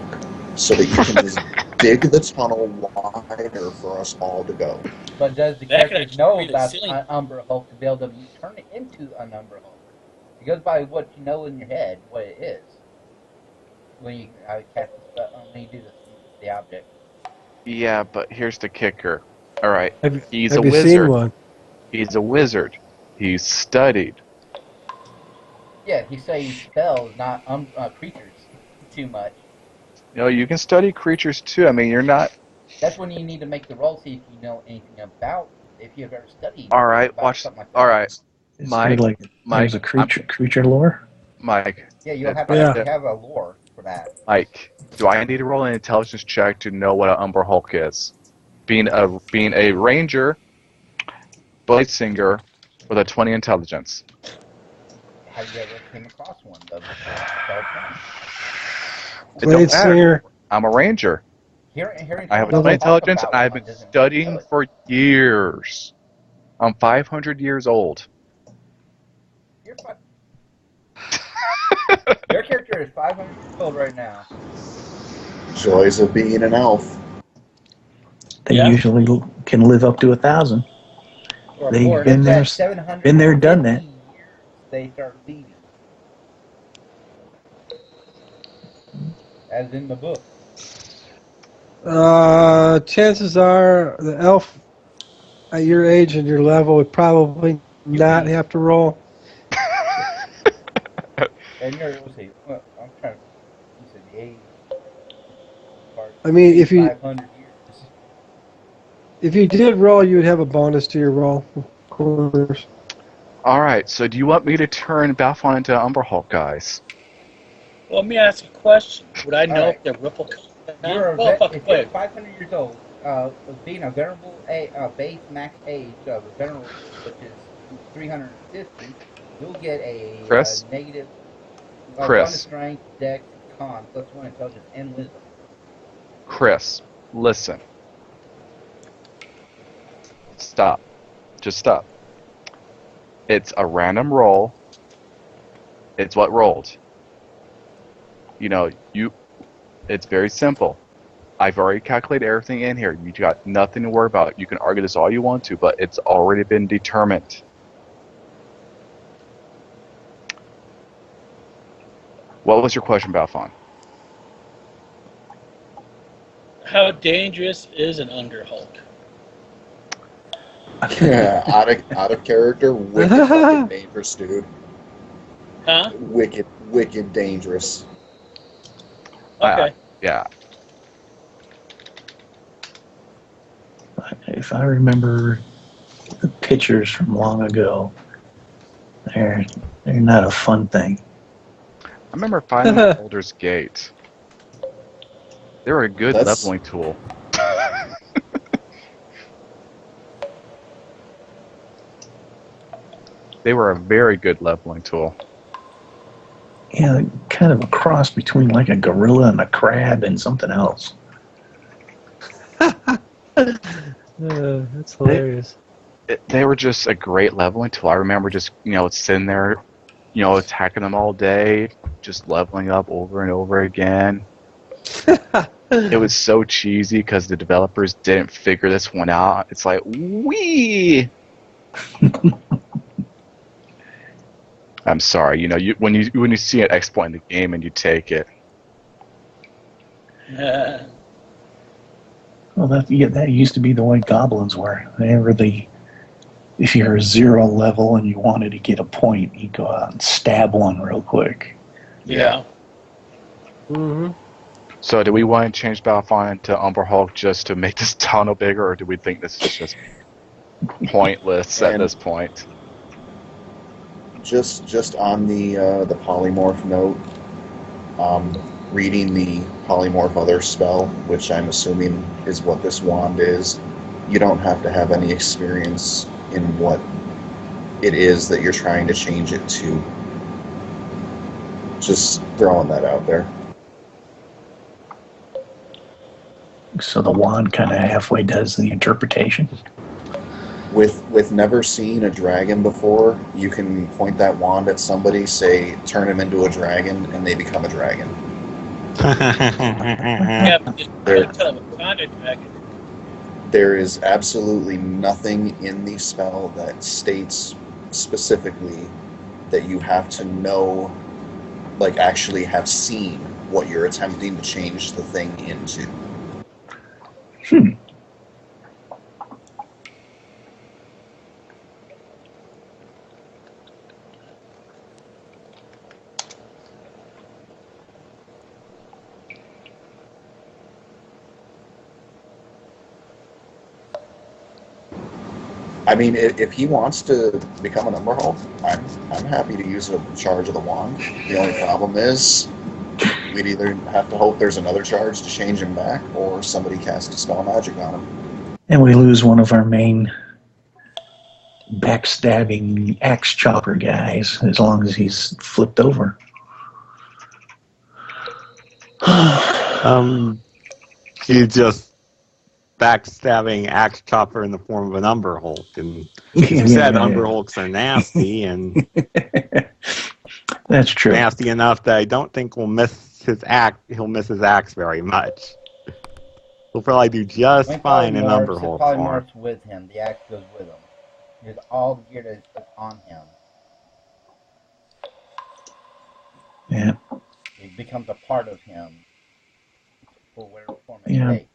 so that you can just dig the tunnel wider for us all to go? But does the That could character actually know be the about ceiling. an Umber Hulk to be able to turn it into an Umber Hulk? It goes by what you know in your head, what it is. When you cast when you do the object. Yeah, but here's the kicker. All right, Have he's you a wizard. seen one? He's a wizard. He's studied. Yeah, he says spells, not creatures, too much. You can study creatures too. I mean, you're not. That's when you need to make the roll, see if you know anything about, if you've ever studied. All right, about watch. something like that. All right, Is Mike, there like Mike, there's a creature lore? Mike. Yeah, you'll have Yeah. to have a lore for that. Mike, do I need to roll an intelligence check to know what an Umber Hulk is? Being a ranger, blade singer, with a 20 intelligence. Have you ever came across one though? It don't Blade matter. Singer. I'm a ranger. Hearing I have a someone 20 talk intelligence, about and I've one been doesn't mean studying you know it. for years. I'm 500 years old. You're fine. Your character is 500 years old right now. Joys of being an elf. They Yeah. usually can live up to 1,000. Or They've more. been It's there- at 750 been there, done that. years they start leaving. As in the book. Chances are the elf at your age and your level would probably not have to roll. And you're, let's see, well, I'm trying to, you said the age part. I mean, if you 500 years. if you did roll, you would have a bonus to your roll, of course. All right. So do you want me to turn Balfon into Umber Hulk, guys? Well, let me ask you a question. Would I know Alright. if the ripple comes You're down? Well, fuck, if you're wait. 500 years old, being a venerable base max age of a venerable, which is 350, you'll get a Chris? negative 1 to Chris. strength, dex, con, +1 intelligence, and wisdom. Chris, listen. Stop. Just stop. It's a random roll. It's what rolled. It's very simple. I've already calculated everything in here. You got nothing to worry about. You can argue this all you want to, but it's already been determined. What was your question, Balfon? How dangerous is an Under Hulk? Out of character, wicked fucking dangerous, dude. Huh? Wicked dangerous. Okay. Yeah. If I remember the pictures from long ago, they're not a fun thing. I remember finding Baldur's Gate. They were a good leveling tool. They were a very good leveling tool. Yeah, kind of a cross between like a gorilla and a crab and something else. That's hilarious. They were just a great leveling tool. I remember just, sitting there, attacking them all day, just leveling up over and over again. It was so cheesy because the developers didn't figure this one out. It's like, wee! I'm sorry, when you see an exploit in the game and you take it. Well, that used to be the way goblins were. If you're a 0 level and you wanted to get a point, you go out and stab one real quick. Yeah. Mm-hmm. So do we want to change Balfon to Umber Hulk just to make this tunnel bigger, or do we think this is just pointless at this point? Just on the polymorph note, reading the polymorph other spell, which I'm assuming is what this wand is, you don't have to have any experience in what it is that you're trying to change it to. Just throwing that out there. So the wand kind of halfway does the interpretation. With never seeing a dragon before, you can point that wand at somebody, say, turn him into a dragon, and they become a dragon. Yeah, but just tell them it's not a dragon. There is absolutely nothing in the spell that states specifically that you have to know, like actually have seen what you're attempting to change the thing into. I mean, if he wants to become an Umber Hulk, I'm happy to use a charge of the wand. The only problem is we'd either have to hope there's another charge to change him back, or somebody cast a spell magic on him. And we lose one of our main backstabbing axe chopper guys as long as he's flipped over. He's just backstabbing axe chopper in the form of an Umber Hulk, and you said Umber Hulks are nasty, and that's true. Nasty enough that I don't think he'll miss his axe very much. He'll probably do just fine in Umber Hulk form. Polymorphs with him. The axe goes with him. It's all geared on him. Yeah. It becomes a part of him for whatever form it takes.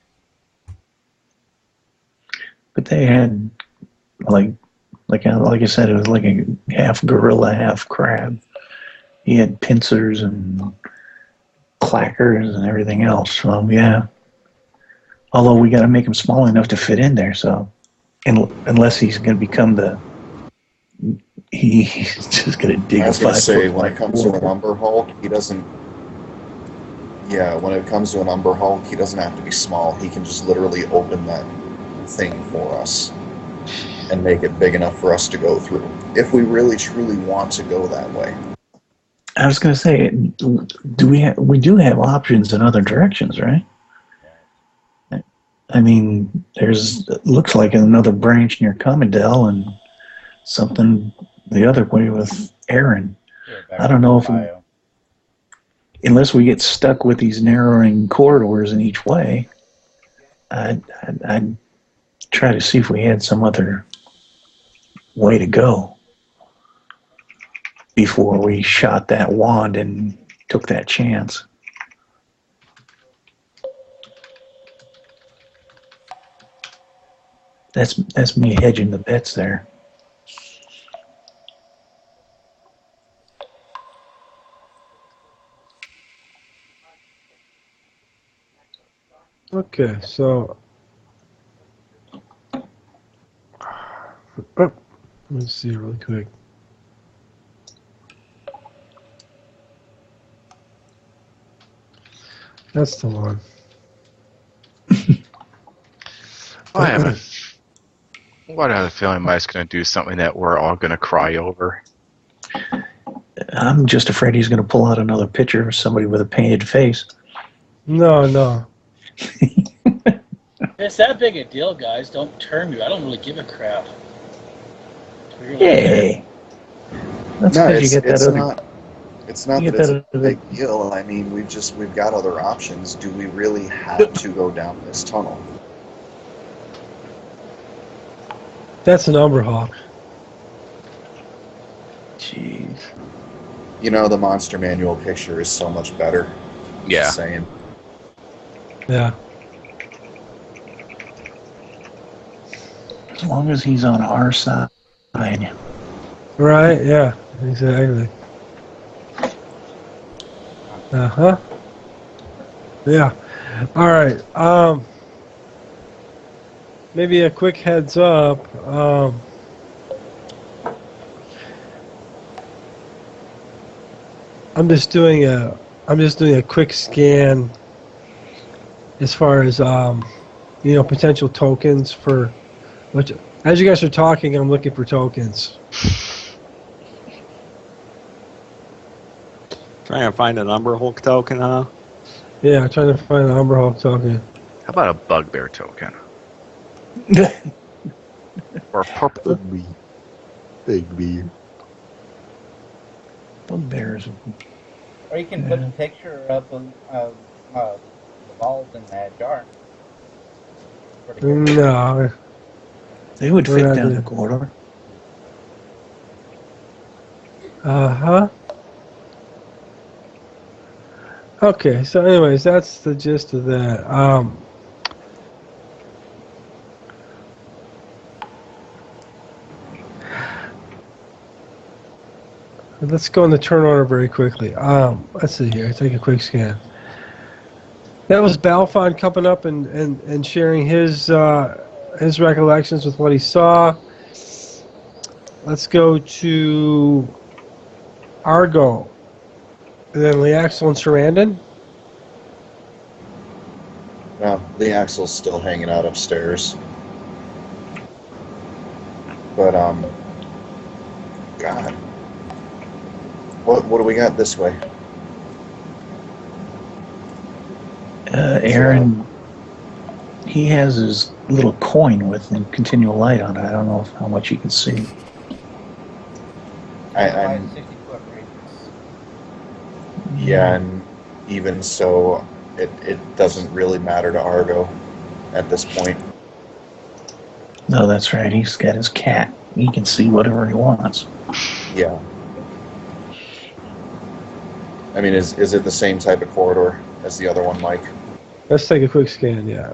But they had, like I said, it was like a half gorilla, half crab. He had pincers and clackers and everything else. So yeah. Although we got to make him small enough to fit in there. So unless he's going to become the he's just going to dig I a was going to 5 say, foot when it comes to an hole. Umber Hulk, he doesn't. Yeah, when it comes to an Umber Hulk, he doesn't have to be small. He can just literally open that thing for us and make it big enough for us to go through. If we really truly want to go that way. I was going to say, we do have options in other directions, right? I mean, looks like another branch near Commondale and something the other way with Aaron. I don't know if unless we get stuck with these narrowing corridors in each way, I'd try to see if we had some other way to go before we shot that wand and took that chance. That's me hedging the bets there. Okay, so let's see really quick. That's the one. I have a feeling Mike's going to do something that we're all going to cry over. I'm just afraid he's going to pull out another picture of somebody with a painted face. No. It's that big a deal, guys. Don't turn me. I don't really give a crap. Hey, that's No, because you get that other. It's not You that get it's that a other- big deal. I mean, we've got other options. Do we really have to go down this tunnel? That's an Umber Hawk. Jeez. You know, the Monster Manual picture is so much better. Yeah. Just saying. Yeah. As long as he's on our side. Right, yeah, exactly. Uh-huh. Yeah. All right. Maybe a quick heads up. I'm just doing a quick scan as far as potential tokens for which as you guys are talking, I'm looking for tokens. Trying to find an Umber Hulk token, huh? Yeah, I'm trying to find an Umber Hulk token. How about a Bugbear token? Or a purple? Big B. Bugbears. Or you can put a picture up of the balls in that jar. No. They would We're fit not down doing- the corridor. Uh-huh. Okay, so anyways, that's the gist of that. Let's go in the turn order very quickly. Let's see here. Take a quick scan. That was Balfon coming up and sharing his recollections with what he saw. Let's go to Argo. And then Leaxel and Sarandon. Well, the axle's still hanging out upstairs. But, God. What do we got this way? Aaron, he has his little coin with the continual light on it. I don't know how much you can see. I'm 60-foot radius. Yeah, and even so, it doesn't really matter to Argo at this point. No, that's right. He's got his cat. He can see whatever he wants. Yeah. I mean, is it the same type of corridor as the other one, Mike? Let's take a quick scan, yeah.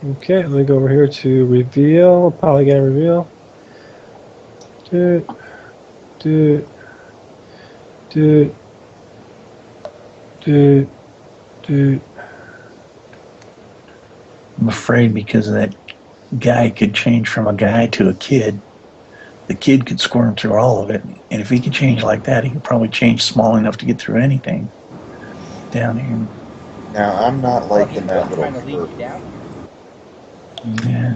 Okay, let me go over here to reveal, polygon reveal. Do. I'm afraid because of that guy could change from a guy to a kid, the kid could squirm through all of it. And if he could change like that, he could probably change small enough to get through anything down here. Now, I'm not Well, liking he that was little trying to lead curve. you down. Yeah.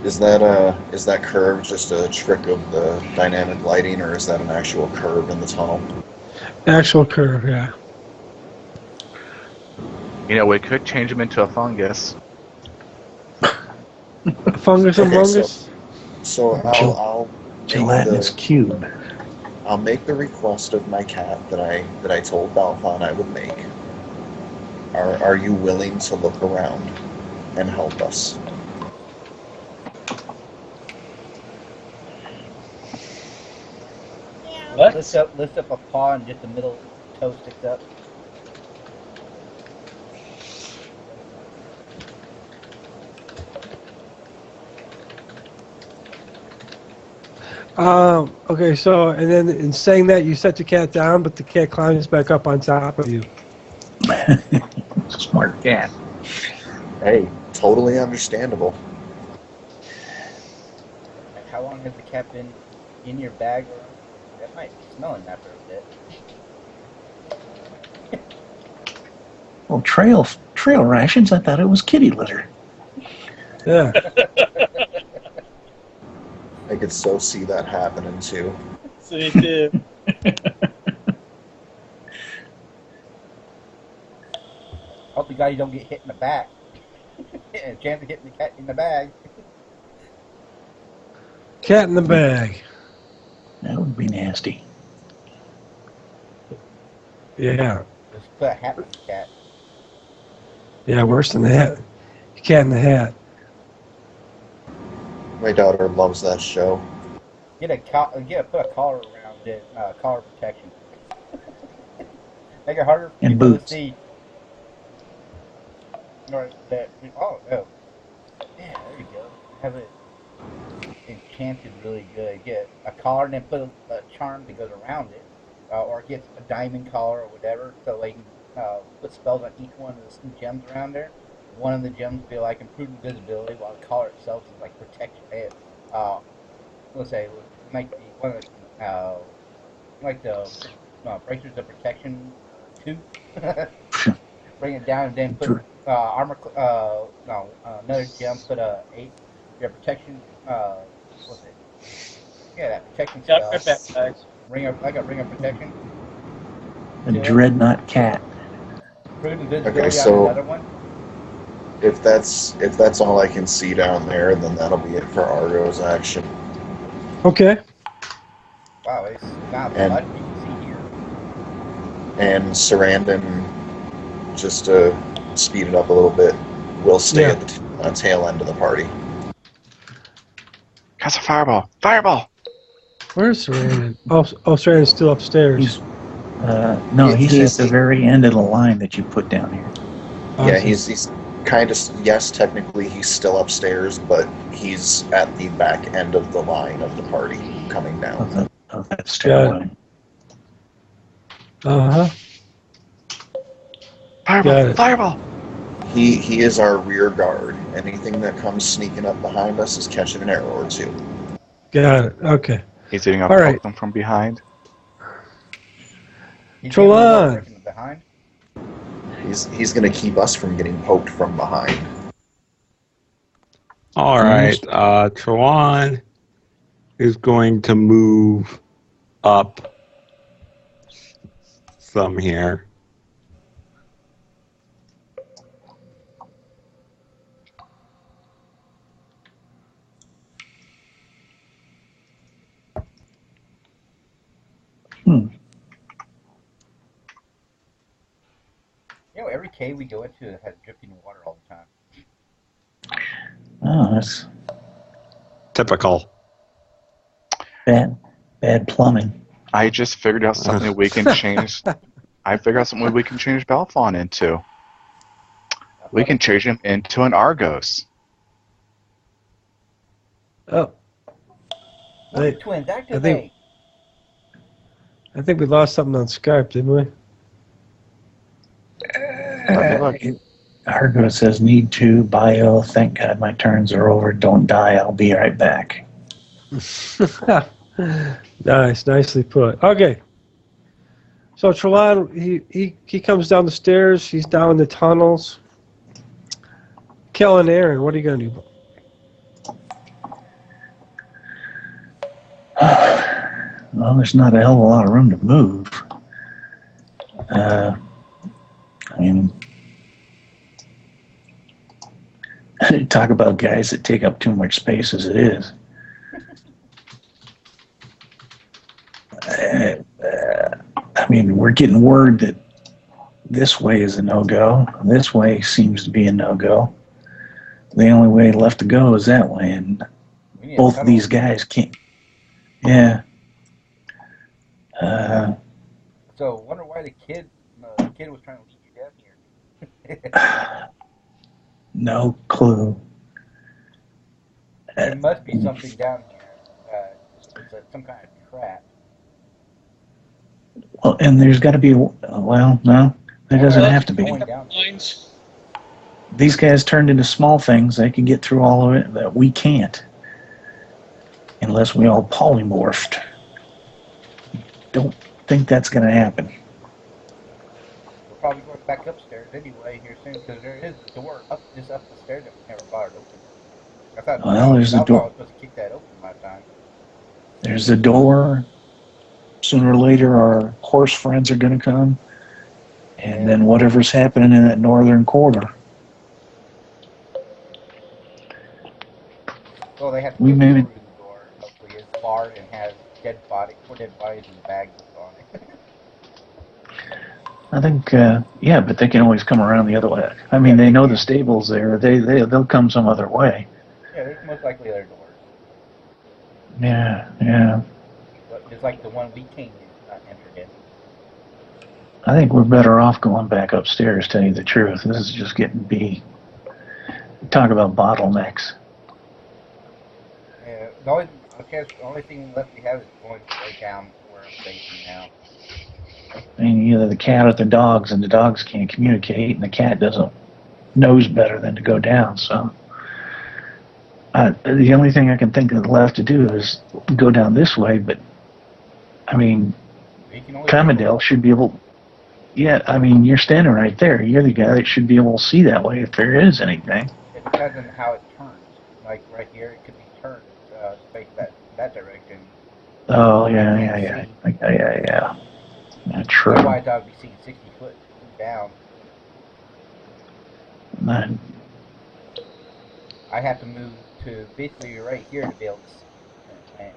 Is that curve just a trick of the dynamic lighting, or is that an actual curve in the tunnel? Actual curve, yeah. You know, we could change him into a fungus. Fungus Okay, among us. So I'll Gelatinous cube. I'll make the request of my cat that I told Balfon I would make. Are you willing to look around and help us? What? Lift up a paw and just the middle toe sticks up. Okay, so, and then in saying that, you set the cat down, but the cat climbs back up on top of you. Smart cat. Hey, totally understandable. How long has the cat been in your bag? Or that might be smelling that for a bit. Well, trail rations. I thought it was kitty litter. Yeah. I could so see that happening too. So you do. Hope the guy you don't get hit in the back. A chance of hitting the cat in the bag. Cat in the bag. That would be nasty. Yeah. Just put a hat on the cat. Yeah, worse than that. Cat in the hat. My daughter loves that show. Put a collar around it, collar protection. Make it harder for And people boots. to see. Or that, oh, yeah, there you go. Have it enchanted really good. Get a collar and then put a charm that goes around it, or get a diamond collar or whatever, so they can put spells on each one of the gems around there. One of the gems will be like improved invisibility, while the collar itself is like protection. Let's say make the one of the like the breakers of protection 2. Bring it down and then put armor. Another gem. Put a 8. Your protection. What's it? Yeah, that protection spell. Got my bags. Ring of protection. A dreadnought cat. Improved invisibility Okay, so on another one. if that's all I can see down there, then that'll be it for Argo's action. Okay. Wow, it's not And- much you can see here. And Sarandon, just to speed it up a little bit, will stay Yeah. at the tail end of the party. Cast a fireball! Fireball! Where's Sarandon? Oh, Sarandon's still upstairs. He's no, he's He's- at the very end of the line that you put down here. Yeah, Awesome. he's kind of, yes, technically he's still upstairs, but he's at the back end of the line of the party coming down. Of that stair line. Uh-huh. Got Fireball! it. Fireball! He is our rear guard. Anything that comes sneaking up behind us is catching an arrow or two. Got it. Okay. He's eating up All right. them from behind. He's Trelawn. getting from behind. He's going to keep us from getting poked from behind. All right. Trawan is going to move up some here. You know, every cave we go into has dripping water all the time. Oh, that's Typical. bad plumbing. I just figured out something we can change. I figured out something we can change Balfon into. We can change him into an Argos. Oh, Wonder Hey, twins, I activate. think we lost something on Skype, didn't we? Look, Argo says, need to, bio, thank God my turns are over, don't die, I'll be right back. Nice, nicely put. Okay. So Trelon, he comes down the stairs. He's down the tunnels. Kel and Aaron, what are you going to do? Well, there's not a hell of a lot of room to move. I mean, talk about guys that take up too much space as it is. I mean, we're getting word that this way is a no-go. This way seems to be a no-go. The only way left to go is that way, and both of these guys can't. Yeah. So, wonder why the kid was trying to lead you down here. No clue. There must be something down here. It's some kind of trap. Well, and there's got to be. Well, no, there doesn't have to be. These guys turned into small things. They can get through all of it that we can't, unless we all polymorphed. Don't think that's going to happen. We're probably going back upstairs anyway here soon because there is a door up the stairs that we never bothered open. I thought There's a door. I was supposed to kick that open last time. There's a door. Sooner or later, our horse friends are going to come, and then whatever's happening in that northern quarter. Well, they have to go through the door. Hopefully, it's barred and has four dead bodies and bags on it. I think, yeah, but they can always come around the other way. I mean, they know the stable's there. They'll come some other way. Yeah, there's most likely other doors. Yeah. But just like the one we came in, not entered in. I think we're better off going back upstairs, tell you the truth. This is just getting B. Talk about bottlenecks. Yeah, the only thing left we have is going right down where I'm facing now. I mean, either the cat or the dogs, and the dogs can't communicate, and the cat knows better than to go down, so. The only thing I can think of left to do is go down this way, but, I mean, Commodell should be able. Yeah, I mean, you're standing right there. You're the guy that should be able to see that way if there is anything. It depends on how it turns. Like right here, it could be turned to face that direction. Oh, yeah. That's true. Otherwise, I would be seeing 60 foot down. I have to move to basically right here to be able to.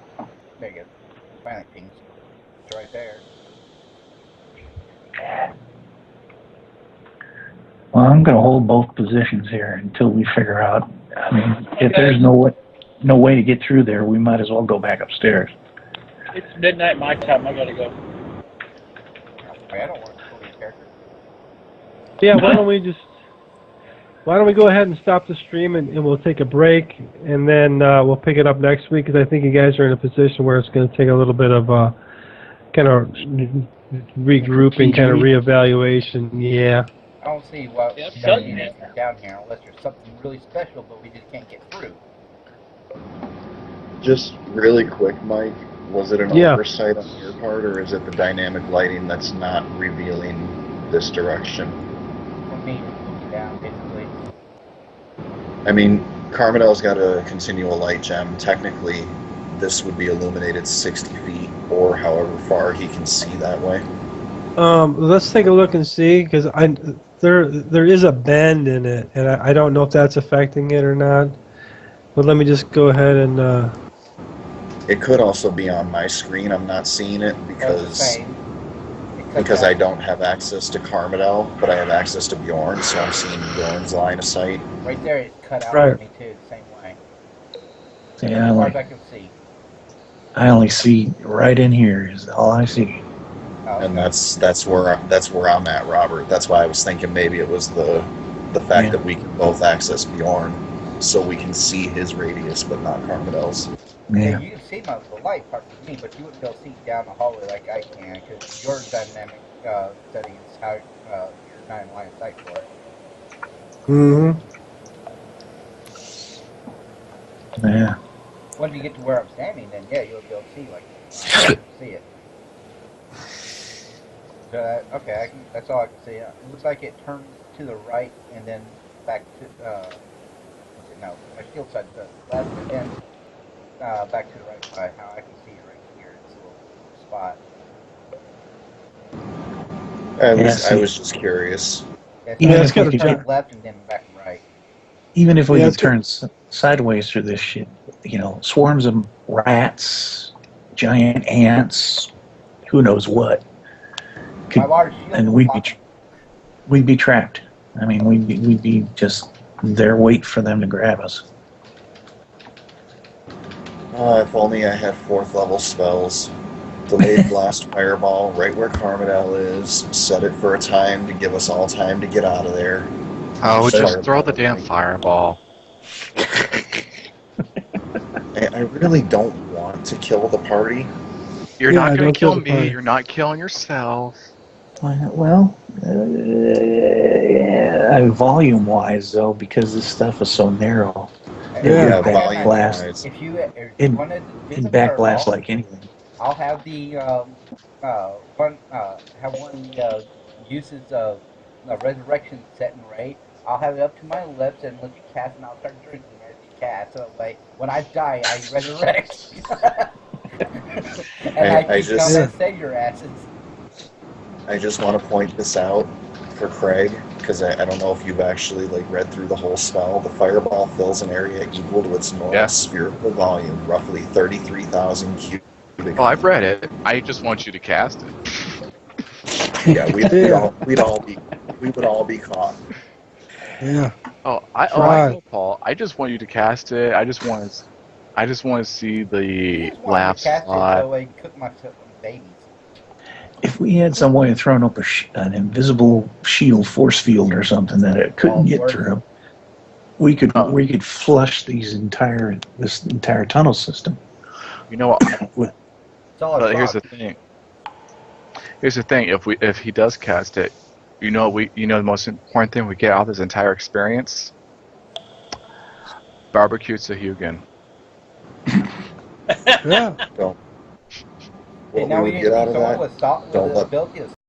There you go. Finally, pings. It's right there. Well, I'm going to hold both positions here until we figure out. I mean, if there's no way to get through there, we might as well go back upstairs. It's midnight my time. I gotta go. I don't want to pull your character. Yeah, why don't we go ahead and stop the stream and we'll take a break and then we'll pick it up next week because I think you guys are in a position where it's going to take a little bit of kind of regrouping, kind of reevaluation. Yeah. I don't see why down here unless there's something really special, but we just can't get through. Just really quick, Mike, was it an oversight on your part, or is it the dynamic lighting that's not revealing this direction? For me, looking down, basically. I mean, Carmidel's got a continual light gem. Technically, this would be illuminated 60 feet, or however far he can see that way. Let's take a look and see, because there is a bend in it, and I don't know if that's affecting it or not. But let me just go ahead and. It could also be on my screen. I'm not seeing it because I don't have access to Carmidel, but I have access to Bjorn, so I'm seeing Bjorn's line of sight. Right there, it's cut out for me too, the same way. Yeah, as far as I can see. I only see right in here is all I see. And that's where I'm at, Robert. That's why I was thinking maybe it was the fact that we can both access Bjorn, so we can see his radius, but not Carmidel's. Yeah, you can see the light part for me, but you wouldn't be able to see down the hallway like I can, because your dynamic settings, how your kind of line of sight for it. Mm-hmm. Yeah. Once you get to where I'm standing, then yeah, you'll be able to see see it. So okay, that's all I can see. It looks like it turns to the right and then back to no, my shield side to the left and then back to the right by how I can see it right here. It's a little spot. I was just curious. Yeah, so Even Yeah, if it's we got a could giant. get, left and then back and right. even if we Yeah, could it's got. turn sideways through this shit, swarms of rats, giant ants, who knows what, My large shield and will block them. we'd be trapped. I mean, we'd be just there wait for them to grab us. If only I had 4th level spells. Delayed blast fireball right where Carmidel is. Set it for a time to give us all time to get out of there. Oh, just throw Fireball the damn right. fireball. I really don't want to kill the party. You're Yeah, not going don't to kill kill the me. party. You're not killing yourself. Well, volume-wise, though, because this stuff is so narrow, Yeah. it would backblast. Volume-wise. If you It wanted to do the backblast fireball, like anything. I'll have the have one of the uses of resurrection set and rate. I'll have it up to my lips and let you cast, and I'll start drinking as you cast. So that way, when I die, I resurrect, and I I can come just Yeah. and save your asses. I just want to point this out for Craig, because I don't know if you've actually read through the whole spell. The fireball fills an area equal to its normal spherical volume, roughly 33,000 cubic. Well, I've read it. I just want you to cast it. Yeah, we Yeah. would all be caught. Yeah. I Try. know, Paul. I just want you to cast it. I just want to see You the just wanted laugh to cast it slot. so I can cook my babies. If we had some way of throwing up an invisible shield force field or something that it couldn't get through, we could flush this entire tunnel system. You know what? Solid Here's rock. the thing. Here's the thing. If he does cast it, the most important thing we get out of this entire experience. Barbecue Sahugan. Yeah. What Okay, now we we would need get to out be of someone that? with Don't the let ability to